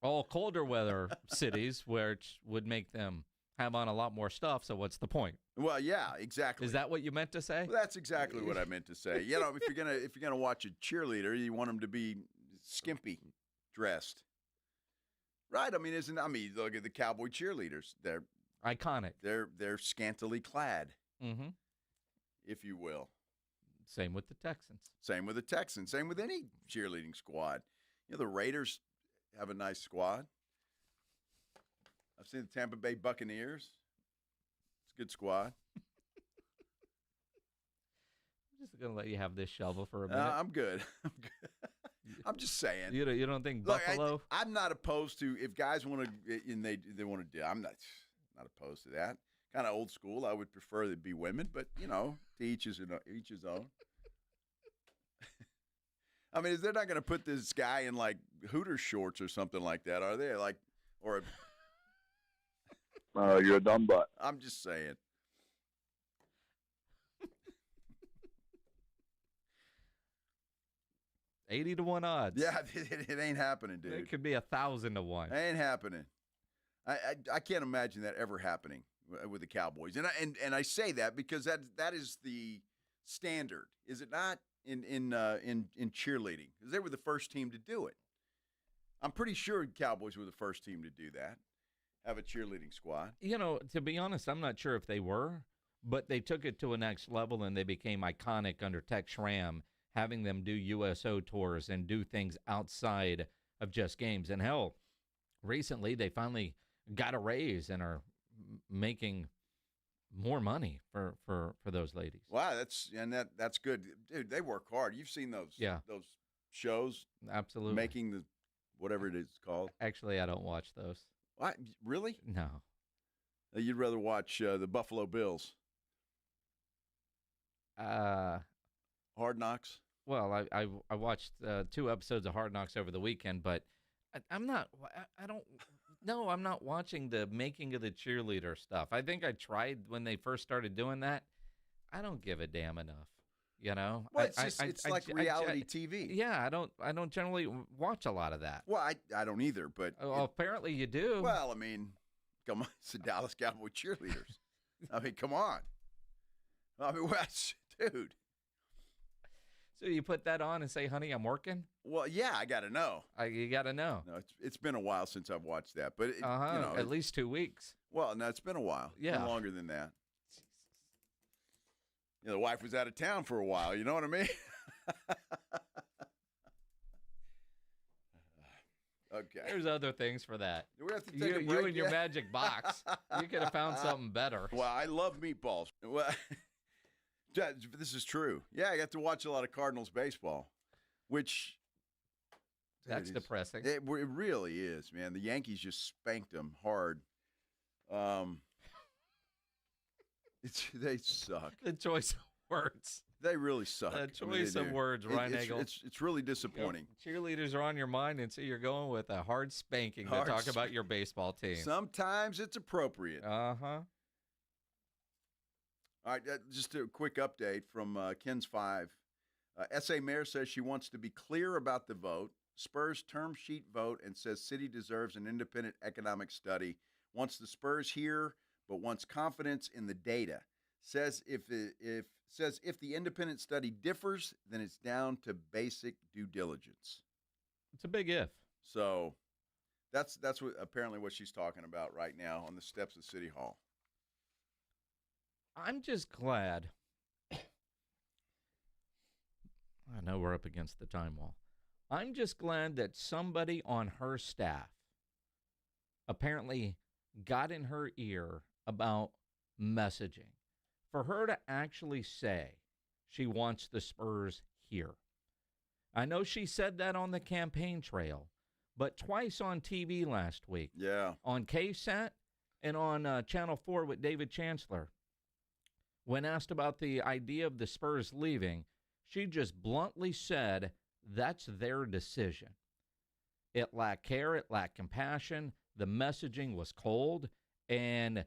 all colder weather cities, which would make them have on a lot more stuff, so what's the point? Well, yeah, exactly. Is that what you meant to say? Well, that's exactly what I meant to say. If you're gonna watch a cheerleader, you want them to be skimpy dressed, right? I mean, look at the cowboy cheerleaders. They're iconic. They're scantily clad. if you will. Same with the Texans. Same with the Texans. Same with any cheerleading squad. The Raiders have a nice squad. I've seen the Tampa Bay Buccaneers. It's a good squad. I'm just going to let you have this shovel for a minute. I'm good. I'm just saying. You don't think Look, Buffalo? I'm not opposed to if guys want to and they want to do. I'm not opposed to that. Kind of old school. I would prefer that be women, but to each his own. I mean, they're not going to put this guy in like Hooters shorts or something like that, are they? Like, or you're a dumb butt. I'm just saying. $80-1 odds. Yeah, it ain't happening, dude. It could be 1,000 to 1. It ain't happening. I can't imagine that ever happening with the Cowboys, and I say that because that is the standard, is it not? In cheerleading, because they were the first team to do it. I'm pretty sure Cowboys were the first team to do that. Have a cheerleading squad. To be honest, I'm not sure if they were, but they took it to a next level and they became iconic under Tex Schramm, having them do USO tours and do things outside of just games. And hell, recently they finally got a raise and are making more money for those ladies. Wow, that's good, dude. They work hard. You've seen those shows, absolutely, making the whatever it is called. Actually, I don't watch those. What? Really? No. You'd rather watch the Buffalo Bills. Hard Knocks. Well, I watched 2 episodes of Hard Knocks over the weekend, but I'm not watching the making of the cheerleader stuff. I think I tried when they first started doing that. I don't give a damn enough, Well, it's like reality TV. Yeah, I don't generally watch a lot of that. Well, I don't either, but apparently you do. Well, I mean, come on, it's the Dallas Cowboy cheerleaders. I mean, come on. I mean, dude. So you put that on and say, "Honey, I'm working." Well, yeah, I got to know. You got to know. No, it's been a while since I've watched that, but at least 2 weeks. Well, no, it's been a while. Yeah, it's been longer than that. The wife was out of town for a while. You know what I mean? Okay. There's other things for that. Do we have to take a break? You and your magic box. You could have found something better. Well, I love meatballs. Well, this is true. Yeah, I got to watch a lot of Cardinals baseball, which that's depressing. It really is, man. The Yankees just spanked them hard. They suck. The choice of words. They really suck. The choice of words, Ryan Eagle. It's really disappointing. Cheerleaders are on your mind, and so you're going with a hard spanking to talk about your baseball team. Sometimes it's appropriate. Uh-huh. All right, just a quick update from Ken's 5. SA Mayor says she wants to be clear about the vote. Spurs term sheet vote and says city deserves an independent economic study. Wants the Spurs here, but wants confidence in the data. Says if the independent study differs, then it's down to basic due diligence. It's a big if. So that's apparently what she's talking about right now on the steps of City Hall. I'm just glad. I know we're up against the time wall. I'm just glad that somebody on her staff apparently got in her ear about messaging. For her to actually say she wants the Spurs here. I know she said that on the campaign trail, but twice on TV last week. Yeah. On KSAT and on Channel 4 with David Chancellor. When asked about the idea of the Spurs leaving, she just bluntly said that's their decision. It lacked care, it lacked compassion, the messaging was cold, and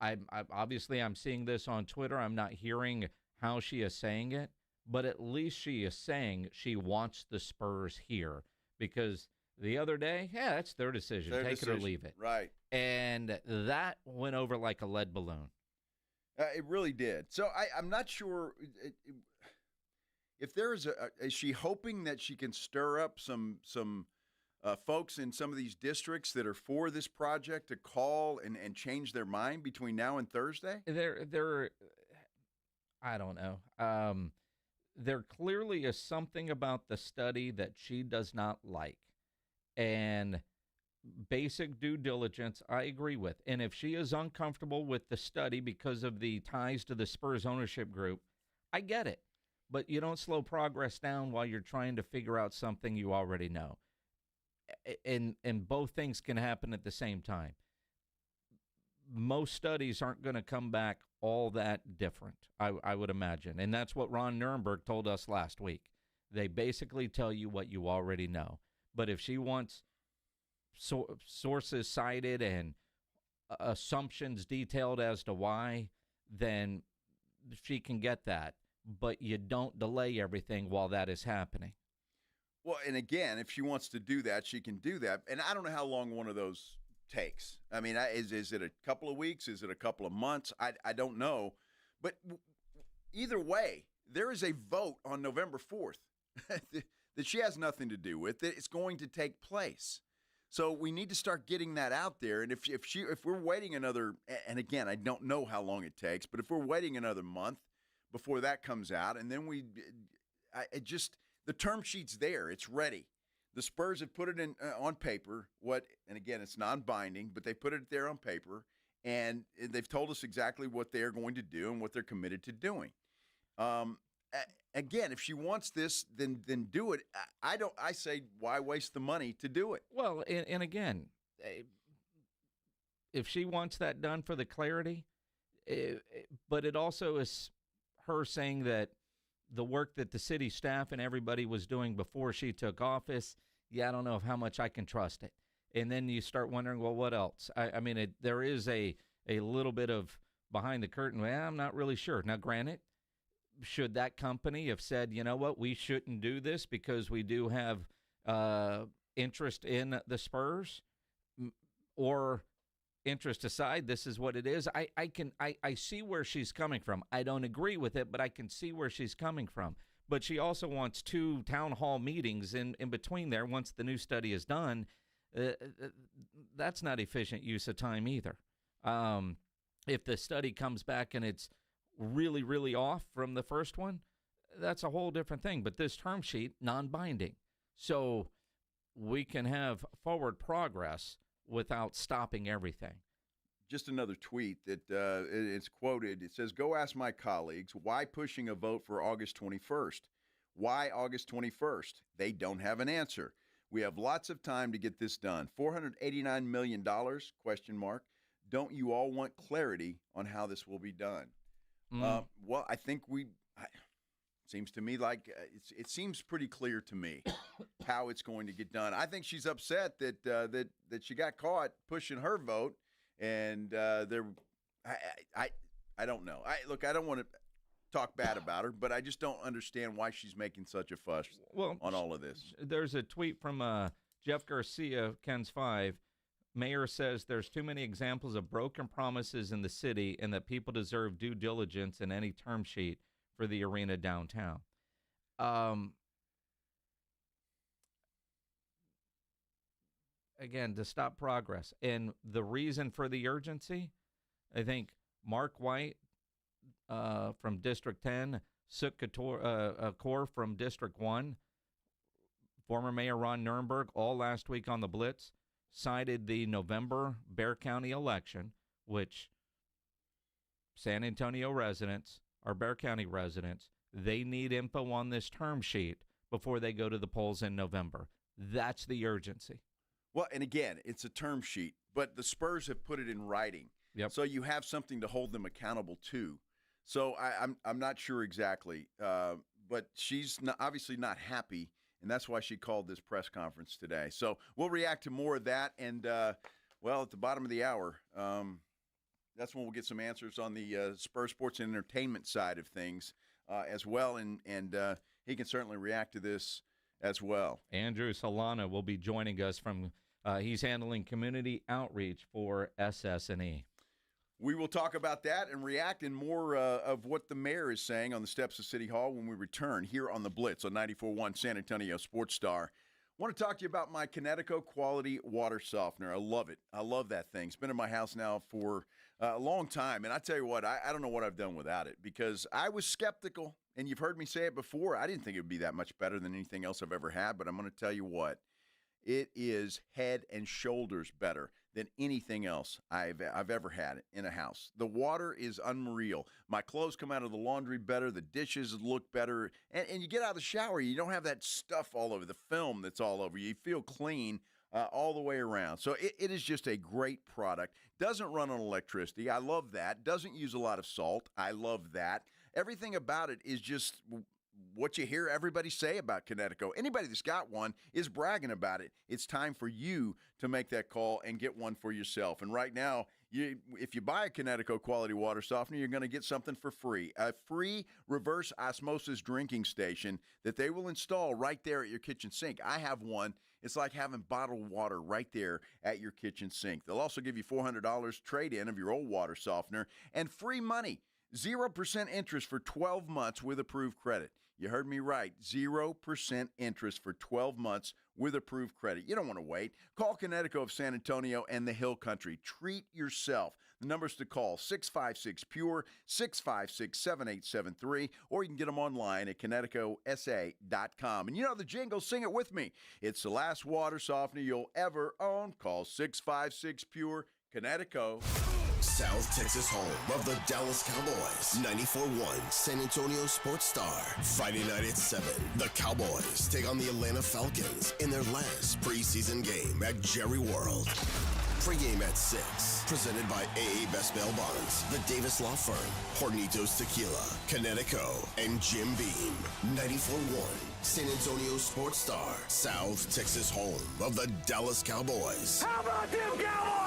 I'm seeing this on Twitter. I'm not hearing how she is saying it, but at least she is saying she wants the Spurs here, because the other day, yeah, that's their decision. Take it or leave it. Right. And that went over like a lead balloon. It really did. So I'm not sure if there is is she hoping that she can stir up some folks in some of these districts that are for this project to call and change their mind between now and Thursday? I don't know. There clearly is something about the study that she does not like. And basic due diligence, I agree with. And if she is uncomfortable with the study because of the ties to the Spurs ownership group, I get it. But you don't slow progress down while you're trying to figure out something you already know. And both things can happen at the same time. Most studies aren't going to come back all that different, I would imagine. And that's what Ron Nuremberg told us last week. They basically tell you what you already know. But if she wants sources cited and assumptions detailed as to why, then she can get that. But you don't delay everything while that is happening. Well, and again, if she wants to do that, she can do that. And I don't know how long one of those takes. I mean, is it a couple of weeks? Is it a couple of months? I don't know. But either way, there is a vote on November 4th that she has nothing to do with. That it's going to take place. So we need to start getting that out there. And if we're waiting another, and again, I don't know how long it takes, but if we're waiting another month before that comes out, and then the term sheet's there, it's ready. The Spurs have put it in on paper. And again, it's non-binding, but they put it there on paper, and they've told us exactly what they're going to do and what they're committed to doing. Again, if she wants this, then do it. I say, why waste the money to do it? Well, and again, if she wants that done for the clarity, but it also is her saying that the work that the city staff and everybody was doing before she took office, I don't know how much I can trust it. And then you start wondering, well, what else? I mean, there is a little bit of behind the curtain. Well, I'm not really sure. Now, granted, should that company have said, you know what, we shouldn't do this because we do have interest in the Spurs, or interest aside, this is what it is. I see where she's coming from. I don't agree with it, but I can see where she's coming from. But she also wants 2 town hall meetings in between there once the new study is done. That's not efficient use of time either. If the study comes back and it's really, really off from the first one, that's a whole different thing. But this term sheet, non-binding. So we can have forward progress without stopping everything. Just another tweet that it's quoted. It says, "Go ask my colleagues why pushing a vote for August 21st. Why August 21st? They don't have an answer. We have lots of time to get this done. $489 million, question mark. Don't you all want clarity on how this will be done?" Well, I think seems to me like it seems pretty clear to me how it's going to get done. I think she's upset that she got caught pushing her vote, and I don't know. I don't want to talk bad about her, but I just don't understand why she's making such a fuss on all of this. There's a tweet from Jeff Garcia, Ken's 5. Mayor says there's too many examples of broken promises in the city and that people deserve due diligence in any term sheet for the arena downtown. Again, to stop progress. And the reason for the urgency, I think Mark White from District 10, Sook Kaur from District 1, former Mayor Ron Nuremberg, all last week on the Blitz, cited the November Bexar County election, which San Antonio residents or Bexar County residents, they need info on this term sheet before they go to the polls in November. That's the urgency. Well, and again, it's a term sheet, but the Spurs have put it in writing. Yep. So you have something to hold them accountable to. So I'm not sure exactly, but she's obviously not happy, and that's why she called this press conference today. So we'll react to more of that, and, at the bottom of the hour, that's when we'll get some answers on the Spurs sports and entertainment side of things as well, and he can certainly react to this as well. Andrew Solano will be joining us from he's handling community outreach for SS&E. We will talk about that and react and more of what the mayor is saying on the steps of City Hall when we return here on the Blitz on 94.1 San Antonio Sports Star. want to talk to you about my Connecticut quality water softener. I love it. I love that thing. It's been in my house now for a long time. And I tell you what, I don't know what I've done without it because I was skeptical. And you've heard me say it before. I didn't think it would be that much better than anything else I've ever had. But I'm going to tell you what, it is head and shoulders better than anything else I've ever had in a house. The water is unreal. My clothes come out of the laundry better. The dishes look better. And you get out of the shower, you don't have that stuff all over, the film that's all over you. You feel clean all the way around. So it is just a great product. Doesn't run on electricity. I love that. Doesn't use a lot of salt. I love that. Everything about it is just what you hear everybody say about Connecticut. Anybody that's got one is bragging about it. It's time for you to make that call and get one for yourself. And right now, if you buy a Connecticut quality water softener, you're going to get something for free. A free reverse osmosis drinking station that they will install right there at your kitchen sink. I have one. It's like having bottled water right there at your kitchen sink. They'll also give you $400 trade-in of your old water softener and free money. 0% interest for 12 months with approved credit. You heard me right. 0% interest for 12 months with approved credit. You don't want to wait. Call Connecticut of San Antonio and the Hill Country. Treat yourself. The numbers to call, 656-PURE, 656-7873, or you can get them online at ConnecticutSA.com. And you know the jingle, sing it with me. It's the last water softener you'll ever own. Call 656-PURE, Connecticut. South Texas home of the Dallas Cowboys. 94.1 San Antonio Sports Star. Friday night at 7. The Cowboys take on the Atlanta Falcons in their last preseason game at Jerry World. Pre-game at 6. Presented by AA Best Bail Bonds, the Davis Law Firm, Hornitos Tequila, Connecticut, and Jim Beam. 94.1 San Antonio Sports Star. South Texas home of the Dallas Cowboys. How about them Cowboys?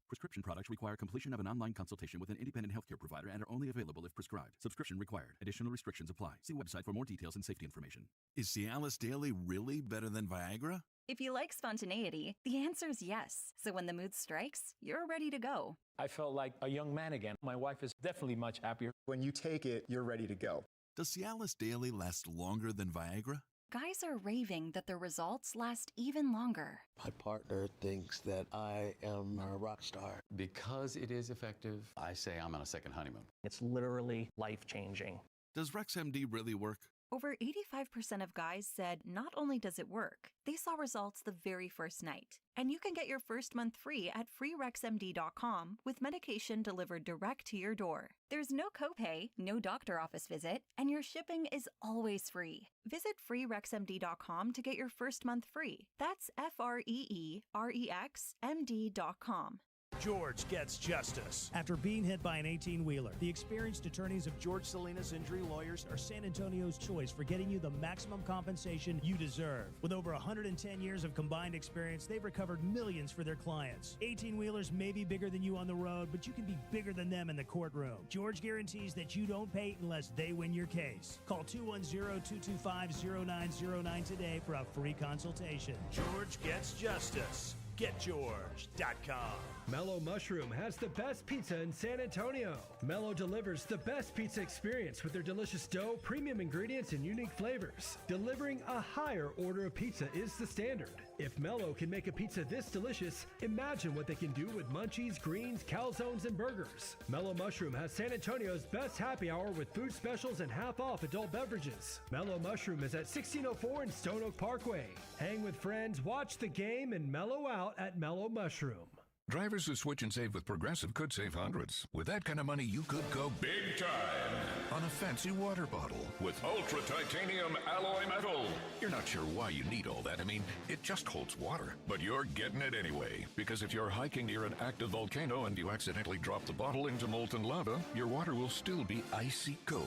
Prescription products require completion of an online consultation with an independent healthcare provider and are only available if prescribed. Subscription required. Additional restrictions apply. See website for more details and safety information. Is Cialis Daily really better than Viagra? If you like spontaneity, the answer is yes. So when the mood strikes, you're ready to go. I felt like a young man again. My wife is definitely much happier. When you take it, you're ready to go. Does Cialis Daily last longer than Viagra? Guys are raving that their results last even longer. My partner thinks that I am a rock star. Because it is effective, I say I'm on a second honeymoon. It's literally life-changing. Does RexMD really work? Over 85% of guys said not only does it work, they saw results the very first night. And you can get your first month free at freerexmd.com with medication delivered direct to your door. There's no copay, no doctor office visit, and your shipping is always free. Visit freerexmd.com to get your first month free. That's FREEREXMD.com. George gets justice. After being hit by an 18-wheeler, the experienced attorneys of George Salinas Injury Lawyers are San Antonio's choice for getting you the maximum compensation you deserve. With over 110 years of combined experience, they've recovered millions for their clients. 18-wheelers may be bigger than you on the road, but you can be bigger than them in the courtroom. George guarantees that you don't pay unless they win your case. Call 210-225-0909 today for a free consultation. George gets justice. GetGeorge.com. Mellow Mushroom has the best pizza in San Antonio. Mellow delivers the best pizza experience with their delicious dough, premium ingredients, and unique flavors. Delivering a higher order of pizza is the standard. If Mellow can make a pizza this delicious, imagine what they can do with munchies, greens, calzones, and burgers. Mellow Mushroom has San Antonio's best happy hour with food specials and half-off adult beverages. Mellow Mushroom is at 1604 in Stone Oak Parkway. Hang with friends, watch the game, and mellow out at Mellow Mushroom. Drivers who switch and save with Progressive could save hundreds. With that kind of money, you could go big time on a fancy water bottle with ultra titanium alloy metal. You're not sure why you need all that. I mean, it just holds water. But you're getting it anyway. Because if you're hiking near an active volcano and you accidentally drop the bottle into molten lava, your water will still be icy cold.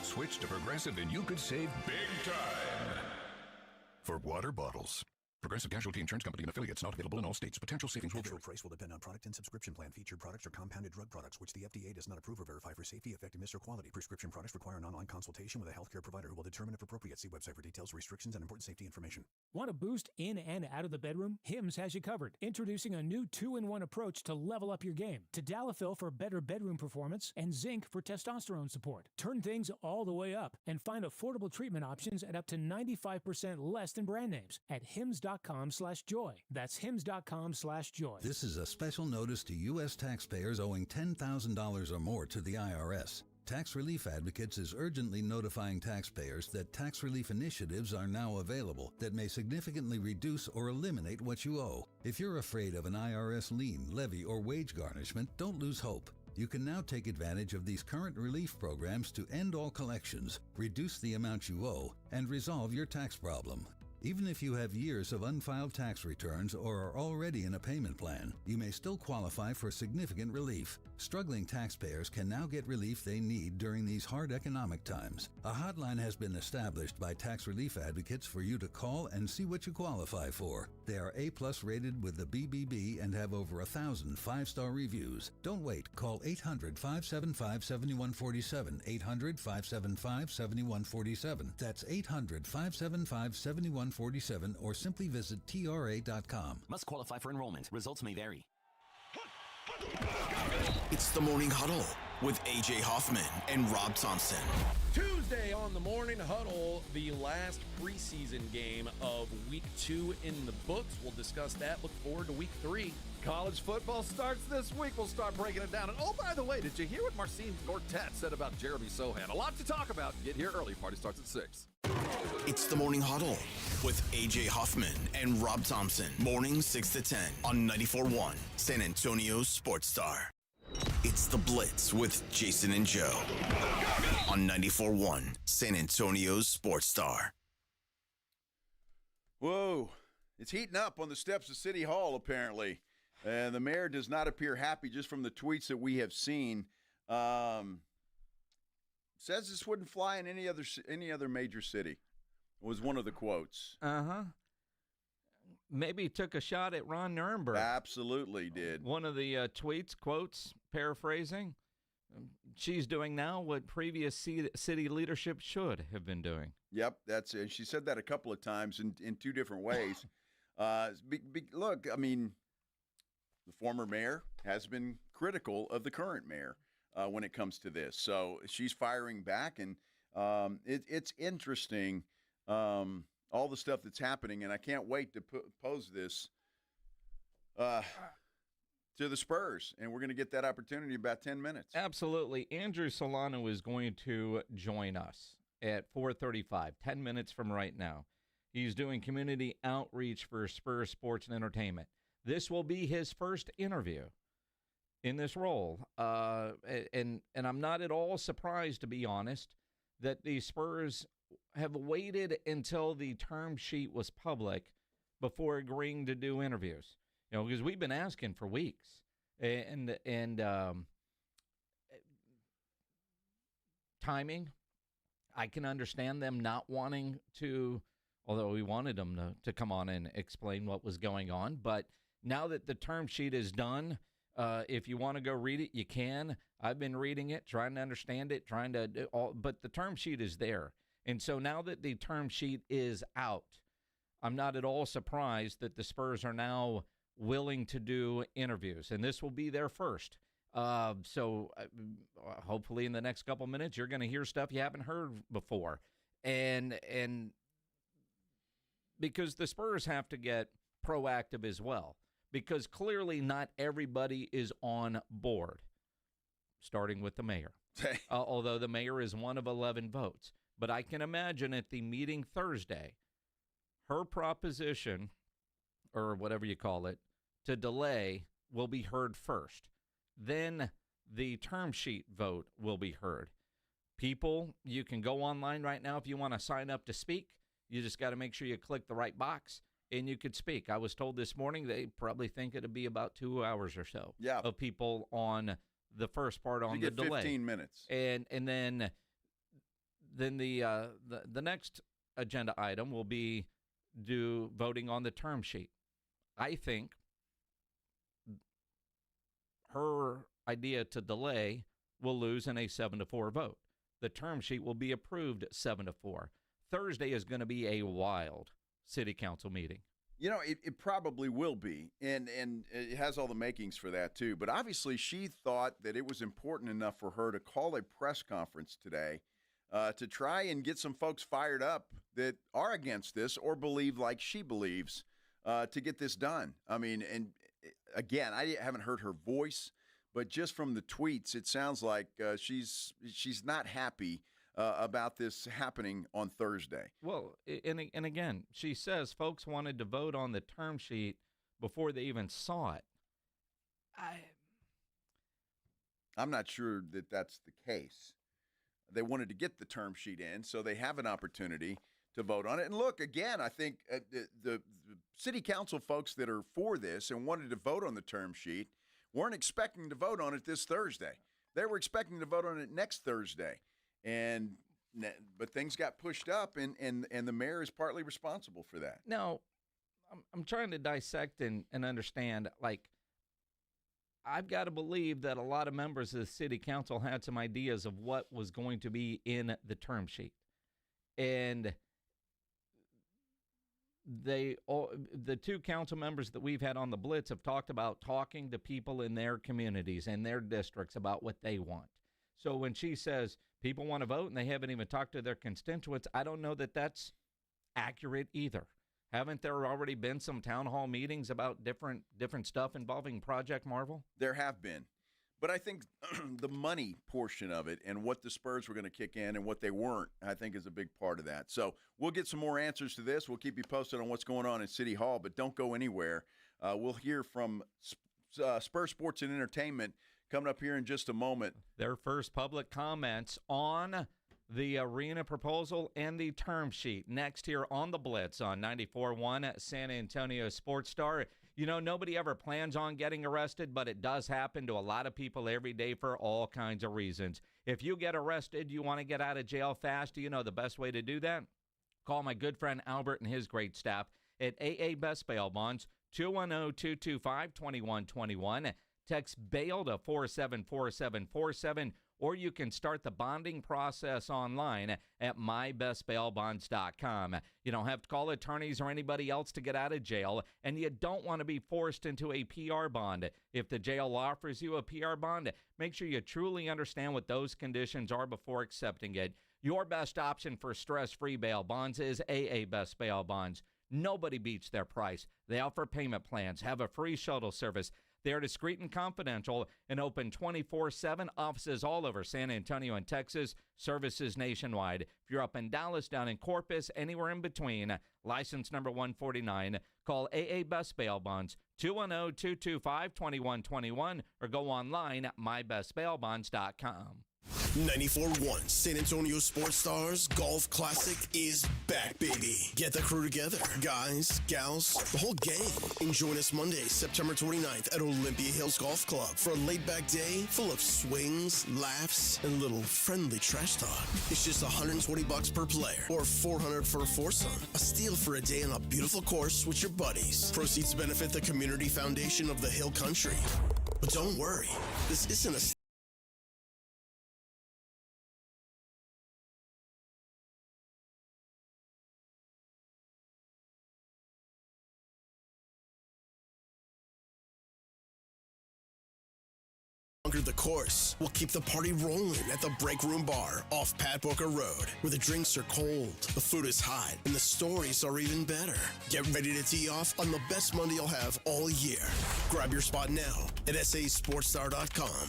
Switch to Progressive and you could save big time for water bottles. Progressive Casualty Insurance Company and affiliates, not available in all states. Potential savings will vary. Actual price will depend on product and subscription plan. Featured products are compounded drug products, which the FDA does not approve or verify for safety, effectiveness, or quality. Prescription products require an online consultation with a healthcare provider who will determine if appropriate. See website for details, restrictions, and important safety information. Want a boost in and out of the bedroom? Hims has you covered. Introducing a new 2-in-1 approach to level up your game. Tadalafil for better bedroom performance and zinc for testosterone support. Turn things all the way up and find affordable treatment options at up to 95% less than brand names at hims.com/joy. That's hims.com/joy. This is a special notice to U.S. taxpayers owing $10,000 or more to the IRS. Tax Relief Advocates is urgently notifying taxpayers that tax relief initiatives are now available that may significantly reduce or eliminate what you owe. If you're afraid of an IRS lien, levy, or wage garnishment, don't lose hope. You can now take advantage of these current relief programs to end all collections, reduce the amount you owe, and resolve your tax problem. Even if you have years of unfiled tax returns or are already in a payment plan, you may still qualify for significant relief. Struggling taxpayers can now get relief they need during these hard economic times. A hotline has been established by Tax Relief Advocates for you to call and see what you qualify for. They are A+ rated with the BBB and have over 1,000 5-star reviews. Don't wait. Call 800-575-7147. 800-575-7147. That's 800-575-7147 or simply visit TRA.com. Must qualify for enrollment. Results may vary. It's the Morning Huddle with A.J. Hoffman and Rob Thompson. Tuesday on the Morning Huddle, the last preseason game of Week 2 in the books. We'll discuss that. Look forward to Week 3. College football starts this week. We'll start breaking it down. And oh, by the way, did you hear what Marcin Gortat said about Jeremy Sohan? A lot to talk about. Get here early. Party starts at 6. It's the Morning Huddle with A.J. Hoffman and Rob Thompson. Mornings 6 to 10 on 94.1 San Antonio's Sports Star. It's the Blitz with Jason and Joe on 94.1 San Antonio's Sports Star. Whoa. It's heating up on the steps of City Hall, apparently. And the mayor does not appear happy just from the tweets that we have seen. Says this wouldn't fly in any other major city, was one of the quotes. Maybe took a shot at Ron Nirenberg. Absolutely did. One of the quotes, paraphrasing, she's doing now what previous city leadership should have been doing. Yep, that's it. She said that a couple of times in two different ways. Look, I mean, the former mayor has been critical of the current mayor when it comes to this. So she's firing back, and it's interesting, all the stuff that's happening, and I can't wait to pose this to the Spurs, and we're going to get that opportunity in about 10 minutes. Absolutely. Andrew Solano is going to join us at 4:35, 10 minutes from right now. He's doing community outreach for Spurs Sports and Entertainment. This will be his first interview in this role. And I'm not at all surprised, to be honest, that the Spurs have waited until the term sheet was public before agreeing to do interviews. You know, because we've been asking for weeks. And timing, I can understand them not wanting to, although we wanted them to come on and explain what was going on. But now that the term sheet is done, if you want to go read it, you can. I've been reading it, trying to understand it, but the term sheet is there. And so now that the term sheet is out, I'm not at all surprised that the Spurs are now willing to do interviews, and this will be their first. So hopefully in the next couple minutes, you're going to hear stuff you haven't heard before. And because the Spurs have to get proactive as well, because clearly not everybody is on board, starting with the mayor, although the mayor is one of 11 votes. But I can imagine at the meeting Thursday, her proposition, or whatever you call it, to delay will be heard first. Then the term sheet vote will be heard. People, you can go online right now if you want to sign up to speak. You just got to make sure you click the right box, and you could speak. I was told this morning they probably think it'll be about 2 hours or so of people on the first part on the delay. 15 minutes. And then the next agenda item will be voting on the term sheet. I think her idea to delay will lose in a 7-4 vote. The term sheet will be approved 7-4. Thursday is going to be a wild city council meeting. You know, it probably will be, and it has all the makings for that, too. But obviously she thought that it was important enough for her to call a press conference today to try and get some folks fired up that are against this or believe like she believes to get this done. I mean, and again, I haven't heard her voice, but just from the tweets, it sounds like she's not happy about this happening on Thursday. Well, and again, she says folks wanted to vote on the term sheet before they even saw it. I'm not sure that that's the case. They wanted to get the term sheet in, so they have an opportunity to vote on it. And look, again, I think the city council folks that are for this and wanted to vote on the term sheet weren't expecting to vote on it this Thursday. They were expecting to vote on it next Thursday. But things got pushed up, and the mayor is partly responsible for that. Now, I'm trying to dissect and understand, like, I've got to believe that a lot of members of the city council had some ideas of what was going to be in the term sheet. And the two council members that we've had on the Blitz have talked about talking to people in their communities and their districts about what they want. So when she says people want to vote and they haven't even talked to their constituents, I don't know that that's accurate either. Haven't there already been some town hall meetings about different stuff involving Project Marvel? There have been. But I think the money portion of it and what the Spurs were going to kick in and what they weren't, I think is a big part of that. So we'll get some more answers to this. We'll keep you posted on what's going on in City Hall, but don't go anywhere. We'll hear from Spurs Sports and Entertainment coming up here in just a moment. Their first public comments on the arena proposal and the term sheet next here on the Blitz on 94.1 San Antonio Sports Star. You know, nobody ever plans on getting arrested, but it does happen to a lot of people every day for all kinds of reasons. If you get arrested, you want to get out of jail fast, do you know the best way to do that? Call my good friend Albert and his great staff at AA Best Bail Bonds, 210-225-2121. Text BAIL to 474747, or you can start the bonding process online at mybestbailbonds.com. You don't have to call attorneys or anybody else to get out of jail, and you don't want to be forced into a PR bond. If the jail offers you a PR bond, make sure you truly understand what those conditions are before accepting it. Your best option for stress-free bail bonds is AA Best Bail Bonds. Nobody beats their price. They offer payment plans, have a free shuttle service. They are discreet and confidential and open 24/7, offices all over San Antonio and Texas, services nationwide. If you're up in Dallas, down in Corpus, anywhere in between, license number 149, call AA Best Bail Bonds, 210-225-2121, or go online at mybestbailbonds.com. 94.1 San Antonio Sports Stars Golf Classic is back, baby. Get the crew together. Guys, gals, the whole gang. And join us Monday, September 29th at Olympia Hills Golf Club for a laid-back day full of swings, laughs, and little friendly trash talk. It's just $120 per player or $400 for a foursome. A steal for a day on a beautiful course with your buddies. Proceeds benefit the Community Foundation of the Hill Country. But don't worry, this isn't a the course. We'll keep the party rolling at the Break Room Bar off Pat Booker Road, where the drinks are cold, the food is hot, and the stories are even better. Get ready to tee off on the best Monday you'll have all year. Grab your spot now at sasportstar.com.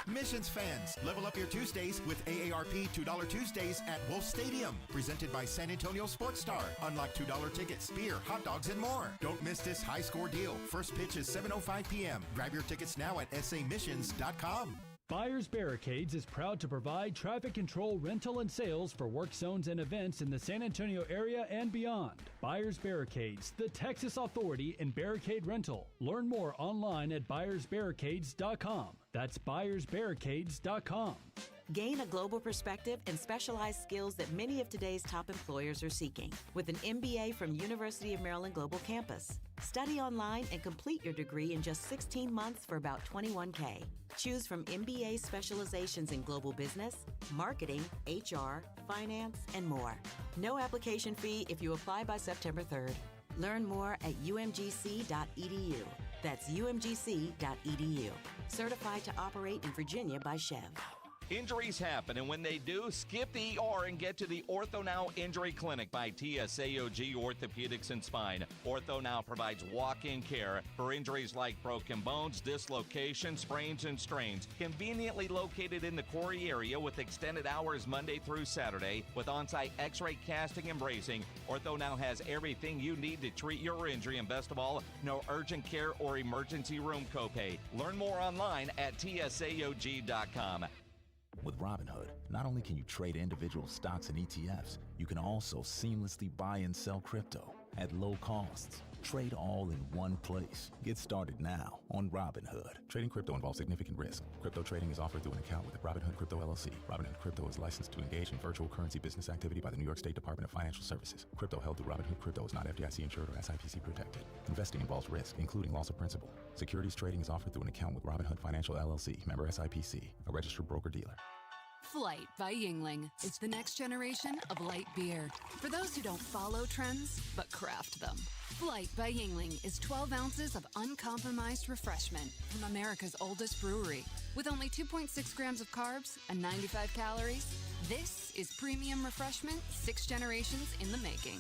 Missions fans, level up your Tuesdays with AARP $2 Tuesdays at Wolf Stadium. Presented by San Antonio Sports Star. Unlock $2 tickets, beer, hot dogs, and more. Don't miss this high score deal. First pitch is 7:05 p.m. Grab your tickets now at samissions.com. Buyers Barricades is proud to provide traffic control, rental, and sales for work zones and events in the San Antonio area and beyond. Buyers Barricades, the Texas authority in barricade rental. Learn more online at buyersbarricades.com. That's buyersbarricades.com. Gain a global perspective and specialized skills that many of today's top employers are seeking with an MBA from University of Maryland Global Campus. Study online and complete your degree in just 16 months for about $21K. Choose from MBA specializations in global business, marketing, HR, finance, and more. No application fee if you apply by September 3rd. Learn more at umgc.edu. That's umgc.edu. Certified to operate in Virginia by Chev. Injuries happen, and when they do, skip the ER and get to the Ortho Now Injury Clinic by TSAOG Orthopedics and Spine. Ortho Now provides walk-in care for injuries like broken bones, dislocations, sprains, and strains. Conveniently located in the Quarry area with extended hours Monday through Saturday with on-site x-ray casting and bracing, Ortho Now has everything you need to treat your injury, and best of all, no urgent care or emergency room copay. Learn more online at tsaog.com. With Robinhood, not only can you trade individual stocks and ETFs, you can also seamlessly buy and sell crypto at low costs. Trade all in one place. Get started now on Robinhood. Trading crypto involves significant risk. Crypto trading is offered through an account with Robinhood Crypto LLC. Robinhood Crypto is licensed to engage in virtual currency business activity by the New York State Department of Financial Services. Crypto held through Robinhood Crypto is not FDIC insured or SIPC protected. Investing involves risk, including loss of principal. Securities trading is offered through an account with Robinhood Financial LLC, member SIPC, a registered broker-dealer. Flight by Yingling. It's the next generation of light beer. For those who don't follow trends, but craft them. Flight by Yingling is 12 ounces of uncompromised refreshment from America's oldest brewery. With only 2.6 grams of carbs and 95 calories, this is premium refreshment 6 generations in the making.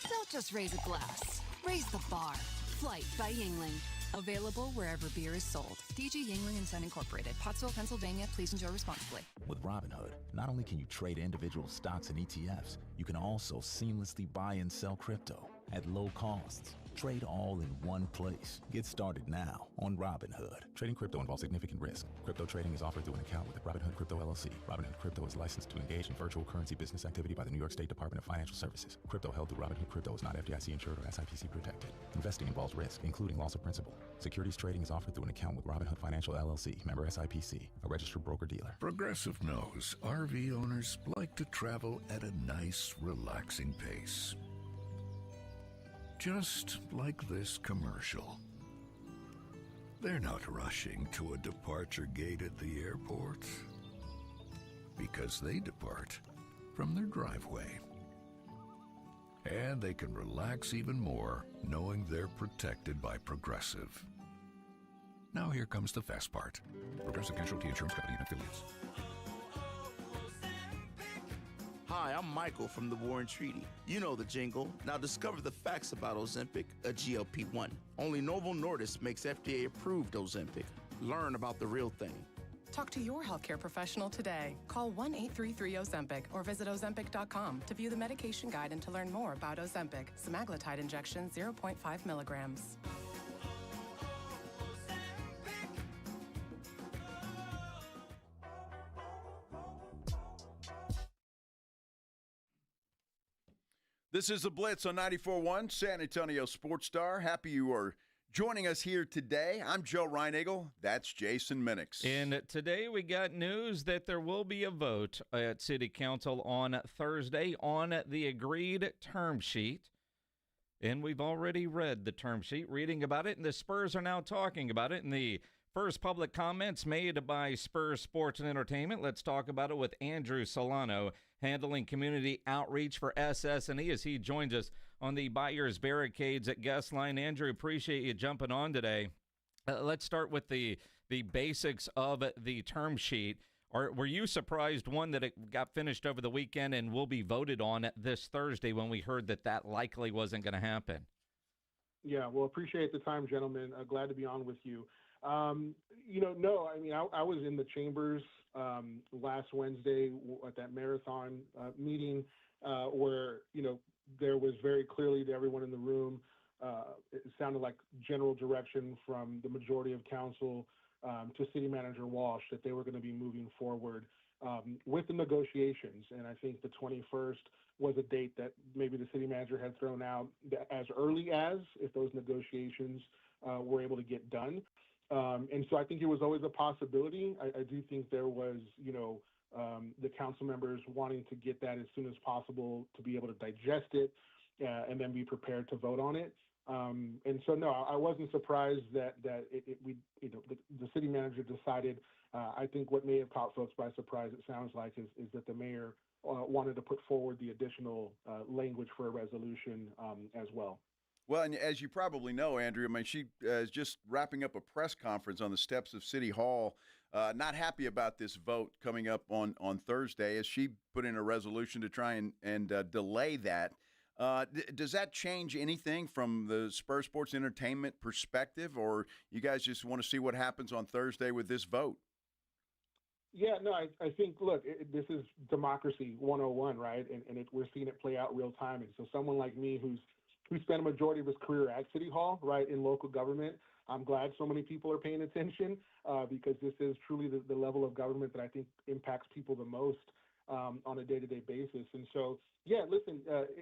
Don't just raise a glass. Raise the bar. Flight by Yingling. Available wherever beer is sold. DG Yingling & Son Incorporated, Pottsville, Pennsylvania. Please enjoy responsibly. With Robinhood, not only can you trade individual stocks and ETFs, you can also seamlessly buy and sell crypto at low costs. Trade all in one place. Get started now on Robinhood. Trading crypto involves significant risk. Crypto trading is offered through an account with Robinhood Crypto LLC. Robinhood Crypto is licensed to engage in virtual currency business activity by the New York State Department of Financial Services. Crypto held through Robinhood Crypto is not FDIC insured or SIPC protected. Investing involves risk, including loss of principal. Securities trading is offered through an account with Robinhood Financial LLC, member SIPC, a registered broker-dealer. Progressive knows RV owners like to travel at a nice, relaxing pace. Just like this commercial. They're not rushing to a departure gate at the airport because they depart from their driveway. And they can relax even more knowing they're protected by Progressive. Now here comes the fast part. Progressive Casualty Insurance Company and Affiliates. Hi, I'm Michael from the Warren Treaty. You know the jingle. Now discover the facts about Ozempic, a GLP-1. Only Novo Nordisk makes FDA-approved Ozempic. Learn about the real thing. Talk to your healthcare professional today. Call 1-833-OZEMPIC or visit Ozempic.com to view the medication guide and to learn more about Ozempic, semaglutide injection 0.5 milligrams. This is the Blitz on 94.1 San Antonio Sports Star. Happy you are joining us here today. I'm Joe Reinagle. That's Jason Minix. And today we got news that there will be a vote at City Council on Thursday on the agreed term sheet. And we've already read the term sheet, reading about it, and the Spurs are now talking about it. And the first public comments made by Spurs Sports and Entertainment. Let's talk about it with Andrew Solano, handling community outreach for SS&E, as he joins us on the Buyers Barricades at Guest Line. Andrew, appreciate you jumping on today. Let's start with the basics of the term sheet. Were you surprised, one, that it got finished over the weekend and will be voted on this Thursday when we heard that likely wasn't going to happen? Yeah, well, appreciate the time, gentlemen. Glad to be on with you. No, I mean, I was in the chambers last Wednesday at that marathon meeting where, there was very clearly to everyone in the room, it sounded like general direction from the majority of council to City Manager Walsh that they were going to be moving forward with the negotiations. And I think the 21st was a date that maybe the city manager had thrown out as early as if those negotiations were able to get done. And so I think it was always a possibility. I do think there was, the council members wanting to get that as soon as possible to be able to digest it and then be prepared to vote on it. And so, no, I wasn't surprised that the city manager decided. I think what may have caught folks by surprise, it sounds like, is that the mayor wanted to put forward the additional language for a resolution as well. Well, and as you probably know, Andrew, I mean, she is just wrapping up a press conference on the steps of City Hall, not happy about this vote coming up on Thursday, as she put in a resolution to try and delay that. Does that change anything from the Spurs Sports Entertainment perspective, or you guys just want to see what happens on Thursday with this vote? Yeah, no, I think, look, this is democracy 101, right? And we're seeing it play out real time. And so someone like me who spent a majority of his career at City Hall, right, in local government, I'm glad so many people are paying attention because this is truly the level of government that I think impacts people the most on a day-to-day basis. And so, yeah, listen,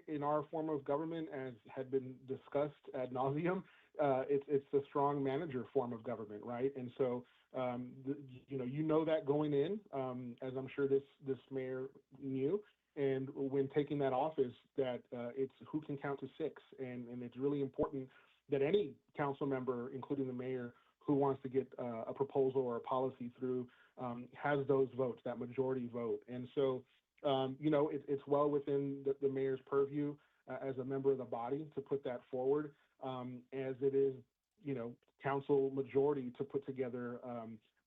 in our form of government, as had been discussed ad nauseum, it's a strong manager form of government, right? And so, you know that going in, as I'm sure this mayor knew, and when taking that office, that it's who can count to six, and it's really important that any council member, including the mayor, who wants to get a proposal or a policy through, has those votes, that majority vote. And so, it's well within the mayor's purview as a member of the body to put that forward, as it is, council majority to put together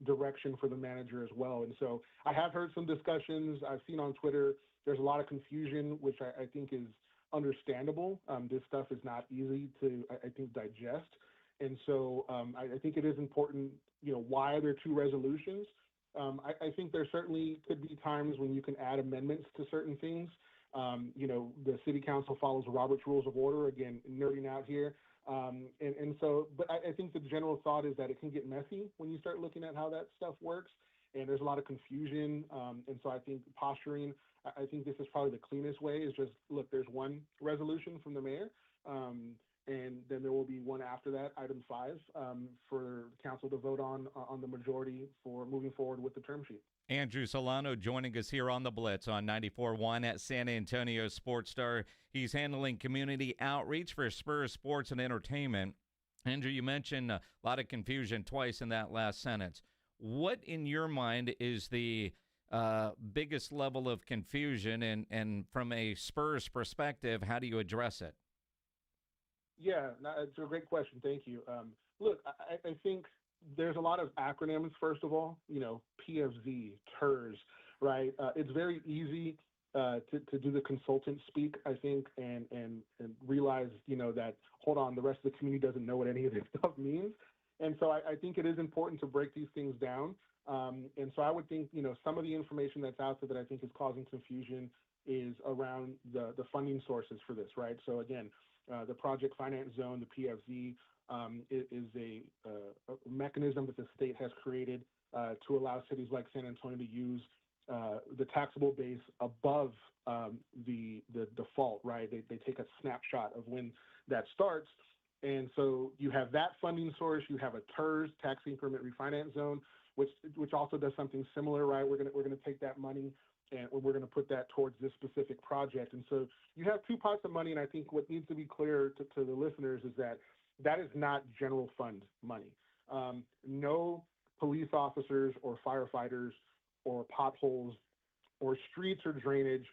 direction for the manager as well. And so I have heard some discussions I've seen on Twitter. There's a lot of confusion, which I think is understandable. This stuff is not easy to, I think, digest. And so I think it is important, why are there two resolutions? I think there certainly could be times when you can add amendments to certain things. The city council follows Robert's Rules of Order, again, nerding out here. And so, but I think the general thought is that it can get messy when you start looking at how that stuff works, and there's a lot of confusion. And so I think posturing, I think this is probably the cleanest way, is just, look, there's one resolution from the mayor, and then there will be one after that, item 5, for council to vote on the majority for moving forward with the term sheet. Andrew Solano joining us here on the Blitz on 94.1 at San Antonio Sports Star. He's handling community outreach for Spurs Sports and Entertainment. Andrew, you mentioned a lot of confusion twice in that last sentence. What, in your mind, is the biggest level of confusion, and from a Spurs perspective, how do you address it? Yeah, it's a great question. Thank you. Look, I think there's a lot of acronyms, first of all, PFZ, TERS, right? It's very easy to do the consultant speak, I think, and realize, that, hold on, the rest of the community doesn't know what any of this stuff means. And so I think it is important to break these things down. And so I would think, some of the information that's out there that I think is causing confusion is around the funding sources for this, right? So again, the project finance zone, the PFZ, is a mechanism that the state has created to allow cities like San Antonio to use the taxable base above the default, right? They take a snapshot of when that starts. And so you have that funding source. You have a TERS, tax increment refinance zone, which also does something similar, right? We're gonna take that money and we're going to put that towards this specific project. And so you have two pots of money, and I think what needs to be clear to the listeners is that is not general fund money. No police officers or firefighters or potholes or streets or drainage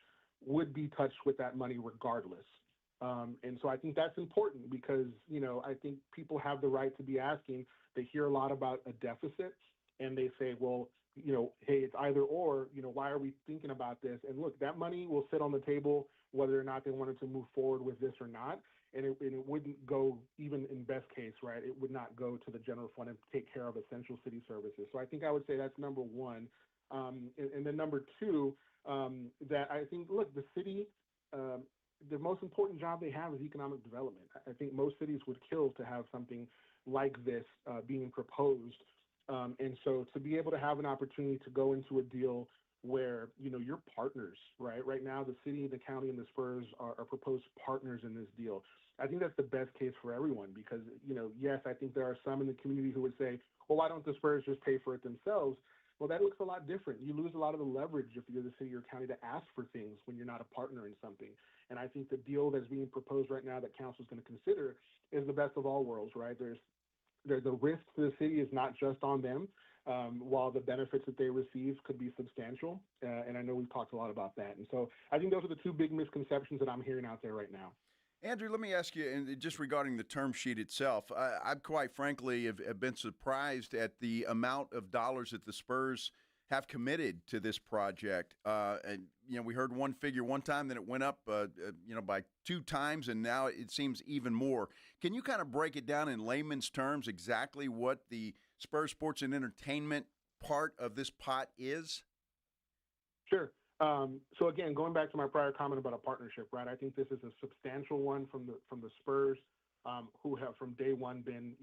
would be touched with that money regardless. And so I think that's important because, I think people have the right to be asking. They hear a lot about a deficit, and they say, well, hey, it's either or, why are we thinking about this? And look, that money will sit on the table whether or not they wanted to move forward with this or not. And it wouldn't go, even in best case, right? It would not go to the general fund and take care of essential city services. So I think I would say that's number one. And then number two, that I think, look, the city, the most important job they have is economic development. I think most cities would kill to have something like this being proposed. And so to be able to have an opportunity to go into a deal where, you're partners, right? Right now, the city, the county, and the Spurs are proposed partners in this deal. I think that's the best case for everyone because, yes, I think there are some in the community who would say, well, why don't the Spurs just pay for it themselves? well, that looks a lot different. You lose a lot of the leverage if you're the city or county to ask for things when you're not a partner in something. And I think the deal that's being proposed right now that council is going to consider is the best of all worlds, right? There's the risk to the city is not just on them, while the benefits that they receive could be substantial. And I know we've talked a lot about that. And so I think those are the two big misconceptions that I'm hearing out there right now. Andrew, let me ask you, and just regarding the term sheet itself, I quite frankly have been surprised at the amount of dollars that the Spurs have committed to this project. And, we heard one figure one time, then it went up, by 2 times, and now it seems even more. Can you kind of break it down in layman's terms exactly what the Spurs Sports and Entertainment part of this pot is? Sure. So again, going back to my prior comment about a partnership, right? I think this is a substantial one from the Spurs, who have from day one been,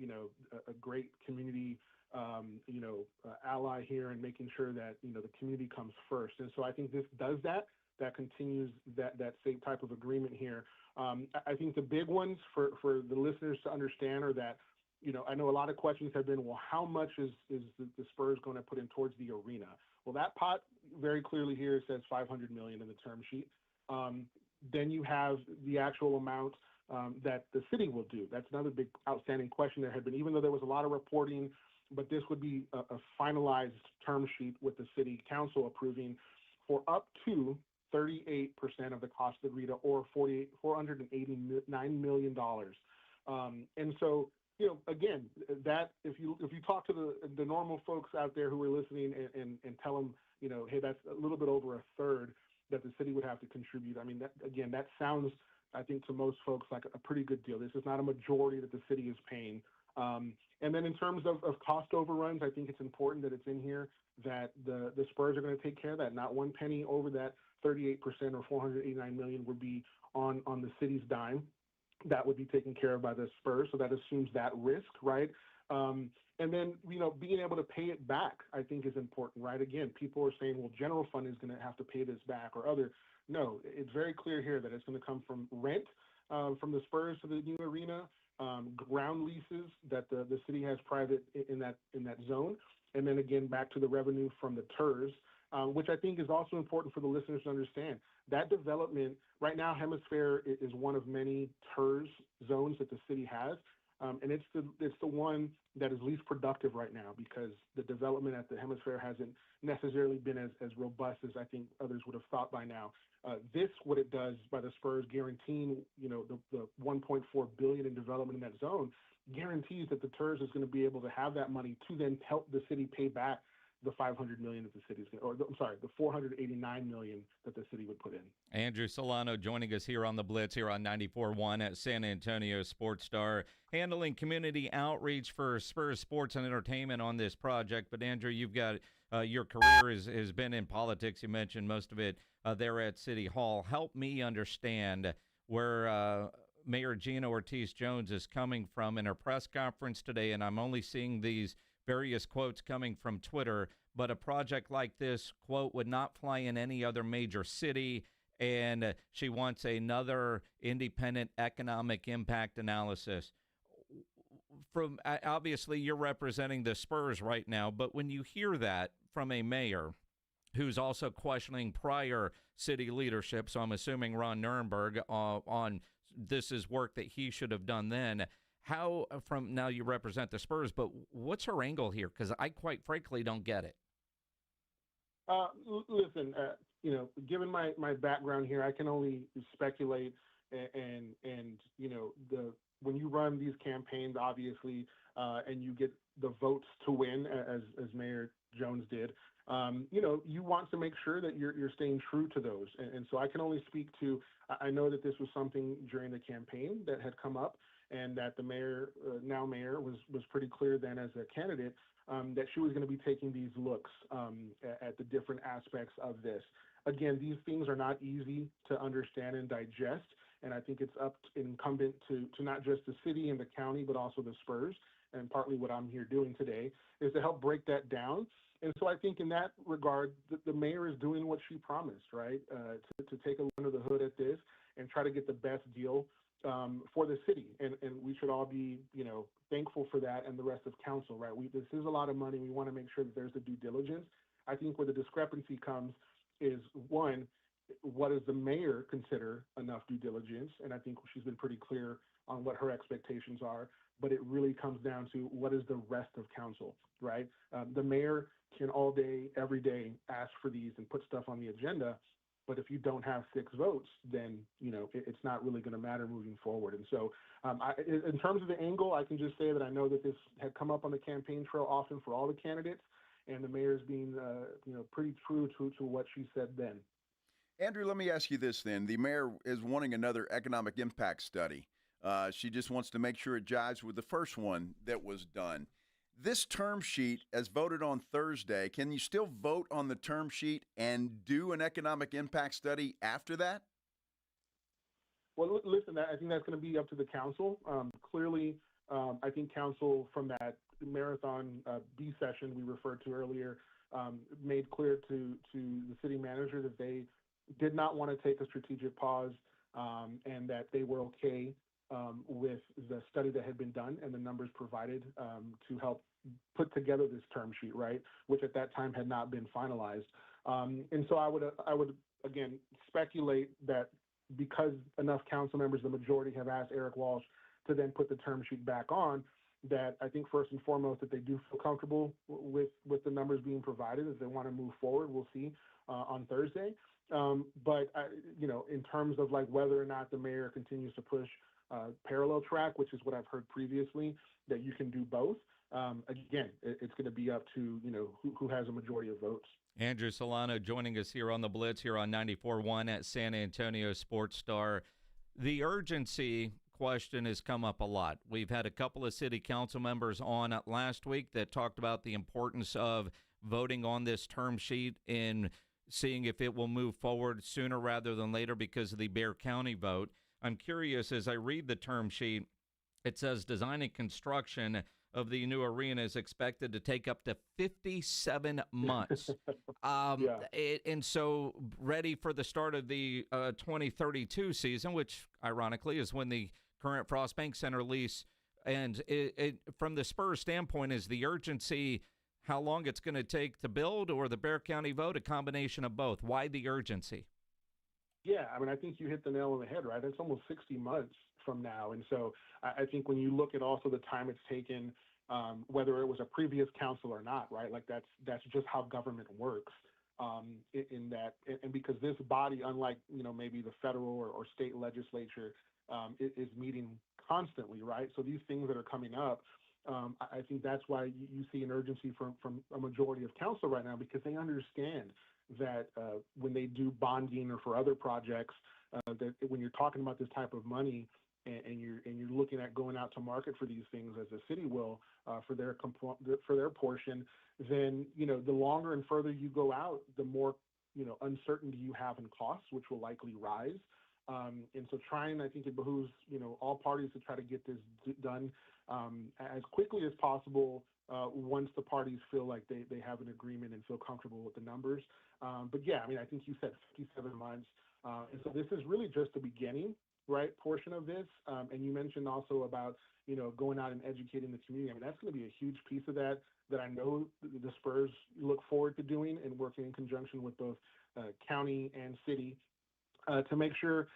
a great community, ally here and making sure that, the community comes first. And so I think this does that continues that same type of agreement here. I think the big ones for the listeners to understand are that, I know a lot of questions have been, well, how much is the Spurs going to put in towards the arena? Well, that pot very clearly here says $500 million in the term sheet. Then you have the actual amount that the city will do. That's another big outstanding question there had been, even though there was a lot of reporting, but this would be a finalized term sheet with the city council approving for up to 38% of the cost of the arena, or $489 million. And so, again, that if you talk to the normal folks out there who are listening and tell them, hey, that's a little bit over a third that the city would have to contribute. I mean, that sounds, I think, to most folks like a pretty good deal. This is not a majority that the city is paying. And then in terms of cost overruns, I think it's important that it's in here that the Spurs are going to take care of that. Not one penny over that 38% or $489 million would be on the city's dime. That would be taken care of by the Spurs. So that assumes that risk, right? And then, being able to pay it back, I think, is important, right? Again, people are saying, well, general fund is going to have to pay this back or other. No, it's very clear here that it's going to come from rent from the Spurs to the new arena, ground leases that the city has private in that zone, and then again back to the revenue from the TERS, which I think is also important for the listeners to understand. That development right now, Hemisphere is one of many TERS zones that the city has, and it's the one that is least productive right now because the development at the Hemisphere hasn't necessarily been as robust as I think others would have thought by now. What it does by the Spurs guaranteeing, the $1.4 billion in development in that zone guarantees that the TERS is going to be able to have that money to then help the city pay back the $500 million that the city's going to, the $489 million that the city would put in. Andrew Solano joining us here on the Blitz here on 94.1 at San Antonio Sports Star, handling community outreach for Spurs Sports and Entertainment on this project. But Andrew, you've got your career has been in politics. You mentioned most of it there at City Hall. Help me understand where Mayor Gina Ortiz Jones is coming from in her press conference today, and I'm only seeing these various quotes coming from Twitter, but a project like this, quote, would not fly in any other major city, and she wants another independent economic impact analysis. From obviously, you're representing the Spurs right now, but when you hear that from a mayor who's also questioning prior city leadership, so I'm assuming Ron Nirenberg on this is work that he should have done then, how, from now you represent the Spurs, but what's her angle here? Because I quite frankly don't get it. Listen, given my background here, I can only speculate and when you run these campaigns, obviously, and you get the votes to win, as Mayor Jones did, you want to make sure that you're staying true to those. And so I can only speak to, I know that this was something during the campaign that had come up, and that the mayor, now mayor, was pretty clear then as a candidate that she was going to be taking these looks at the different aspects of this. Again, these things are not easy to understand and digest, and I think it's incumbent to not just the city and the county, but also the Spurs. And partly what I'm here doing today is to help break that down. And so I think in that regard, the mayor is doing what she promised, right, to take a look under the hood at this and try to get the best deal for the city. And we should all be, thankful for that, and the rest of council, right? This is a lot of money. We want to make sure that there's the due diligence. I think where the discrepancy comes is, one, what does the mayor consider enough due diligence? And I think she's been pretty clear on what her expectations are, but it really comes down to what is the rest of council, right? The mayor can all day, every day ask for these and put stuff on the agenda, but if you don't have 6 votes, then, it's not really going to matter moving forward. And so in terms of the angle, I can just say that I know that this had come up on the campaign trail often for all the candidates, and the mayor's being, pretty true to what she said then. Andrew, let me ask you this then. The mayor is wanting another economic impact study. She just wants to make sure it jives with the first one that was done. This term sheet, as voted on Thursday, can you still vote on the term sheet and do an economic impact study after that? Well, listen, I think that's going to be up to the council. Clearly, I think council from that marathon B session we referred to earlier made clear to the city manager that they did not want to take a strategic pause and that they were okay with the study that had been done and the numbers provided to help put together this term sheet, right, which at that time had not been finalized. And so I would again speculate that because enough council members, the majority, have asked Erik Walsh to then put the term sheet back on, that I think first and foremost that they do feel comfortable with the numbers being provided as they want to move forward. We'll see on Thursday. But in terms of like whether or not the mayor continues to push parallel track, which is what I've heard previously, that you can do both. Again, it's going to be up to who has a majority of votes. Andrew Solano joining us here on the Blitz here on 94.1 at San Antonio Sports Star. The urgency question has come up a lot. We've had a couple of city council members on last week that talked about the importance of voting on this term sheet and seeing if it will move forward sooner rather than later because of the Bexar County vote. I'm curious, as I read the term sheet, it says design and construction of the new arena is expected to take up to 57 months. And so ready for the start of the 2032 season, which ironically is when the current Frost Bank Center lease ends. From the Spurs standpoint, is the urgency how long it's going to take to build, or the Bexar County vote, a combination of both? Why the urgency? Yeah, I mean, I think you hit the nail on the head, right? It's almost 60 months from now. And so I think when you look at also the time it's taken, whether it was a previous council or not, right? Like that's just how government works in that. And because this body, unlike, maybe the federal or state legislature, is meeting constantly, right? So these things that are coming up, I think that's why you see an urgency from a majority of council right now, because they understand that when they do bonding or for other projects, that when you're talking about this type of money and you're looking at going out to market for these things as the city will for their portion, then the longer and further you go out, the more uncertainty you have in costs, which will likely rise. And so I think it behooves all parties to try to get this done as quickly as possible once the parties feel like they have an agreement and feel comfortable with the numbers. But yeah, I mean, I think you said 57 months. And so this is really just the beginning, right, portion of this. And you mentioned also about, going out and educating the community. I mean, that's going to be a huge piece of that I know the Spurs look forward to doing and working in conjunction with both county and city to make sure,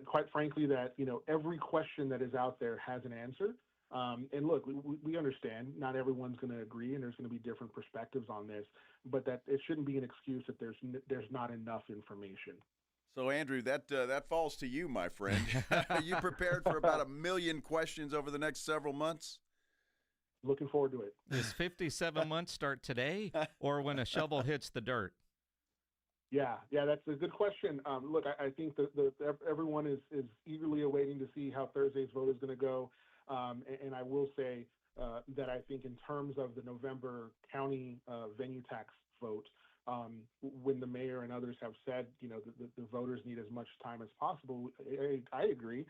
quite frankly, that, every question that is out there has an answer. And look, we understand not everyone's going to agree and there's going to be different perspectives on this, but that it shouldn't be an excuse that there's not enough information. So, Andrew, that falls to you, my friend. Are you prepared for about 1 million questions over the next several months? Looking forward to it. Does 57 months start today or when a shovel hits the dirt? Yeah, that's a good question. Look, I think that everyone is eagerly awaiting to see how Thursday's vote is going to go. And I will say that I think in terms of the November county venue tax vote, when the mayor and others have said, the voters need as much time as possible, I agree.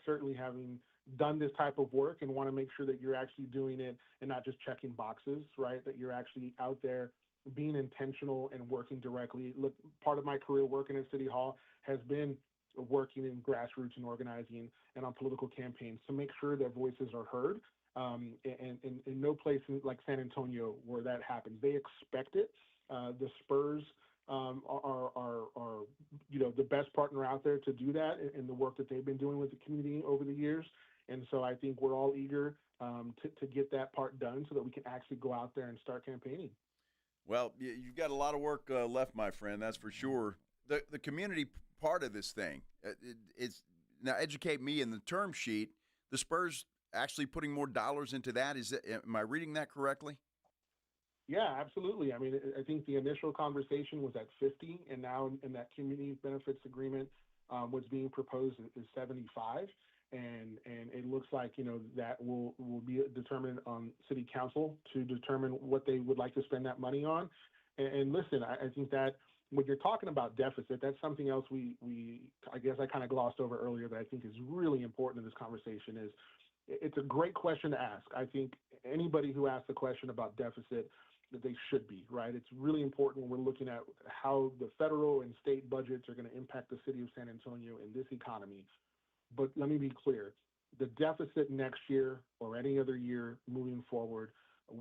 Certainly having done this type of work and want to make sure that you're actually doing it and not just checking boxes, right? That you're actually out there being intentional and working directly. Look, part of my career working at City Hall has been working in grassroots and organizing and on political campaigns to make sure that voices are heard. And in no place like San Antonio where that happens, they expect it. the Spurs are the best partner out there to do that in the work that they've been doing with the community over the years. And so I think we're all eager to get that part done so that we can actually go out there and start campaigning. Well, you've got a lot of work left, my friend, that's for sure. The community part of this thing, it's now educate me in the term sheet, the Spurs actually putting more dollars into that. Am I reading that correctly? Yeah, absolutely. I mean, I think the initial conversation was at 50, and now in that community benefits agreement, what's being proposed is 75. And it looks like, that will be determined on city council to determine what they would like to spend that money on. And listen, I think that when you're talking about deficit, that's something else I guess I kind of glossed over earlier that I think is really important in this conversation. Is it's a great question to ask. I think anybody who asks a question about deficit, that they should be, right? It's really important when we're looking at how the federal and state budgets are going to impact the city of San Antonio in this economy. But let me be clear, the deficit next year or any other year moving forward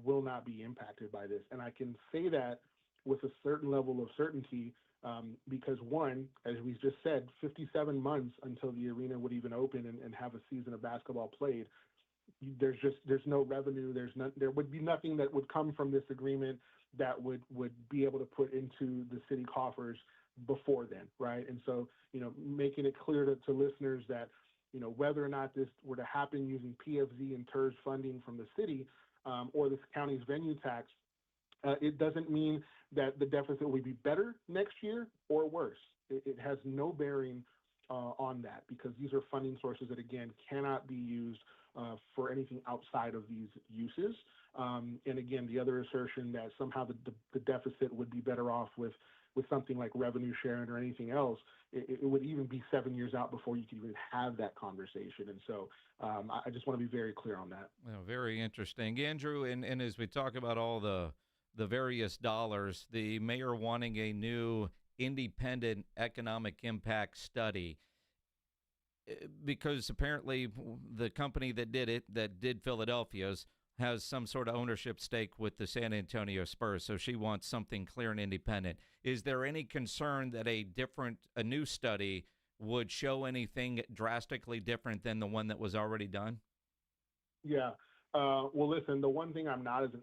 will not be impacted by this. And I can say that with a certain level of certainty because, one, as we just said, 57 months until the arena would even open and have a season of basketball played. There's no revenue. There would be nothing that would come from this agreement that would be able to put into the city coffers before then, right? And so, making it clear to listeners that, whether or not this were to happen using PFZ and TERS funding from the city or the county's venue tax, it doesn't mean that the deficit will be better next year or worse. It has no bearing on that because these are funding sources that, again, cannot be used for anything outside of these uses. And again, the other assertion that somehow the deficit would be better off with something like revenue sharing or anything else, it would even be 7 years out before you could even have that conversation. And so I just want to be very clear on that. Well, very interesting. Andrew, and as we talk about all the various dollars, the mayor wanting a new independent economic impact study, because apparently the company that did Philadelphia's, has some sort of ownership stake with the San Antonio Spurs, so she wants something clear and independent. Is there any concern that a new study would show anything drastically different than the one that was already done? Yeah. Well, listen, the one thing I'm not is an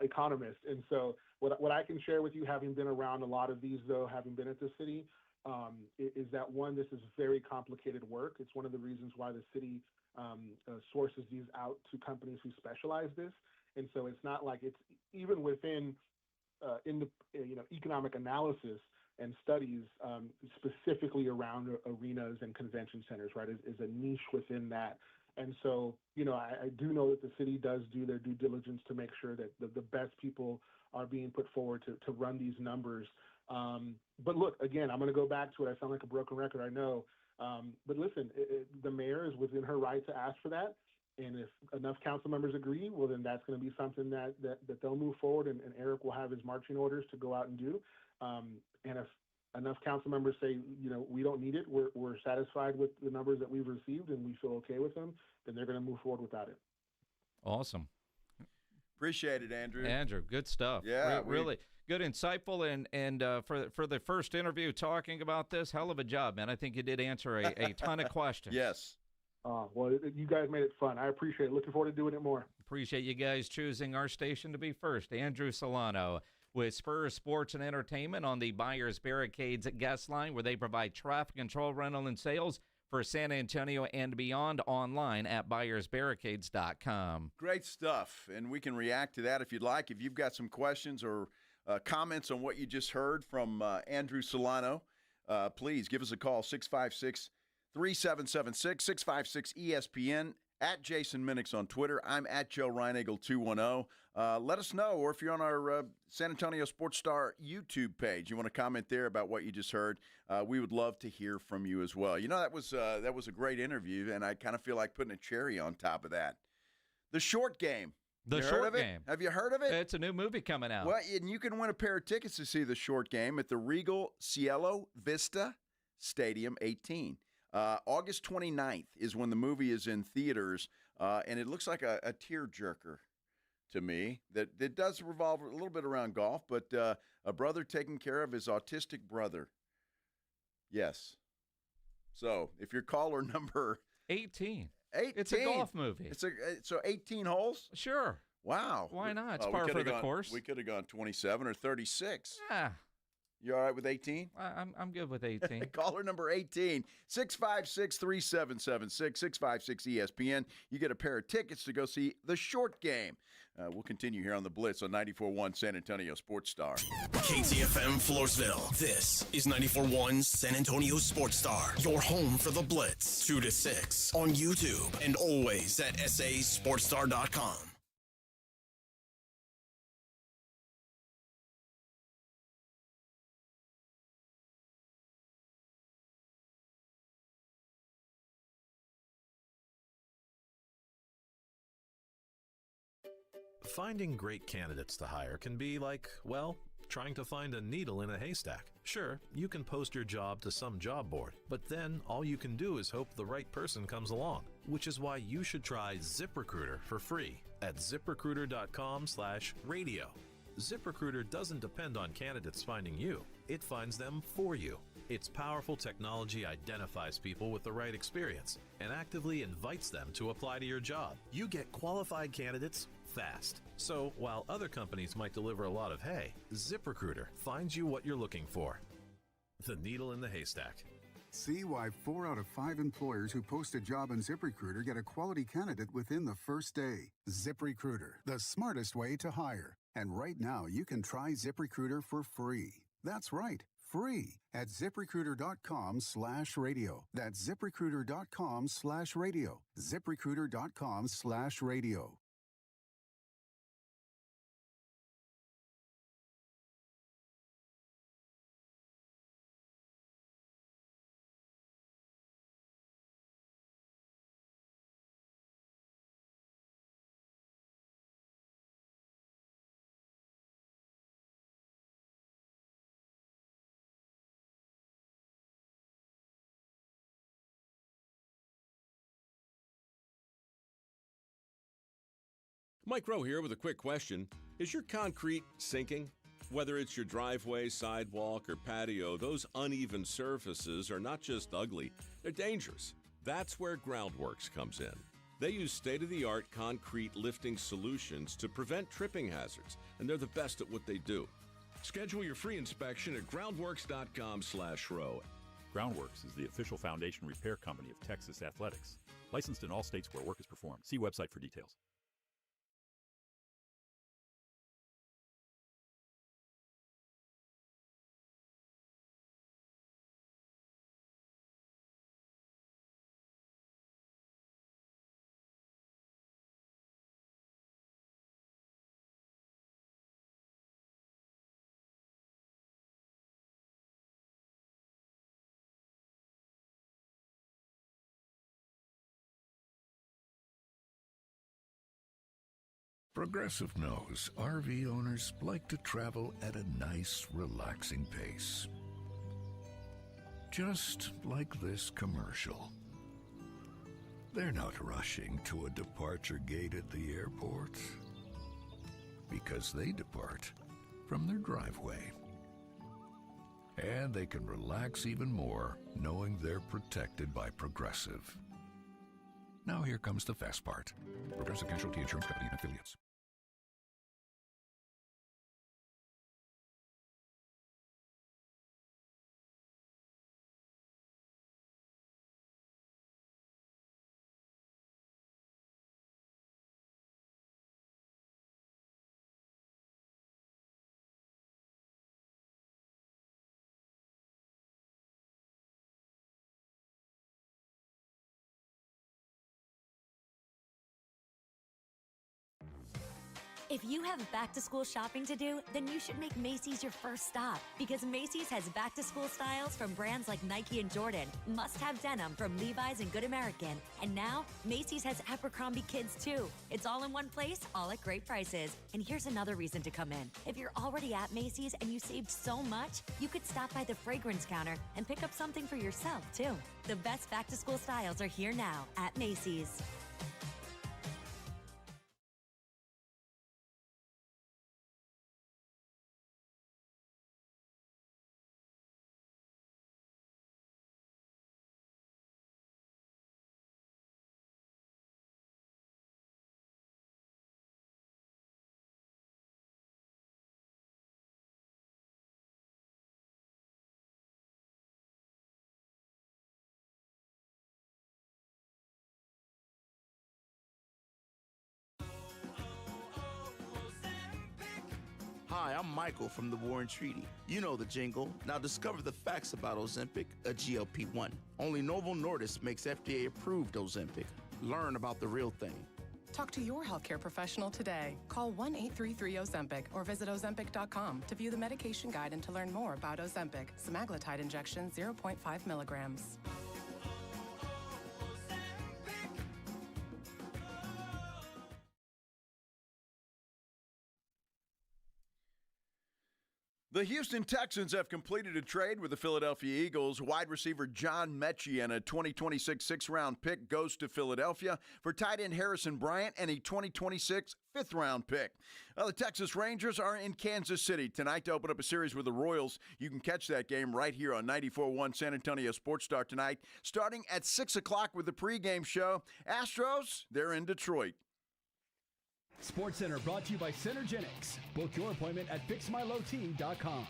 economist. And so what I can share with you, having been around a lot of these, though, having been at the city, is that, one, this is very complicated work. It's one of the reasons why the city sources these out to companies who specialize this. And so it's not like it's even within economic analysis and studies specifically around arenas and convention centers, right, is a niche within that. And so, I do know that the city does do their due diligence to make sure that the best people are being put forward to run these numbers. But look, again, I'm going to go back to it. I sound like a broken record, I know. But listen, the mayor is within her right to ask for that. And if enough council members agree, well, then that's going to be something that they'll move forward, and Erik will have his marching orders to go out and do. And if enough council members say, we don't need it, we're satisfied with the numbers that we've received and we feel okay with them, then they're going to move forward without it. Awesome. Appreciate it, Andrew. Andrew, good stuff. Yeah. Really good, insightful, and for the first interview talking about this, hell of a job, man. I think you did answer a ton of questions. Yes. Well, you guys made it fun. I appreciate it. Looking forward to doing it more. Appreciate you guys choosing our station to be first. Andrew Solano with Spurs Sports and Entertainment on the Buyers Barricades guest line, where they provide traffic control, rental, and sales for San Antonio and beyond, online at buyersbarricades.com. Great stuff, and we can react to that if you'd like. If you've got some questions or comments on what you just heard from Andrew Solano, please give us a call, 656-3776, 656-ESPN, at Jason Minix on Twitter. I'm at Joe Reinagle 210. Let us know, or if you're on our San Antonio Sports Star YouTube page, you want to comment there about what you just heard, we would love to hear from you as well. That was a great interview, and I kind of feel like putting a cherry on top of that. The Short Game. The Short Game. Have you heard of it? It's a new movie coming out. Well, and you can win a pair of tickets to see The Short Game at the Regal Cielo Vista Stadium 18. August 29th is when the movie is in theaters, and it looks like a tearjerker. to me that it does revolve a little bit around golf, but a brother taking care of his autistic brother. Yes. So if you're caller number 18. 18. It's a golf movie. So 18 holes? Sure. Wow. Why not? It's par for the course. We could have gone 27 or 36. Yeah. You all right with 18? I'm good with 18. Caller number 18, 656-3776, 656-ESPN. You get a pair of tickets to go see the short game. We'll continue here on the Blitz on 94.1 San Antonio Sports Star. KTFM Floresville. This is 94.1 San Antonio Sports Star. Your home for the Blitz. 2 to 6 on YouTube and always at sasportstar.com. Finding great candidates to hire can be like, well, trying to find a needle in a haystack. Sure, you can post your job to some job board, but then all you can do is hope the right person comes along, which is why you should try ZipRecruiter for free at ziprecruiter.com/radio. ZipRecruiter doesn't depend on candidates finding you. It finds them for you. Its powerful technology identifies people with the right experience and actively invites them to apply to your job. You get qualified candidates fast. So while other companies might deliver a lot of hay, ZipRecruiter finds you what you're looking for. The needle in the haystack. See why 4 out of 5 employers who post a job on ZipRecruiter get a quality candidate within the first day. ZipRecruiter, the smartest way to hire. And right now, you can try ZipRecruiter for free. That's right, free at ZipRecruiter.com/radio. That's ZipRecruiter.com/radio. ZipRecruiter.com/radio. Mike Rowe here with a quick question. Is your concrete sinking? Whether it's your driveway, sidewalk, or patio, those uneven surfaces are not just ugly, they're dangerous. That's where Groundworks comes in. They use state-of-the-art concrete lifting solutions to prevent tripping hazards, and they're the best at what they do. Schedule your free inspection at groundworks.com/row. Groundworks is the official foundation repair company of Texas Athletics. Licensed in all states where work is performed. See website for details. Progressive knows RV owners like to travel at a nice, relaxing pace. Just like this commercial. They're not rushing to a departure gate at the airport because they depart from their driveway. And they can relax even more knowing they're protected by Progressive. Now here comes the fast part. Progressive Casualty Insurance Company and Affiliates. If you have back-to-school shopping to do, then you should make Macy's your first stop, because Macy's has back-to-school styles from brands like Nike and Jordan, must-have denim from Levi's and Good American, and now Macy's has Abercrombie Kids too. It's all in one place, all at great prices. And here's another reason to come in. If you're already at Macy's and you saved so much, you could stop by the fragrance counter and pick up something for yourself too. The best back-to-school styles are here now at Macy's. Hi, I'm Michael from the Warren Treaty. You know the jingle. Now discover the facts about Ozempic, a GLP-1. Only Novo Nordisk makes FDA-approved Ozempic. Learn about the real thing. Talk to your healthcare professional today. Call 1-833-OZEMPIC or visit Ozempic.com to view the medication guide and to learn more about Ozempic, semaglutide injection 0.5 milligrams. The Houston Texans have completed a trade with the Philadelphia Eagles. Wide receiver John Mechie and a 2026 sixth-round pick goes to Philadelphia for tight end Harrison Bryant and a 2026 fifth-round pick. The Texas Rangers are in Kansas City tonight to open up a series with the Royals. You can catch that game right here on 94.1 San Antonio Sports Star tonight, starting at 6 o'clock with the pregame show. Astros, they're in Detroit. SportsCenter brought to you by Centergenics. Book your appointment at fixmylowt.com.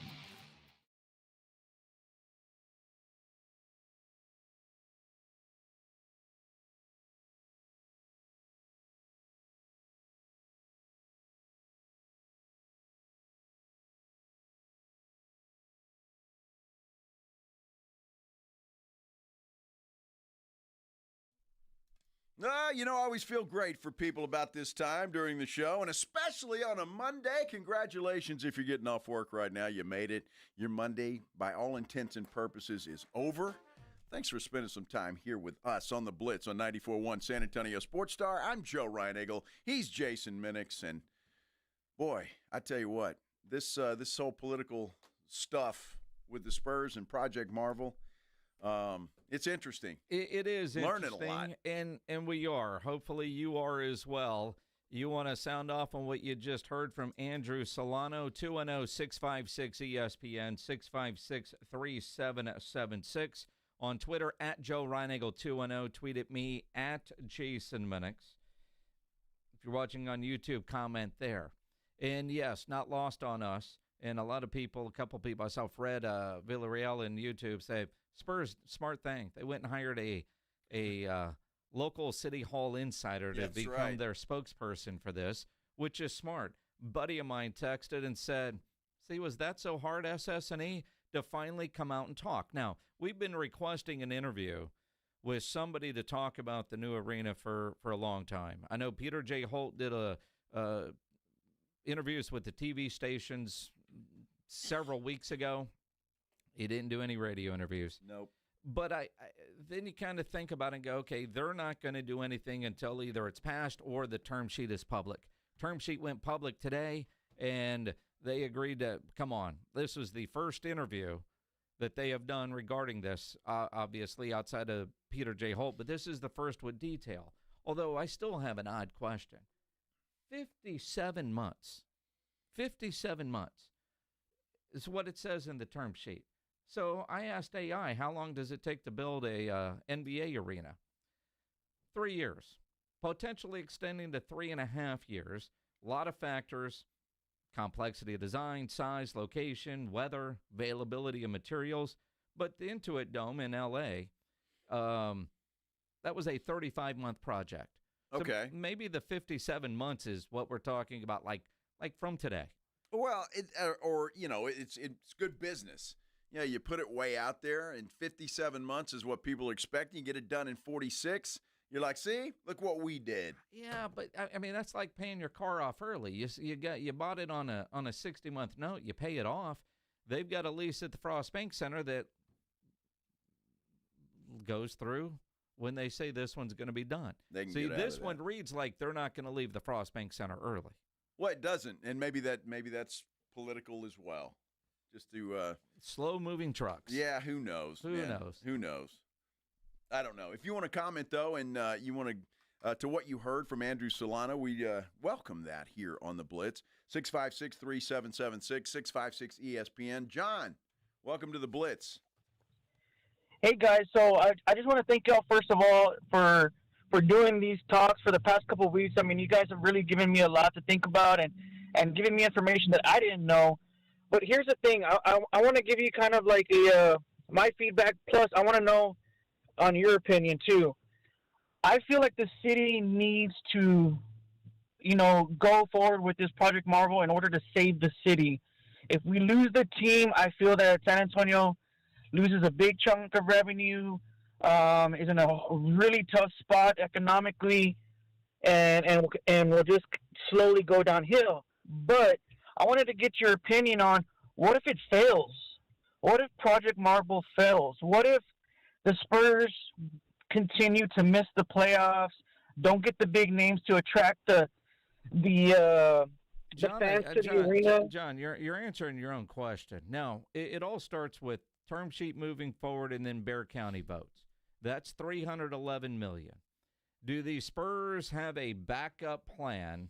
I always feel great for people about this time during the show, and especially on a Monday. Congratulations if you're getting off work right now. You made it. Your Monday, by all intents and purposes, is over. Thanks for spending some time here with us on the Blitz on 94.1 San Antonio Sports Star. I'm Joe Reinagle. He's Jason Minix, and boy, I tell you what, this whole political stuff with the Spurs and Project Marvel, it's interesting. It is learning interesting, a lot, and we are. Hopefully, you are as well. You want to sound off on what you just heard from Andrew Solano, 210-656-ESPN, 656-3776. On Twitter, at Joe Reinagle 210. Tweet at me, at Jason Minix. If you're watching on YouTube, comment there. And yes, not lost on us. And a couple people, I saw Fred Villarreal in YouTube say, Spurs, smart thing. They went and hired a local City Hall insider to become their spokesperson for this, which is smart. Buddy of mine texted and said, see, was that so hard, SS&E, to finally come out and talk? Now, we've been requesting an interview with somebody to talk about the new arena for a long time. I know Peter J. Holt did interviews with the TV stations several weeks ago. He didn't do any radio interviews. Nope. But then you kind of think about it and go, okay, they're not going to do anything until either it's passed or the term sheet is public. Term sheet went public today, and they agreed to, come on, this was the first interview that they have done regarding this, obviously outside of Peter J. Holt, but this is the first with detail. Although I still have an odd question. 57 months. 57 months is what it says in the term sheet. So I asked AI, how long does it take to build a NBA arena? 3 years, potentially extending to 3.5 years. A lot of factors, complexity of design, size, location, weather, availability of materials. But the Intuit Dome in L.A., that was a 35-month project. So okay. Maybe the 57 months is what we're talking about, like from today. Well, it's good business. Yeah, you put it way out there, and 57 months is what people expect. You get it done in 46. You're like, see, look what we did. Yeah, but I mean that's like paying your car off early. You bought it on a 60-month note. You pay it off. They've got a lease at the Frost Bank Center that goes through when they say this one's going to be done. See, this one reads like they're not going to leave the Frost Bank Center early. Well, it doesn't, and maybe that's political as well. Just to slow-moving trucks. Yeah, who knows? Who knows? I don't know. If you want to comment, though, and you want to what you heard from Andrew Solano, we welcome that here on the Blitz. 656-3776, 656-ESPN. John, welcome to the Blitz. Hey, guys. So I just want to thank y'all, first of all, for doing these talks for the past couple of weeks. I mean, you guys have really given me a lot to think about and given me information that I didn't know. But here's the thing. I want to give you kind of like my feedback, plus I want to know on your opinion, too. I feel like the city needs to, go forward with this Project Marvel in order to save the city. If we lose the team, I feel that San Antonio loses a big chunk of revenue, is in a really tough spot economically, and will just slowly go downhill. But I wanted to get your opinion on, what if it fails? What if Project Marvel fails? What if the Spurs continue to miss the playoffs, don't get the big names to attract the fans to the arena? John, you're answering your own question. Now, it all starts with term sheet moving forward and then Bexar County votes. That's $311 million. Do the Spurs have a backup plan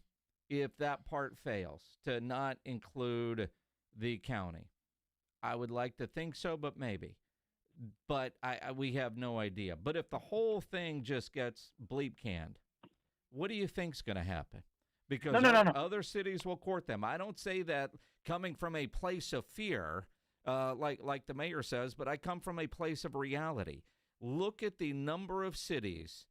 if that part fails, to not include the county? I would like to think so, but maybe. But we have no idea. But if the whole thing just gets bleep canned, what do you think's going to happen? Because no. Other cities will court them. I don't say that coming from a place of fear, like the mayor says, but I come from a place of reality. Look at the number of cities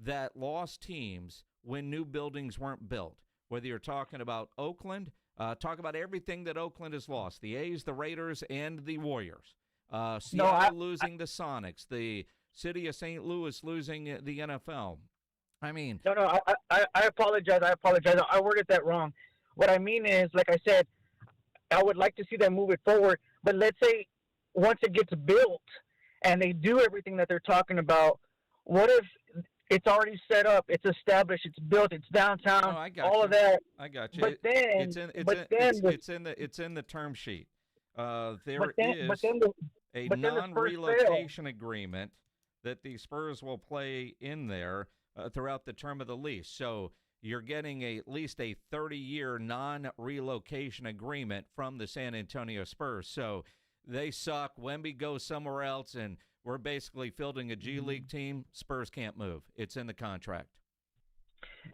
that lost teams when new buildings weren't built. Whether you're talking about Oakland, talk about everything that Oakland has lost, the A's, the Raiders, and the Warriors. Seattle losing the Sonics, the city of St. Louis losing the NFL. I mean... No, I apologize. I worded that wrong. What I mean is, like I said, I would like to see them move it forward. But let's say once it gets built and they do everything that they're talking about, what if it's already set up, it's established, it's built, it's downtown, all of that? I got you. But then, it's in the term sheet. There is a non-relocation agreement that the Spurs will play in there throughout the term of the lease. So you're getting at least a 30-year non-relocation agreement from the San Antonio Spurs. So they suck. Wemby goes somewhere else, and we're basically fielding a G League team. Spurs can't move. It's in the contract.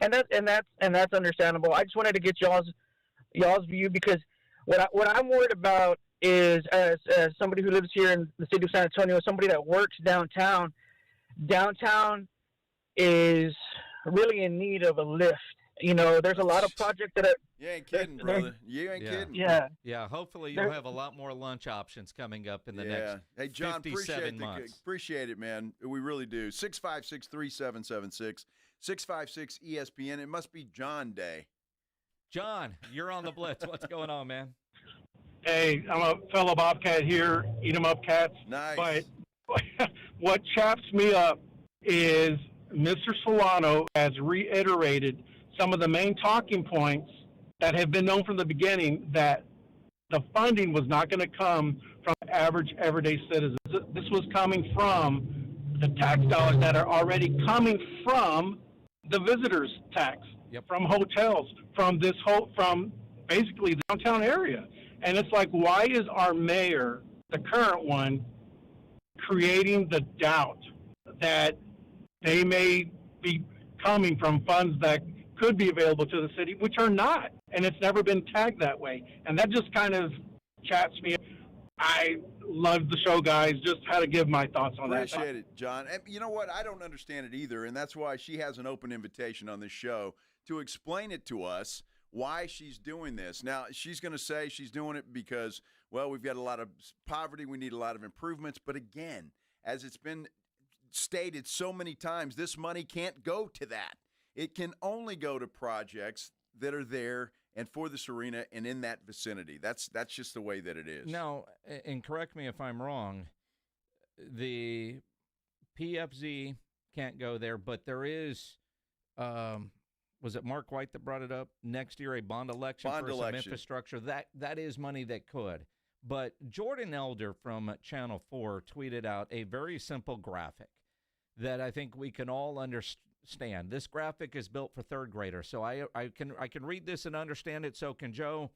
And that's understandable. I just wanted to get y'all's view, because what I'm worried about is, as somebody who lives here in the city of San Antonio, somebody that works downtown. Downtown is really in need of a lift. There's a lot of projects that are... You ain't kidding, brother. You ain't kidding. Yeah. Hopefully you'll have a lot more lunch options coming up in the next Hey, John, 57 months. Appreciate it, man. We really do. 656-3776, 656-ESPN. It must be John Day. John, you're on the Blitz. What's going on, man? Hey, I'm a fellow Bobcat here. Eat 'em up, Cats. Nice. But what chaps me up is Mr. Solano has reiterated some of the main talking points that have been known from the beginning, that the funding was not going to come from average everyday citizens. This was coming from the tax dollars that are already coming from the visitors tax, from hotels, from basically the downtown area. And it's like, why is our mayor, the current one, creating the doubt that they may be coming from funds that could be available to the city, which are not, and it's never been tagged that way. And that just kind of chats me. I love the show, guys. Just had to give my thoughts on that. Appreciate it, John. And you know what? I don't understand it either, and that's why she has an open invitation on this show to explain it to us, why she's doing this. Now, she's going to say she's doing it because, well, we've got a lot of poverty, we need a lot of improvements. But again, as it's been stated so many times, this money can't go to that. It can only go to projects that are there and for this arena and in that vicinity. That's just the way that it is. Now, and correct me if I'm wrong, the PFZ can't go there, but there is, was it Mark White that brought it up? Next year, a bond election for some infrastructure. That is money that could. But Jordan Elder from Channel 4 tweeted out a very simple graphic that I think we can all understand. This graphic is built for third graders, so I can read this and understand it. So can Joe.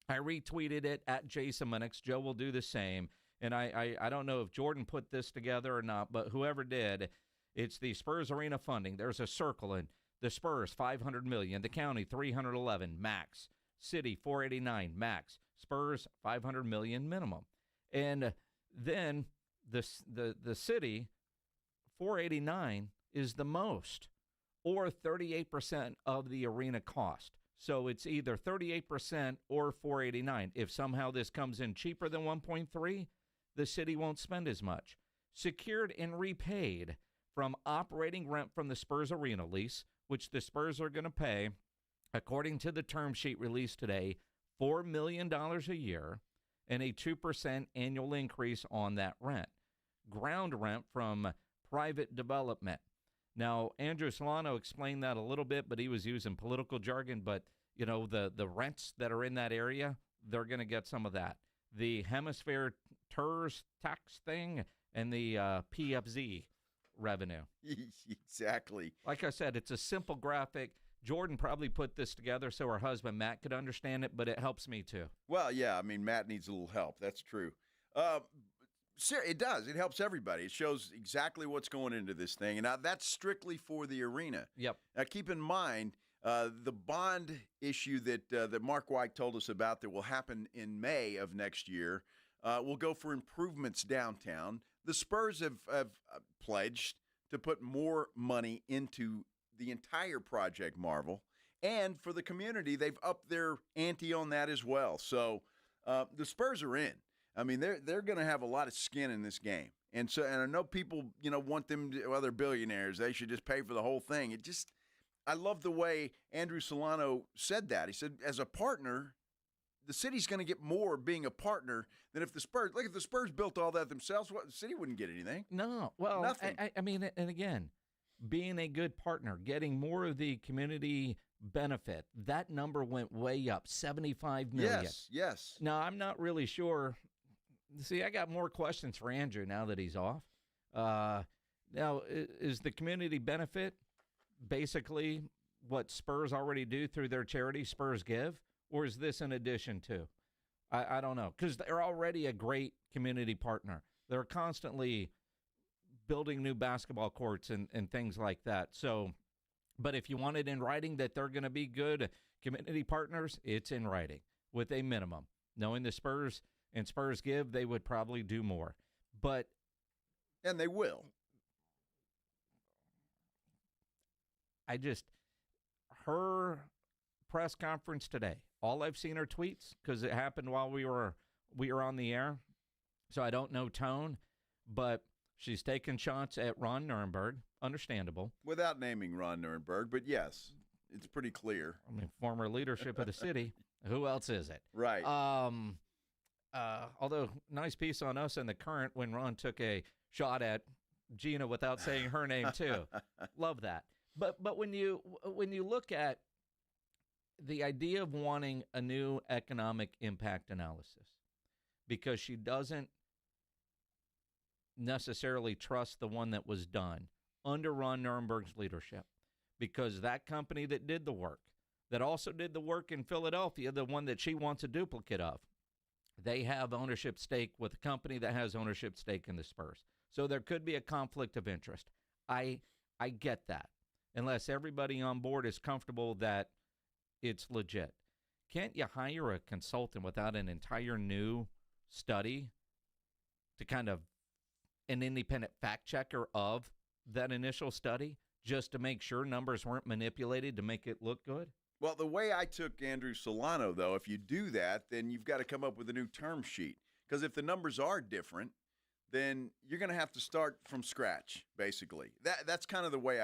I retweeted it at Jason Minix. Joe will do the same. And I don't know if Jordan put this together or not, but whoever did, it's the Spurs Arena funding. There's a circle in the Spurs, $500 million. The county, $311 max. City, $489 max. Spurs, $500 million minimum. And then the city, $489 is the most. or 38% of the arena cost. So it's either 38% or $489. If somehow this comes in cheaper than 1.3, the city won't spend as much. Secured and repaid from operating rent from the Spurs arena lease, which the Spurs are going to pay, according to the term sheet released today, $4 million a year and a 2% annual increase on that rent. Ground rent from private development. Now, Andrew Solano explained that a little bit, but he was using political jargon. But, you know, the rents that are in that area, they're going to get some of that. The Hemisphere TERS tax thing and the PFZ revenue. Exactly. Like I said, it's a simple graphic. Jordan probably put this together so her husband, Matt, could understand it, but it helps me too. Well, yeah, I mean, Matt needs a little help. That's true. It does. It helps everybody. It shows exactly what's going into this thing. And now that's strictly for the arena. Yep. Now, keep in mind, the bond issue that Mark White told us about that will happen in May of next year will go for improvements downtown. The Spurs have pledged to put more money into the entire Project Marvel. And for the community, they've upped their ante on that as well. So the Spurs are in. I mean, they're going to have a lot of skin in this game. And I know people, want them they're billionaires. They should just pay for the whole thing. I love the way Andrew Solano said that. He said, as a partner, the city's going to get more being a partner than if the Spurs, if the Spurs built all that themselves, the city wouldn't get anything. No. Well, nothing. I mean, and again, being a good partner, getting more of the community benefit, that number went way up, $75 million. Yes. Now, I'm not really sure. See, I got more questions for Andrew now that he's off. Now, is the community benefit basically what Spurs already do through their charity, Spurs Give, or is this in addition to? I don't know, because they're already a great community partner. They're constantly building new basketball courts and things like that. So, but if you want it in writing that they're going to be good community partners, it's in writing with a minimum. Knowing the Spurs and Spurs Give, they would probably do more. And they will. Her press conference today, all I've seen are tweets because it happened while we were on the air. So I don't know tone, but she's taking shots at Ron Nirenberg. Understandable. Without naming Ron Nirenberg, but yes, it's pretty clear. I mean, former leadership of the city. Who else is it? Right. Although, nice piece on us in the Current when Ron took a shot at Gina without saying her name too. Love that. But when you look at the idea of wanting a new economic impact analysis, because she doesn't necessarily trust the one that was done under Ron Nirenberg's leadership, because that company that did the work, that also did the work in Philadelphia, the one that she wants a duplicate of, they have ownership stake with a company that has ownership stake in the Spurs. So there could be a conflict of interest. I get that, unless everybody on board is comfortable that it's legit. Can't you hire a consultant without an entire new study to kind of an independent fact checker of that initial study just to make sure numbers weren't manipulated to make it look good? Well, the way I took Andrew Solano, though, if you do that, then you've got to come up with a new term sheet. Because if the numbers are different, then you're going to have to start from scratch, basically. That's kind of the way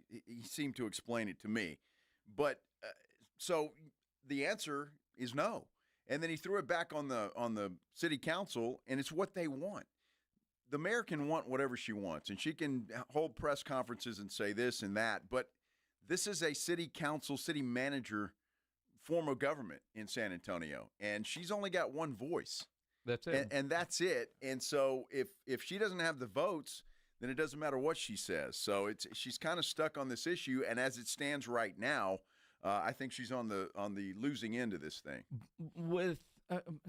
he seemed to explain it to me. But so the answer is no. And then he threw it back on the city council, and it's what they want. The mayor can want whatever she wants, and she can hold press conferences and say this and that, but this is a city council, city manager form of government in San Antonio, and she's only got one voice. That's it. And that's it. And so if she doesn't have the votes, then it doesn't matter what she says. So she's kind of stuck on this issue, and as it stands right now, I think she's on the losing end of this thing.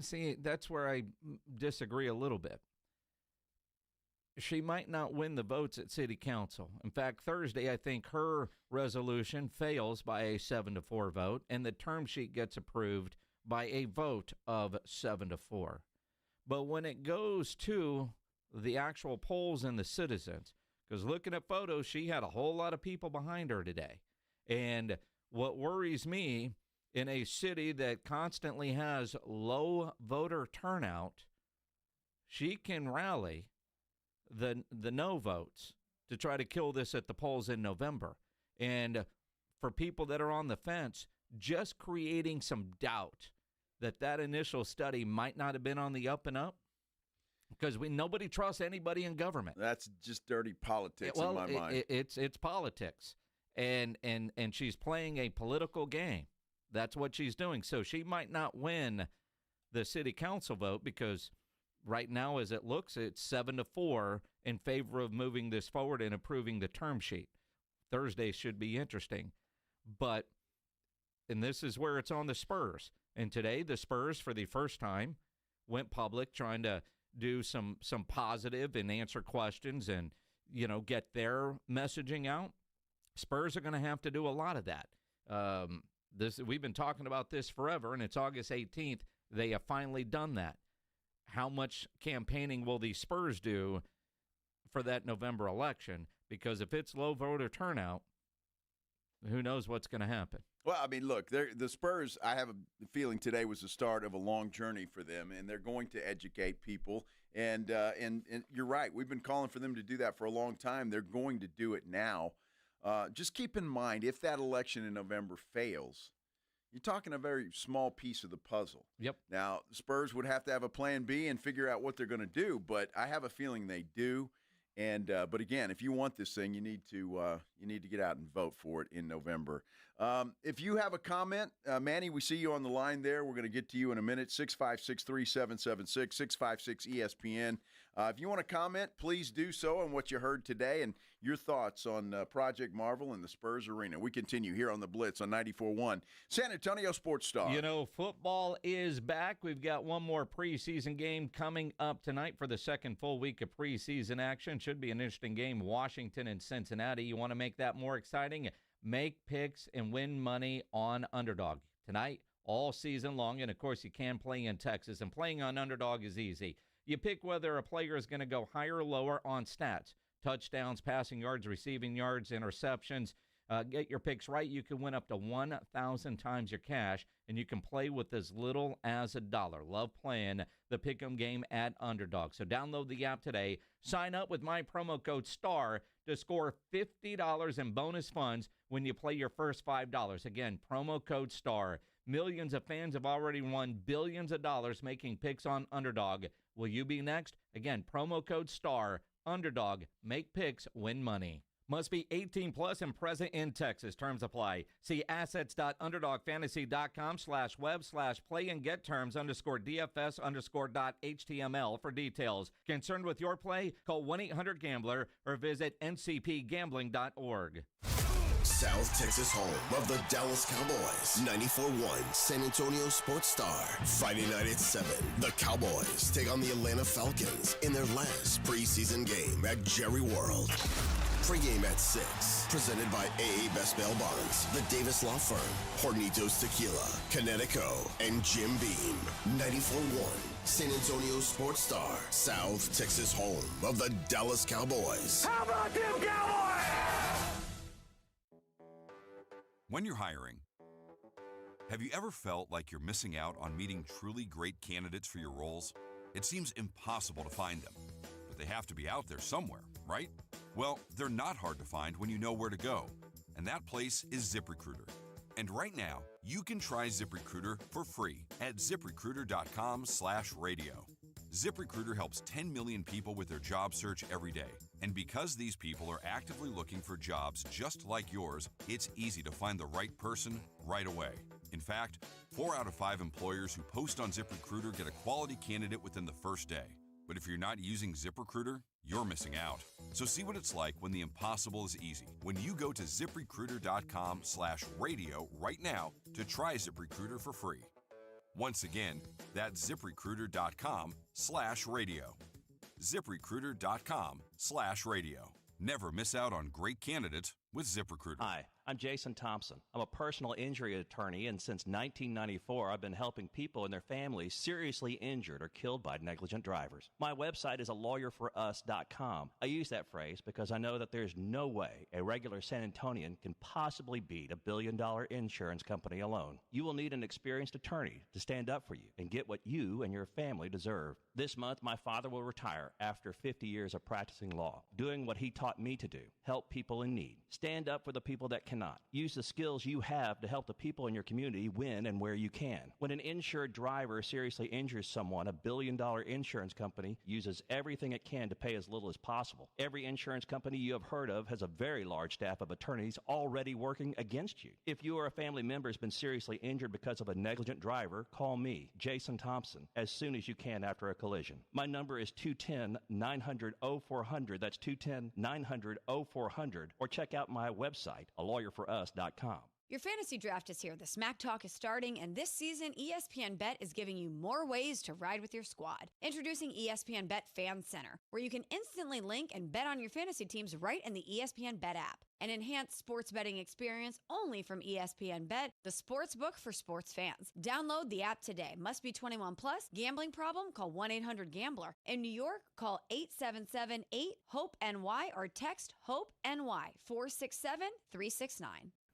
See, that's where I disagree a little bit. She might not win the votes at city council. In fact, Thursday, I think her resolution fails by a 7-4 vote, and the term sheet gets approved by a vote of 7-4. But when it goes to the actual polls and the citizens, Because looking at photos, she had a whole lot of people behind her today. And what worries me, in a city that constantly has low voter turnout, she can rally the no votes to try to kill this at the polls in November. And for people that are on the fence, just creating some doubt that initial study might not have been on the up and up, because nobody trusts anybody in government. That's just dirty politics in my mind. It's politics, and she's playing a political game. That's what she's doing. So she might not win the city council vote, because right now, as it looks, it's 7-4 in favor of moving this forward and approving the term sheet. Thursday should be interesting. And this is where it's on the Spurs. And today, the Spurs, for the first time, went public trying to do some positive and answer questions and, get their messaging out. Spurs are going to have to do a lot of that. We've been talking about this forever, and it's August 18th. They have finally done that. How much campaigning will the Spurs do for that November election? Because if it's low voter turnout, who knows what's going to happen? Well, I mean, look, the Spurs, I have a feeling today was the start of a long journey for them, and they're going to educate people. And you're right. We've been calling for them to do that for a long time. They're going to do it now. Just keep in mind, if that election in November fails, you're talking a very small piece of the puzzle. Yep. Now, the Spurs would have to have a plan B and figure out what they're going to do, but I have a feeling they do. And but again, if you want this thing, you need to get out and vote for it in November. If you have a comment, Manny, we see you on the line there. We're going to get to you in a minute. 656-3776, 656-ESPN. If you want to comment, please do so on what you heard today and your thoughts on Project Marvel and the Spurs Arena. We continue here on the Blitz on 94.1 San Antonio Sports Star. Football is back. We've got one more preseason game coming up tonight for the second full week of preseason action. Should be an interesting game, Washington and Cincinnati. You want to make that more exciting? Make picks and win money on Underdog tonight, all season long. And, of course, you can play in Texas, and playing on Underdog is easy. You pick whether a player is going to go higher or lower on stats, touchdowns, passing yards, receiving yards, interceptions. Get your picks right. You can win up to 1,000 times your cash, and you can play with as little as $1. Love playing the Pick'em game at Underdog. So download the app today. Sign up with my promo code STAR to score $50 in bonus funds when you play your first $5. Again, promo code STAR. Millions of fans have already won billions of dollars making picks on Underdog. Will you be next? Again, promo code STAR. Underdog. Make picks. Win money. Must be 18 plus and present in Texas. Terms apply. See assets.underdogfantasy.com/web/play and get terms _DFS_.html for details. Concerned with your play? Call 1-800-GAMBLER or visit ncpgambling.org. South Texas home of the Dallas Cowboys. 94.1 San Antonio Sports Star. Friday night at 7. The Cowboys take on the Atlanta Falcons in their last preseason game at Jerry World. Pre-game at 6. Presented by AA Best Bail Bonds, the Davis Law Firm, Hornitos Tequila, Connecticut, and Jim Beam. 94.1 San Antonio Sports Star. South Texas home of the Dallas Cowboys. How about them Cowboys? When you're hiring, have you ever felt like you're missing out on meeting truly great candidates for your roles? It seems impossible to find them, but they have to be out there somewhere, right? Well, they're not hard to find when you know where to go, and that place is ZipRecruiter. And right now, you can try ZipRecruiter for free at ZipRecruiter.com/radio. ZipRecruiter helps 10 million people with their job search every day. And because these people are actively looking for jobs just like yours, it's easy to find the right person right away. In fact, 4 out of 5 employers who post on ZipRecruiter get a quality candidate within the first day. But if you're not using ZipRecruiter, you're missing out. So see what it's like when the impossible is easy. When you go to ZipRecruiter.com/radio right now to try ZipRecruiter for free. Once again, that's ZipRecruiter.com/radio. ZipRecruiter.com/radio. Never miss out on great candidates with ZipRecruiter. Hi, I'm Jason Thompson. I'm a personal injury attorney, and since 1994, I've been helping people and their families seriously injured or killed by negligent drivers. My website is alawyer4us.com. I use that phrase because I know that there's no way a regular San Antonian can possibly beat a billion-dollar insurance company alone. You will need an experienced attorney to stand up for you and get what you and your family deserve. This month, my father will retire after 50 years of practicing law, doing what he taught me to do, help people in need. Stand up for the people that cannot. Use the skills you have to help the people in your community win and where you can. When an insured driver seriously injures someone, a billion-dollar insurance company uses everything it can to pay as little as possible. Every insurance company you have heard of has a very large staff of attorneys already working against you. If you or a family member has been seriously injured because of a negligent driver, call me, Jason Thompson, as soon as you can after a collision. My number is 210-900-0400. That's 210-900-0400. Or check out my website, alawyer4us.com. Your fantasy draft is here. The Smack Talk is starting, and this season, ESPN Bet is giving you more ways to ride with your squad. Introducing ESPN Bet Fan Center, where you can instantly link and bet on your fantasy teams right in the ESPN Bet app. An enhanced sports betting experience only from ESPN Bet, the sports book for sports fans. Download the app today. Must be 21 plus. Gambling problem? Call 1-800-GAMBLER. In New York, call 877-8-HOPE-NY or text HOPE-NY 467-369.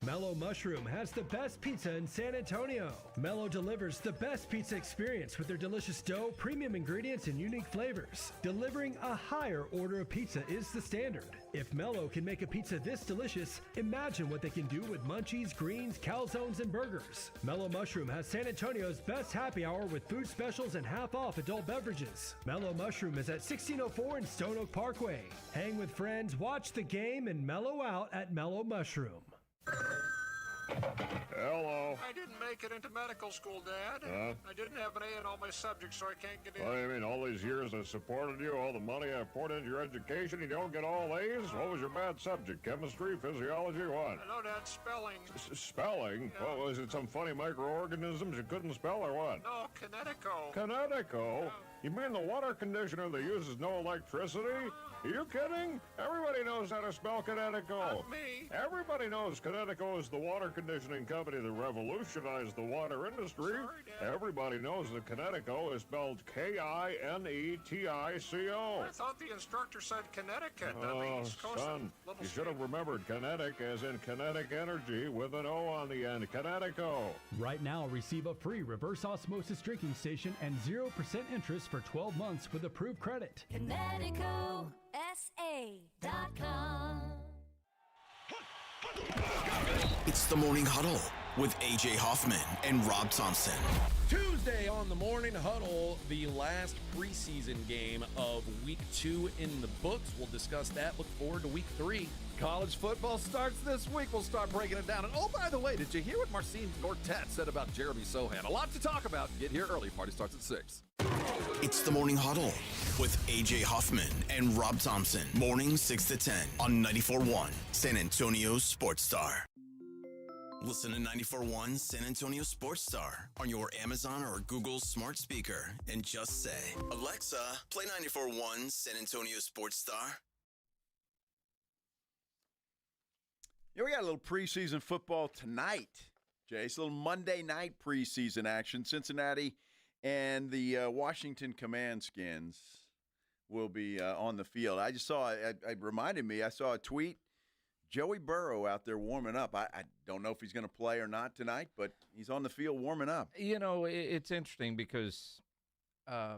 Mellow Mushroom has the best pizza in San Antonio. Mellow delivers the best pizza experience with their delicious dough, premium ingredients, and unique flavors. Delivering a higher order of pizza is the standard. If Mellow can make a pizza this delicious, imagine what they can do with munchies, greens, calzones, and burgers. Mellow Mushroom has San Antonio's best happy hour with food specials and half-off adult beverages. Mellow Mushroom is at 1604 in Stone Oak Parkway. Hang with friends, watch the game, and mellow out at Mellow Mushroom. Hello. I didn't make it into medical school, Dad. I didn't have an A in all my subjects, so I can't get in. What do you mean, all these years I supported you, all the money I poured into your education, you don't get all A's? What was your bad subject? Chemistry, physiology, what? No, Dad, spelling. Spelling? Yeah. What, was it some funny microorganisms you couldn't spell or what? No, Kinetico. Kinetico? Yeah. You mean the water conditioner that uses no electricity? Are you kidding? Everybody knows how to spell Kinetico. Not me. Everybody knows Kinetico is the water conditioning company that revolutionized the water industry. Sorry, Dad. Everybody knows that Kinetico is spelled Kinetico. I thought the instructor said Connecticut. Oh, son, you should have remembered kinetic as in kinetic energy with an O on the end. Kinetico. Right now, receive a free reverse osmosis drinking station and 0% interest for 12 months with approved credit. ConnecticalSA.com. It's the Morning Huddle with A.J. Hoffman and Rob Thompson. Tuesday on the Morning Huddle, the last preseason game of Week 2 in the books. We'll discuss that. Look forward to Week 3. College football starts this week. We'll start breaking it down. And oh, by the way, did you hear what Marcin Gortat said about Jeremy Sohan? A lot to talk about. Get here early. Party starts at 6. It's the Morning Huddle with A.J. Hoffman and Rob Thompson. Morning 6 to 10 on 94.1 San Antonio Sports Star. Listen to 94.1 San Antonio Sports Star on your Amazon or Google smart speaker and just say, Alexa, play 94.1 San Antonio Sports Star. Yeah, we got a little preseason football tonight, Jay. It's a little Monday night preseason action. Cincinnati and the Washington Command Skins will be on the field. I just saw, it reminded me, I saw a tweet. Joey Burrow out there warming up. I don't know if he's going to play or not tonight, but he's on the field warming up. You know, it's interesting because I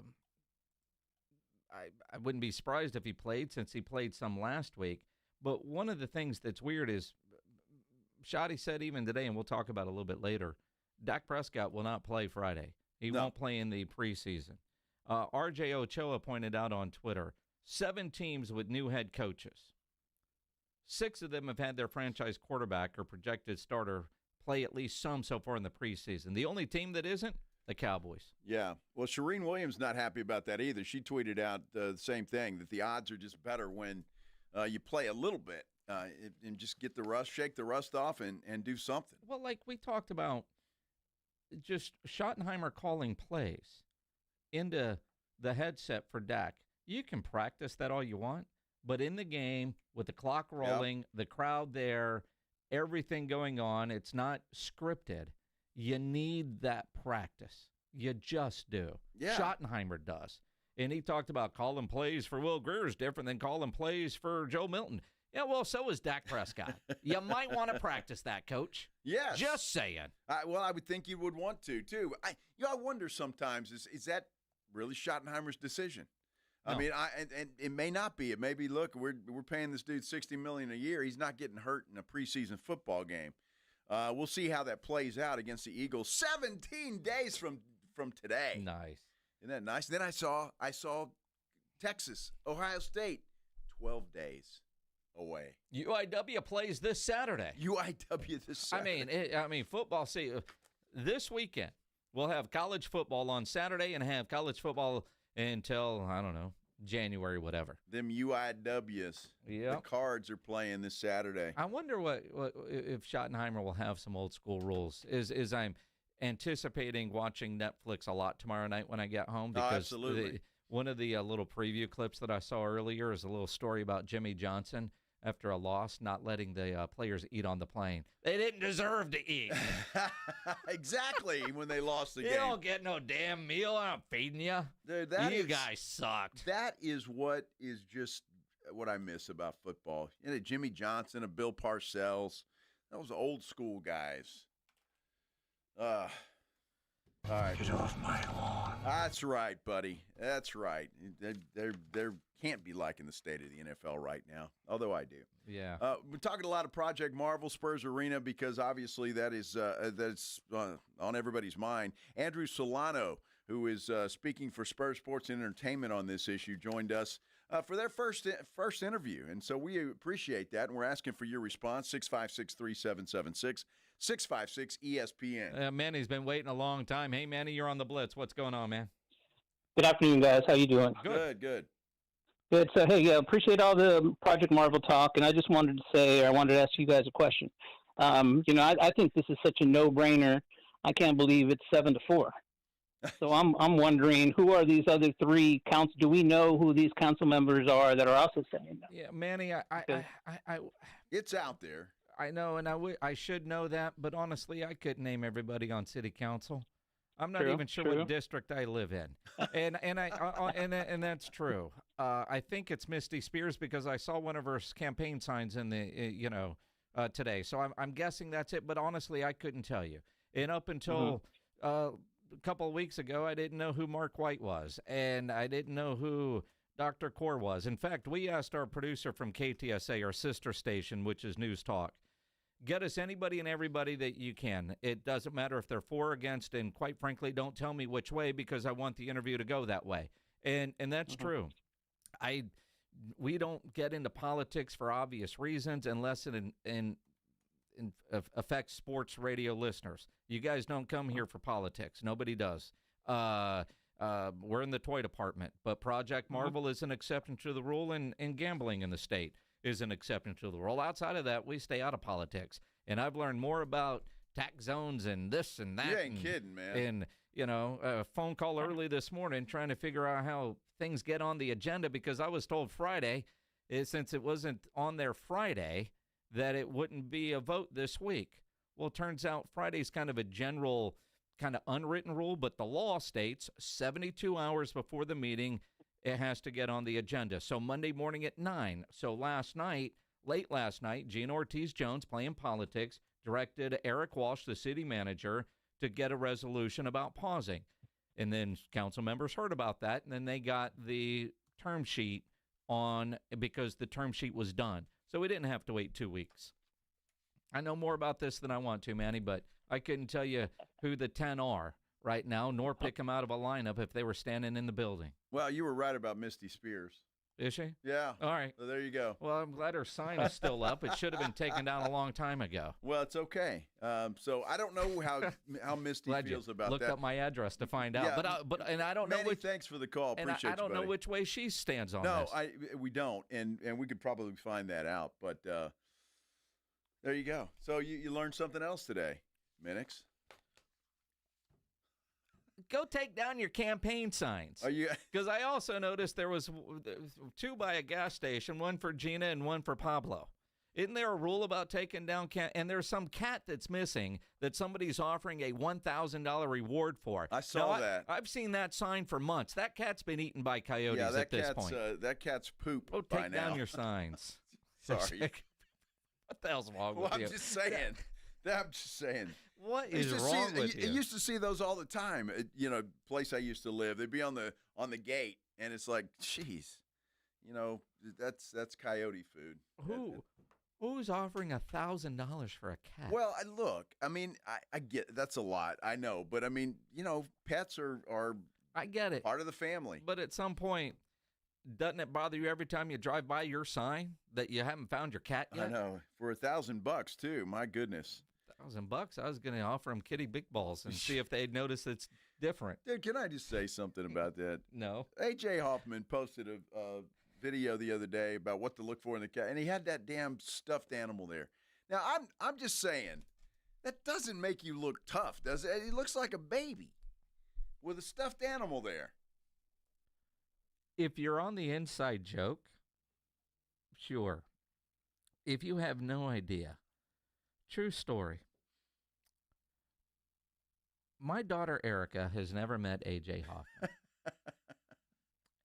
wouldn't be surprised if he played since he played some last week. But one of the things that's weird is Shoddy said even today, and we'll talk about it a little bit later, Dak Prescott will not play Friday. He won't play in the preseason. R.J. Ochoa pointed out on Twitter, 7 teams with new head coaches. 6 of them have had their franchise quarterback or projected starter play at least some so far in the preseason. The only team that isn't, the Cowboys. Yeah. Well, Shereen Williams not happy about that either. She tweeted out the same thing, that the odds are just better when you play a little bit and just get the rust, shake the rust off and do something. Well, like we talked about, just Schottenheimer calling plays into the headset for Dak. You can practice that all you want. But in the game, with the clock rolling, the crowd there, everything going on. It's not scripted. You need that practice. You just do. Yeah. Schottenheimer does. And he talked about calling plays for Will Greer is different than calling plays for Joe Milton. Yeah, well, so is Dak Prescott. You might want to practice that, Coach. Yes. Just saying. Well, I would think you would want to, too. I wonder sometimes, is that really Schottenheimer's decision? No. I mean, and it may not be. It may be, look, we're paying this dude $60 million a year. He's not getting hurt in a preseason football game. We'll see how that plays out against the Eagles 17 days from today. Nice. Isn't that nice? Then I saw Texas, Ohio State, 12 days away. UIW plays this Saturday. UIW this Saturday. I mean, football. See, this weekend we'll have college football on Saturday and have college football until, I don't know, January, whatever. Them UIWs. Yeah. The Cards are playing this Saturday. I wonder what if Schottenheimer will have some old school rules. Is I'm anticipating watching Netflix a lot tomorrow night when I get home, because absolutely. One of the little preview clips that I saw earlier is a little story about Jimmy Johnson after a loss, not letting the players eat on the plane. They didn't deserve to eat. Exactly, when they lost the game. You don't get no damn meal. I'm feeding you. Dude, you guys sucked. That is what is just what I miss about football. You know, Jimmy Johnson, a Bill Parcells, those old school guys. All right. Get off my lawn. That's right, buddy. That's right. There can't be liking the state of the NFL right now, although I do. Yeah. We're talking a lot of Project Marvel, Spurs Arena, because obviously that's on everybody's mind. Andrew Solano, who is speaking for Spurs Sports and Entertainment on this issue, joined us for their first interview, and so we appreciate that, and we're asking for your response, 656-3776. 656-ESPN. Manny's been waiting a long time. Hey, Manny, you're on the Blitz. What's going on, man? Good afternoon, guys. How you doing? Good. So, hey, appreciate all the Project Marvel talk, and I just wanted to ask you guys a question. I think this is such a no-brainer. I can't believe it's 7-4. So I'm wondering, who are these other three counts? Do we know who these council members are that are also saying that? Yeah, Manny, it's out there. I know, and I should know that, but honestly, I couldn't name everybody on city council. I'm not even sure what district I live in, and that's true. I think it's Misty Spears because I saw one of her campaign signs in the today. So I'm guessing that's it, but honestly, I couldn't tell you. And up until a couple of weeks ago, I didn't know who Mark White was, and I didn't know who Dr. Core was. In fact, we asked our producer from KTSA, our sister station, which is News Talk, get us anybody and everybody that you can. It doesn't matter if they're for or against, and quite frankly, don't tell me which way because I want the interview to go that way. And that's true. We don't get into politics for obvious reasons unless it affects sports radio listeners. You guys don't come here for politics. Nobody does. We're in the toy department, but Project Marvel is an exception to the rule, and gambling in the state is an exception to the rule. Outside of that, we stay out of politics. And I've learned more about tax zones and this and that. You ain't kidding, man. And, a phone call early this morning trying to figure out how things get on the agenda because I was told Friday, since it wasn't on there Friday, that it wouldn't be a vote this week. Well, it turns out Friday's kind of a general kind of unwritten rule, but the law states 72 hours before the meeting, it has to get on the agenda. So Monday morning at 9. So late last night, Gina Ortiz Jones, playing politics, directed Erik Walsh, the city manager, to get a resolution about pausing. And then council members heard about that, and then they got the term sheet on because the term sheet was done. So we didn't have to wait 2 weeks. I know more about this than I want to, Manny, but I couldn't tell you who the 10 are right now, nor pick them out of a lineup if they were standing in the building. Well, you were right about Misty Spears. Is she? Yeah. All right. So there you go. Well, I'm glad her sign is still up. It should have been taken down a long time ago. Well, it's okay. So I don't know how Misty feels about that. Looked up my address to find out. Yeah. But I don't know Manny, which. Thanks for the call. Appreciate I don't you, know buddy. which way she stands on this. No, we don't, and we could probably find that out. But there you go. So you learned something else today, Minix. Go take down your campaign signs. Are you? Because I also noticed there was two by a gas station, one for Gina and one for Pablo. Isn't there a rule about taking down cat? And there's some cat that's missing that somebody's offering a $1,000 reward for. I saw that. I've seen that sign for months. That cat's been eaten by coyotes at this point. That cat's poop Oh, by take now. down your signs. Sorry. What the hell's wrong Well, with you? I'm just saying. I'm just saying. What is wrong with you? I used to see those all the time. Place I used to live, they'd be on the gate, and it's like, geez, that's coyote food. Who's offering $1,000 for a cat? Well, I get that's a lot. I know, but pets are I get it, part of the family. But at some point, doesn't it bother you every time you drive by your sign that you haven't found your cat yet? I know, for $1,000 too. My goodness. $1,000. I was going to offer them kitty big balls and see if they'd notice it's different. Dude, can I just say something about that? No. AJ Hoffman posted a video the other day about what to look for in the cat, and he had that damn stuffed animal there. Now, I'm just saying, that doesn't make you look tough, does it? It looks like a baby with a stuffed animal there. If you're on the inside joke, sure. If you have no idea, true story. My daughter Erica has never met A.J. Hoffman.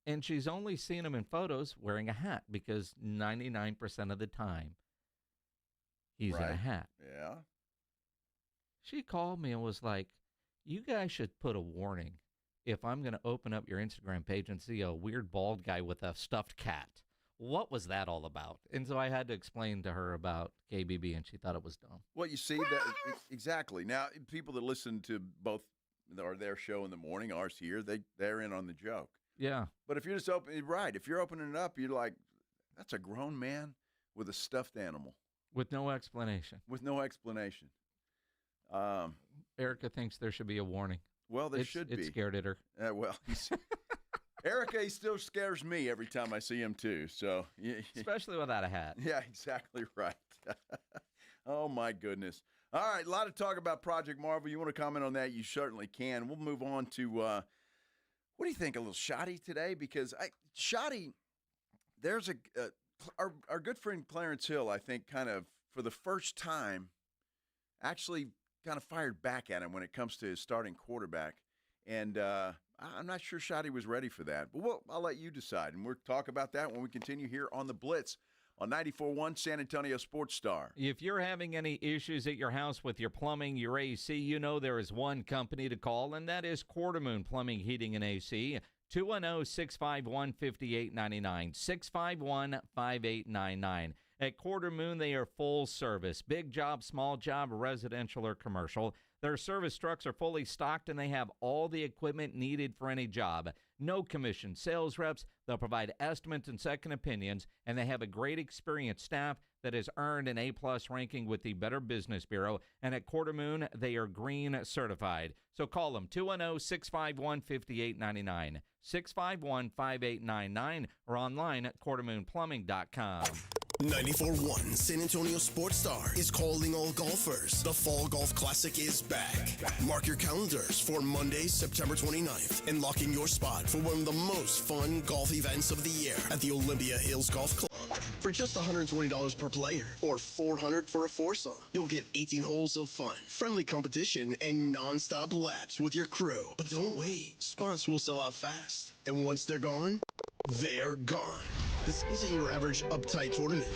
And she's only seen him in photos wearing a hat because 99% of the time he's in a hat. Yeah. She called me and was like, you guys should put a warning if I'm going to open up your Instagram page and see a weird bald guy with a stuffed cat. What was that all about? And so I had to explain to her about KBB, and she thought it was dumb. Well, you see, that exactly. Now, people that listen to both their show in the morning, ours here, they're in on the joke. Yeah. But if you're just if you're opening it up, you're like, that's a grown man with a stuffed animal. With no explanation. With no explanation. Erica thinks there should be a warning. Well, there should be. It scared at her. Erica, he still scares me every time I see him, too. So, especially without a hat. Yeah, exactly right. Oh, my goodness. All right, a lot of talk about Project Marvel. You want to comment on that? You certainly can. We'll move on to, what do you think, a little shoddy today? Because shoddy, there's our good friend Clarence Hill, I think, kind of, for the first time, actually kind of fired back at him when it comes to his starting quarterback. And I'm not sure Shoddy was ready for that. But I'll let you decide. And we'll talk about that when we continue here on The Blitz on 94.1 San Antonio Sports Star. If you're having any issues at your house with your plumbing, your AC, you know there is one company to call, and that is Quartermoon Plumbing, Heating, and AC. 210-651-5899, 651-5899. At Quartermoon, they are full service. Big job, small job, residential or commercial. Their service trucks are fully stocked, and they have all the equipment needed for any job. No commission sales reps. They'll provide estimates and second opinions, and they have a great experienced staff that has earned an A-plus ranking with the Better Business Bureau. And at Quartermoon, they are green certified. So call them, 210-651-5899, 651-5899, or online at quartermoonplumbing.com. 94.1 San Antonio Sports Star is calling all golfers. The Fall Golf Classic is back. Mark your calendars for Monday, September 29th, and lock in your spot for one of the most fun golf events of the year at the Olympia Hills Golf Club. For just $120 per player, or $400 for a foursome, you'll get 18 holes of fun, friendly competition, and non-stop laps with your crew. But don't wait. Spots will sell out fast. And once they're gone, they're gone. This isn't your average uptight tournament.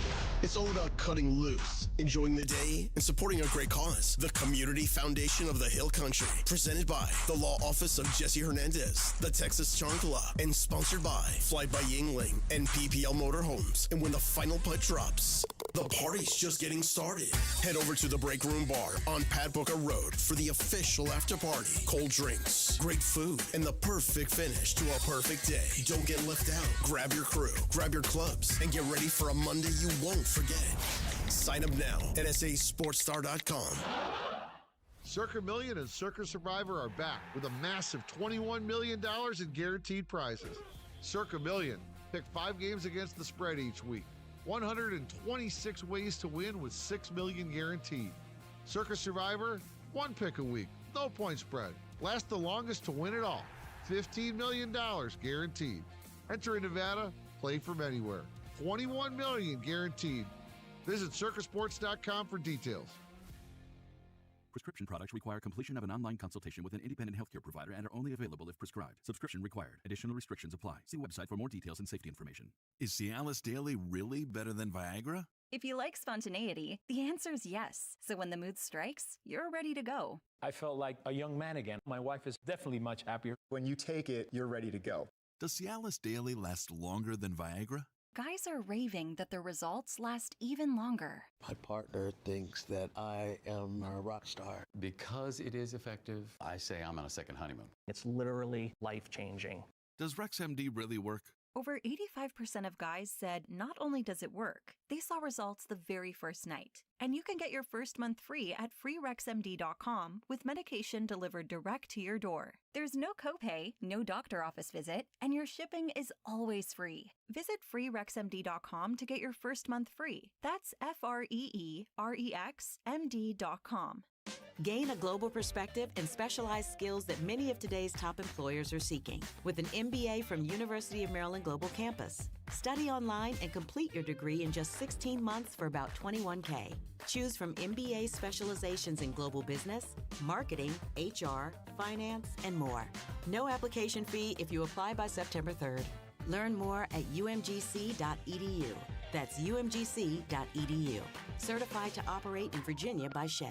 It's all about cutting loose, enjoying the day, and supporting a great cause. The Community Foundation of the Hill Country, presented by the Law Office of Jesse Hernandez, the Texas Charm Club, and sponsored by Fly by Yingling and PPL Motorhomes. And when the final putt drops, the party's just getting started. Head over to the Break Room Bar on Pat Booker Road for the official after party. Cold drinks, great food, and the perfect finish to a perfect day. Don't get left out. Grab your crew, grab your clubs, and get ready for a Monday you won't forget. Sign up now at sasportstar.com. Circa Million and Circa Survivor are back with a massive $21 million in guaranteed prizes. Circa Million, pick 5 games against the spread each week. 126 ways to win with $6 million guaranteed. Circa Survivor, 1 pick a week, no point spread. Last the longest to win it all. $15 million guaranteed. Enter in Nevada, play from anywhere. $21 million guaranteed. Visit circusports.com for details. Prescription products require completion of an online consultation with an independent healthcare provider and are only available if prescribed. Subscription required. Additional restrictions apply. See website for more details and safety information. Is Cialis Daily really better than Viagra? If you like spontaneity, the answer is yes. So when the mood strikes, you're ready to go. I felt like a young man again. My wife is definitely much happier. When you take it, you're ready to go. Does Cialis Daily last longer than Viagra? Guys are raving that their results last even longer. My partner thinks that I am a rock star. Because it is effective, I say I'm on a second honeymoon. It's literally life-changing. Does RexMD really work? Over 85% of guys said not only does it work, they saw results the very first night. And you can get your first month free at freerexmd.com with medication delivered direct to your door. There's no copay, no doctor office visit, and your shipping is always free. Visit freerexmd.com to get your first month free. That's FREEREXMD.com. Gain a global perspective and specialized skills that many of today's top employers are seeking with an MBA from University of Maryland Global Campus. Study online and complete your degree in just 16 months for about $21K. Choose from MBA specializations in global business, marketing, HR, finance, and more. No application fee if you apply by September 3rd. Learn more at umgc.edu. That's umgc.edu. Certified to operate in Virginia by Chev.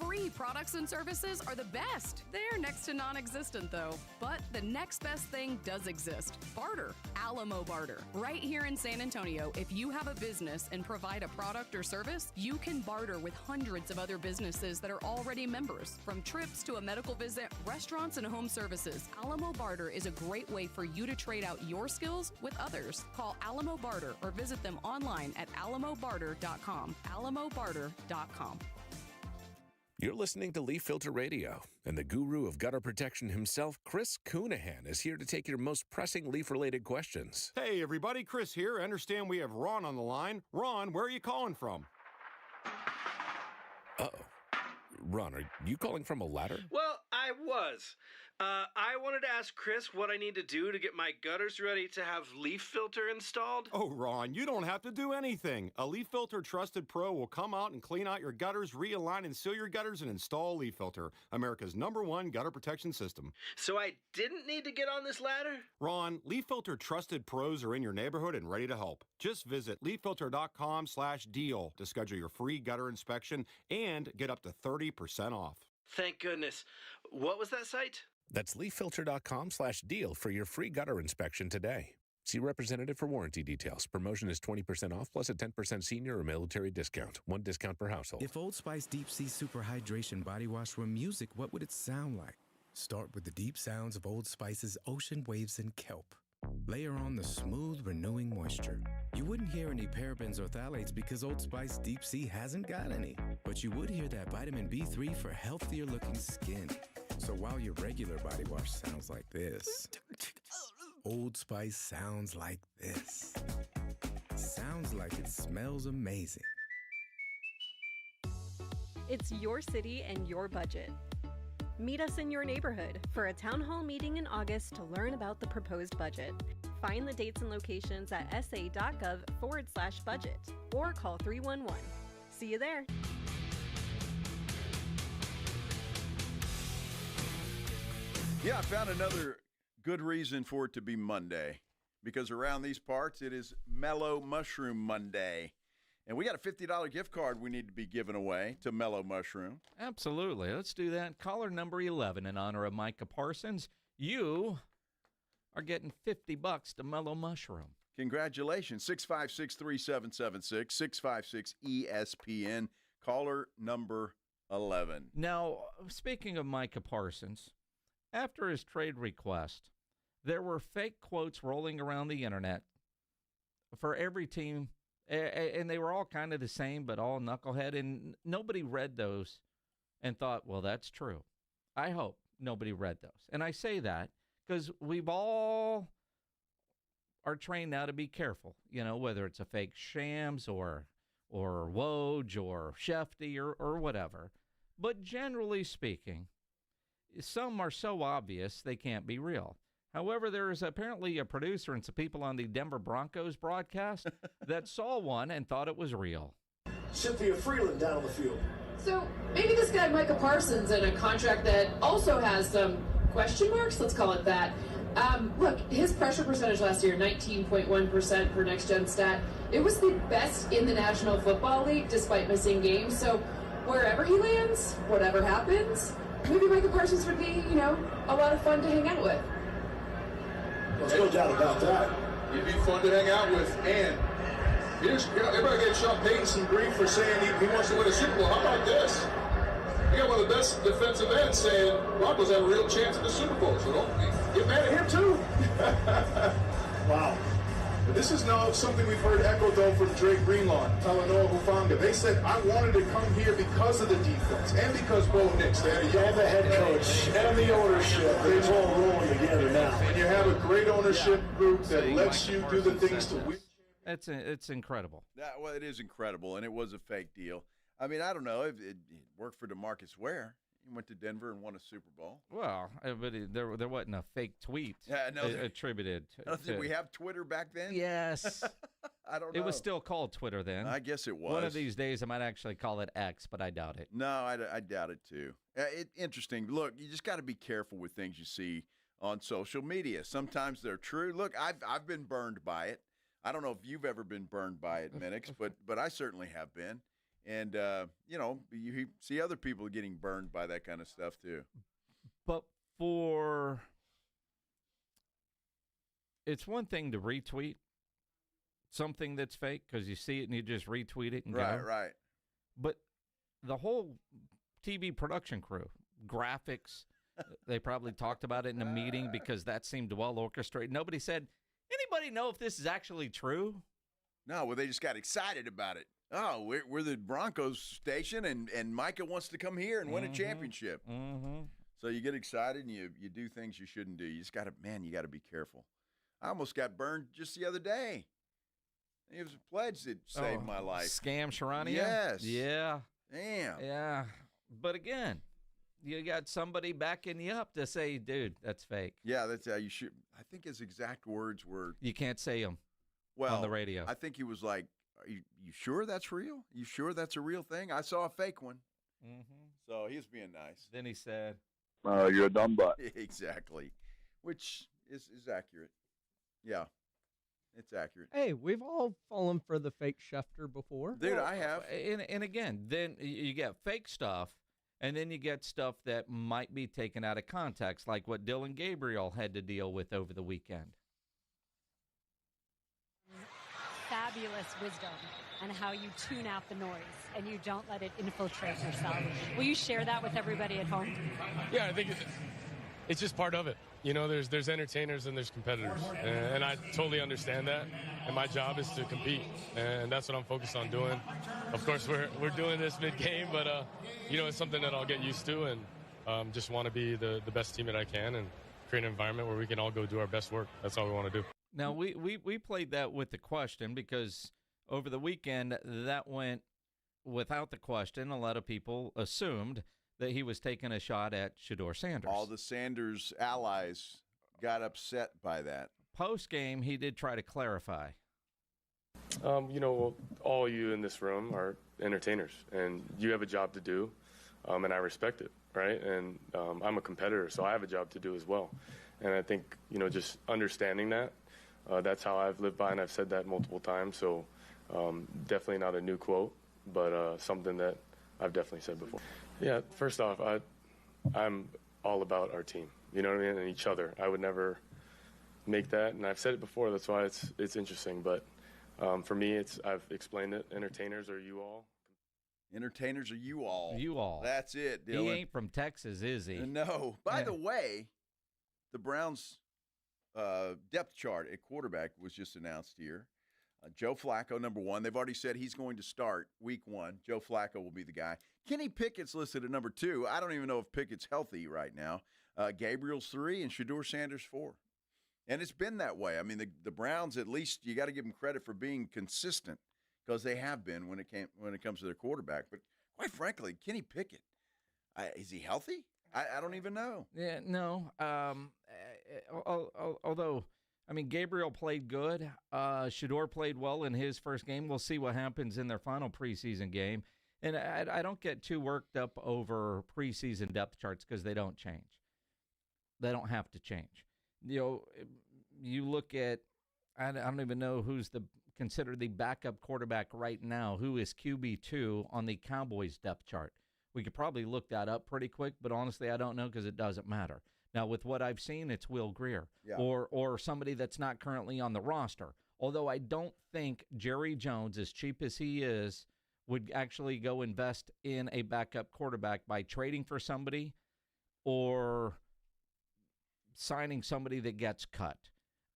Free products and services are the best. They're next to non-existent, though. But the next best thing does exist. Barter. Alamo Barter. Right here in San Antonio, if you have a business and provide a product or service, you can barter with hundreds of other businesses that are already members. From trips to a medical visit, restaurants, and home services, Alamo Barter is a great way for you to trade out your skills with others. Call Alamo Barter or visit them online at alamobarter.com. alamobarter.com. You're listening to Leaf Filter Radio, and the guru of gutter protection himself, Chris Coonahan, is here to take your most pressing leaf-related questions. Hey, everybody, Chris here. I understand we have Ron on the line. Ron, where are you calling from? Uh-oh. Ron, are you calling from a ladder? Well, I was. I wanted to ask Chris what I need to do to get my gutters ready to have Leaf Filter installed. Oh, Ron, you don't have to do anything. A Leaf Filter Trusted Pro will come out and clean out your gutters, realign and seal your gutters, and install Leaf Filter, America's #1 gutter protection system. So I didn't need to get on this ladder? Ron, Leaf Filter Trusted Pros are in your neighborhood and ready to help. Just visit leaffilter.com/deal to schedule your free gutter inspection and get up to 30% off. Thank goodness. What was that site? That's leaffilter.com/deal for your free gutter inspection today. See representative for warranty details. Promotion is 20% off plus a 10% senior or military discount. One discount per household. If Old Spice Deep Sea Super Hydration Body Wash were music, what would it sound like? Start with the deep sounds of Old Spice's ocean waves and kelp. Layer on the smooth, renewing moisture. You wouldn't hear any parabens or phthalates because Old Spice Deep Sea hasn't got any. But you would hear that vitamin B3 for healthier looking skin. So while your regular body wash sounds like this, Old Spice sounds like this. Sounds like it smells amazing. It's your city and your budget. Meet us in your neighborhood for a town hall meeting in August to learn about the proposed budget. Find the dates and locations at sa.gov/budget or call 311. See you there. Yeah, I found another good reason for it to be Monday, because around these parts it is Mellow Mushroom Monday. And we got a $50 gift card we need to be giving away to Mellow Mushroom. Absolutely. Let's do that. Caller number 11 in honor of Micah Parsons. You are getting $50 to Mellow Mushroom. Congratulations. 656-3776, 656-ESPN. Caller number 11. Now, speaking of Micah Parsons, after his trade request, there were fake quotes rolling around the internet for every team. And they were all kind of the same, but all knucklehead. And nobody read those and thought, well, that's true. I hope nobody read those. And I say that because we've all are trained now to be careful, you know, whether it's a fake Shams or Woj or Shefty or whatever. But generally speaking, some are so obvious they can't be real. However, there is apparently a producer and some people on the Denver Broncos broadcast that saw one and thought it was real. Cynthia Freeland down on the field. So maybe this guy Micah Parsons in a contract that also has some question marks, let's call it that. Look, his pressure percentage last year, 19.1% per next gen stat. It was the best in the National Football League despite missing games. So wherever he lands, whatever happens, maybe Micah Parsons would be, a lot of fun to hang out with. There's no doubt about that. He'd be fun to hang out with. And everybody gave Sean Payton some grief for saying he wants to win a Super Bowl. How about this? You got one of the best defensive ends saying Broncos have a real chance at the Super Bowl. So don't get mad at him too. Wow. But this is now something we've heard echoed, though, from Drake Greenlaw, Talanoa Hufanga. They said, I wanted to come here because of the defense and because Bo Nix. They had the head coach and the ownership. It's all rolling together now. And you have a great ownership group that lets you do the things to win. It's incredible. Well, it is incredible, and it was a fake deal. I mean, I don't know. It worked for DeMarcus Ware. He went to Denver and won a Super Bowl. Well, but there wasn't a fake tweet attributed. I don't think we have Twitter back then. Yes. I don't know. It was still called Twitter then. I guess it was. One of these days I might actually call it X, but I doubt it. No, I doubt it too. Interesting. Look, you just got to be careful with things you see on social media. Sometimes they're true. Look, I've been burned by it. I don't know if you've ever been burned by it, Minix, but I certainly have been. And, you see other people getting burned by that kind of stuff, too. But it's one thing to retweet something that's fake because you see it and you just retweet it and go. Right. But the whole TV production crew, graphics, they probably talked about it in a meeting because that seemed well orchestrated. Nobody said, anybody know if this is actually true? No, well, they just got excited about it. Oh, we're the Broncos station, and Micah wants to come here and win a championship. Mm-hmm. So you get excited, and you do things you shouldn't do. You just got to, you got to be careful. I almost got burned just the other day. It was a pledge that saved my life. Scam Sharania? Yes. Yeah. Damn. Yeah. But again, you got somebody backing you up to say, dude, that's fake. Yeah, that's how you should. I think his exact words were. You can't say them on the radio. I think he was like, Are you sure that's real? You sure that's a real thing? I saw a fake one. Mm-hmm. So he was being nice. Then he said, you're a dumb butt. Exactly. Which is accurate. Yeah, it's accurate. Hey, we've all fallen for the fake Schefter before. Dude, I have. And again, then you get fake stuff, and then you get stuff that might be taken out of context, like what Dillion Gabriel had to deal with over the weekend. Fabulous wisdom and how you tune out the noise and you don't let it infiltrate yourself. Will you share that with everybody at home? Yeah, I think it's just part of it. There's entertainers and there's competitors, and I totally understand that. And my job is to compete, and that's what I'm focused on doing. Of course, we're doing this mid-game, but it's something that I'll get used to, and just want to be the best teammate I can and create an environment where we can all go do our best work. That's all we want to do. Now, we played that with the question because over the weekend that went without the question. A lot of people assumed that he was taking a shot at Shedeur Sanders. All the Sanders allies got upset by that. Post-game, he did try to clarify. All you in this room are entertainers, and you have a job to do, and I respect it, right? And I'm a competitor, so I have a job to do as well. And I think, just understanding that, that's how I've lived by, and I've said that multiple times. So definitely not a new quote, but something that I've definitely said before. Yeah, first off, I'm all about our team, you know what I mean, and each other. I would never make that, and I've said it before. That's why it's interesting. But for me, I've explained it. Entertainers are you all. Entertainers are you all. You all. That's it, Dylan. He ain't from Texas, is he? No. By the way, the Browns' depth chart at quarterback was just announced here. Joe Flacco, number one. They've already said he's going to start week 1. Joe Flacco will be the guy. Kenny Pickett's listed at number 2. I don't even know if Pickett's healthy right now. Gabriel's 3 and Shedeur Sanders 4. And it's been that way. I mean, the Browns, at least you got to give them credit for being consistent because they have been when it comes to their quarterback. But quite frankly, Kenny Pickett, is he healthy? I don't even know. Yeah, no. although, I mean, Gabriel played good. Shedeur played well in his first game. We'll see what happens in their final preseason game. And I don't get too worked up over preseason depth charts because they don't change. They don't have to change. You look at, I don't even know who's considered the backup quarterback right now, who is QB2 on the Cowboys depth chart. We could probably look that up pretty quick, but honestly, I don't know because it doesn't matter. Now, with what I've seen, it's Will Grier or somebody that's not currently on the roster. Although I don't think Jerry Jones, as cheap as he is, would actually go invest in a backup quarterback by trading for somebody or signing somebody that gets cut.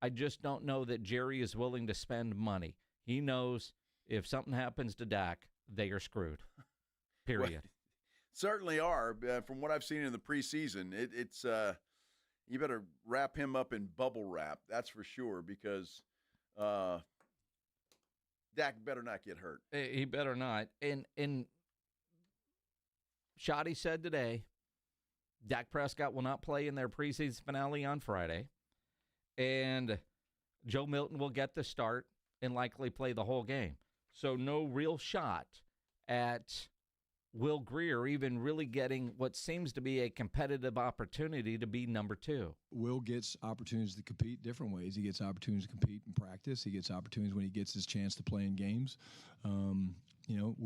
I just don't know that Jerry is willing to spend money. He knows if something happens to Dak, they are screwed, period. Well, certainly are. From what I've seen in the preseason, it's you better wrap him up in bubble wrap, that's for sure, because Dak better not get hurt. He better not. And Shoddy said today, Dak Prescott will not play in their preseason finale on Friday, and Joe Milton will get the start and likely play the whole game. So no real shot at Will Grier even really getting what seems to be a competitive opportunity to be number 2. Will gets opportunities to compete different ways. He gets opportunities to compete in practice. He gets opportunities when he gets his chance to play in games.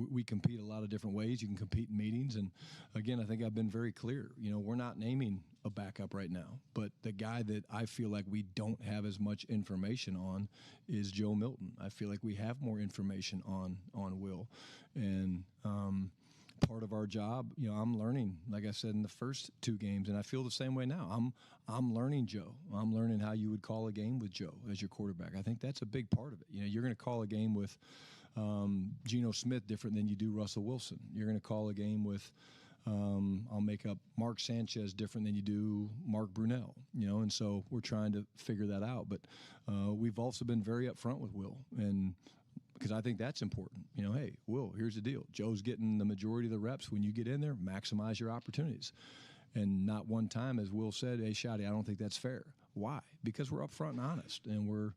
We compete a lot of different ways. You can compete in meetings. And, again, I think I've been very clear. We're not naming a backup right now. But the guy that I feel like we don't have as much information on is Joe Milton. I feel like we have more information on Will. And part of our job, I'm learning, like I said, in the first 2 games, and I feel the same way now. I'm learning Joe. I'm learning how you would call a game with Joe as your quarterback. I think that's a big part of it. You're going to call a game with Geno Smith different than you do Russell Wilson. You're going to call a game with, I'll make up, Mark Sanchez different than you do Mark Brunell, and so we're trying to figure that out. But we've also been very upfront with Will, and because I think that's important. Hey, Will, here's the deal. Joe's getting the majority of the reps. When you get in there, maximize your opportunities. And not one time, as Will said, hey, Shotty, I don't think that's fair. Why? Because we're upfront and honest, and we're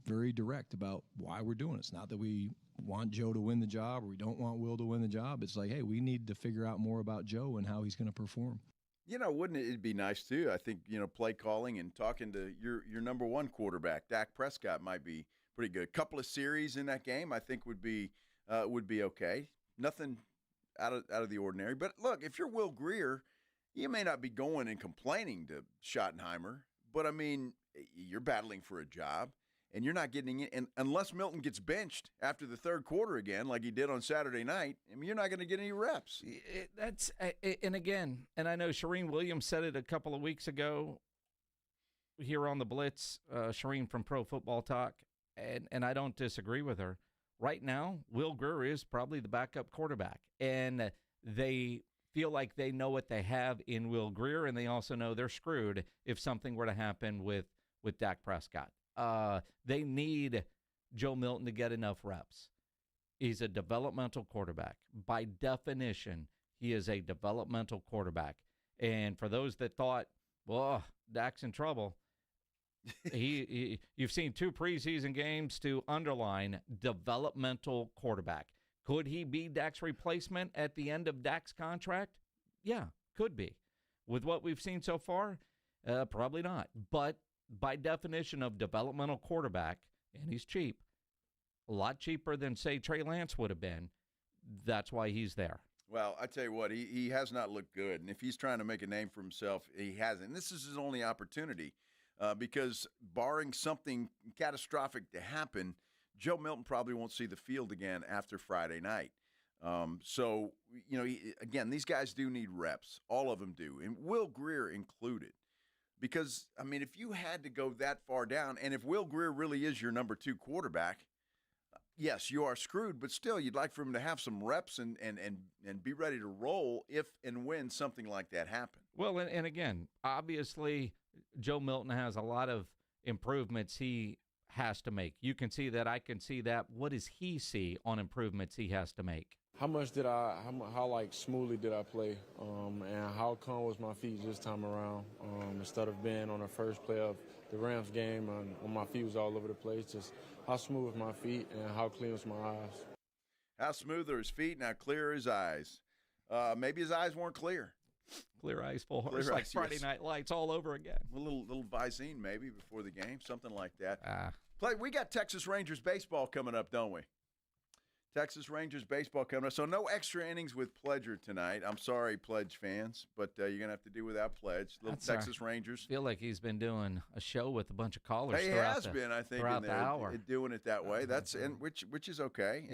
very direct about why we're doing it. It's not that we want Joe to win the job or we don't want Will to win the job. It's like, hey, we need to figure out more about Joe and how he's going to perform. Wouldn't it be nice, too? I think, play calling and talking to your number 1 quarterback, Dak Prescott, might be pretty good. Couple of series in that game, I think would be okay. Nothing out of the ordinary. But look, if you're Will Grier, you may not be going and complaining to Schottenheimer, but I mean, you're battling for a job, and you're not getting it. And unless Milton gets benched after the third quarter again, like he did on Saturday night, I mean, you're not going to get any reps. And again, and I know Shireen Williams said it a couple of weeks ago here on the Blitz, Shireen from Pro Football Talk. And I don't disagree with her. Right now, Will Grier is probably the backup quarterback. And they feel like they know what they have in Will Grier, and they also know they're screwed if something were to happen with Dak Prescott. They need Joe Milton to get enough reps. He's a developmental quarterback. By definition, he is a developmental quarterback. And for those that thought, well, Dak's in trouble, you've seen 2 preseason games to underline developmental quarterback. Could he be Dak's replacement at the end of Dak's contract? Yeah, could be. With what we've seen so far, probably not. But by definition of developmental quarterback, and he's cheap, a lot cheaper than, say, Trey Lance would have been, that's why he's there. Well, I tell you what, he has not looked good. And if he's trying to make a name for himself, he hasn't. And this is his only opportunity. Because barring something catastrophic to happen, Joe Milton probably won't see the field again after Friday night. So, again, these guys do need reps. All of them do, and Will Grier included. Because, I mean, if you had to go that far down, and if Will Grier really is your number 2 quarterback, yes, you are screwed, but still you'd like for him to have some reps and be ready to roll if and when something like that happened. Well, and again, obviously – Joe Milton has a lot of improvements he has to make. You can see that. I can see that. What does he see on improvements he has to make? how like smoothly did I play, and how calm was my feet this time around, instead of being on the first play of the Rams game and when my feet was all over the place, just how smooth was my feet and how clean was my eyes. How smooth are his feet and how clear are his eyes? Maybe his eyes weren't clear. Clear eyes, full heart. It's like Friday Night Lights all over again. A little Visine maybe before the game, something like that. We got Texas Rangers baseball coming up, don't we? Texas Rangers baseball coming up. So no extra innings with Pledger tonight. I'm sorry, Pledge fans, but you're going to have to do without Pledge. Texas Rangers. I feel like he's been doing a show with a bunch of callers. He has been, I think, throughout the hour. Doing it that way. That's which is okay.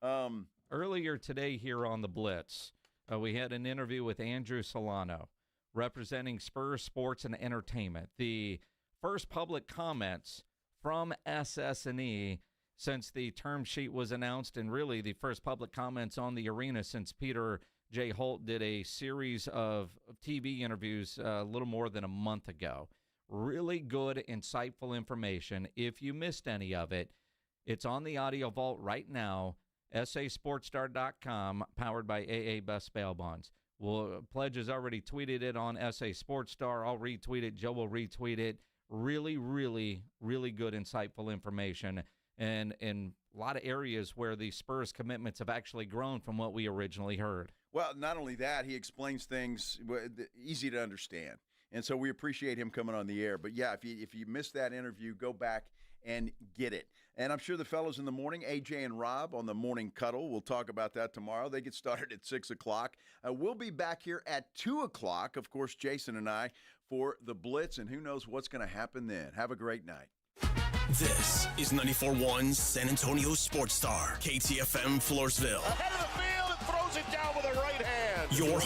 And, earlier today here on the Blitz, we had an interview with Andrew Solano, representing Spurs Sports and Entertainment. The first public comments from SS&E since the term sheet was announced, and really the first public comments on the arena since Peter J. Holt did a series of TV interviews a little more than a month ago. Really good, insightful information. If you missed any of it, it's on the audio vault right now, sasportstar.com, powered by AA Best Bail Bonds. Pledge has already tweeted it on SA Sports Star. I'll retweet it. Joe will retweet it. Really, really, really good, insightful information. And in a lot of areas where the Spurs commitments have actually grown from what we originally heard. Well, not only that, he explains things easy to understand. And so we appreciate him coming on the air. But, yeah, if you missed that interview, go back and get it. And I'm sure the fellows in the morning, AJ and Rob on the Morning Cuddle, we'll talk about that tomorrow. They get started at 6 o'clock. We'll be back here at 2 o'clock, of course, Jason and I, for the Blitz. And who knows what's going to happen then. Have a great night. This is 94.1 San Antonio Sports Star, KTFM Floresville. Ahead of the field and throws it down with a right hand. Your home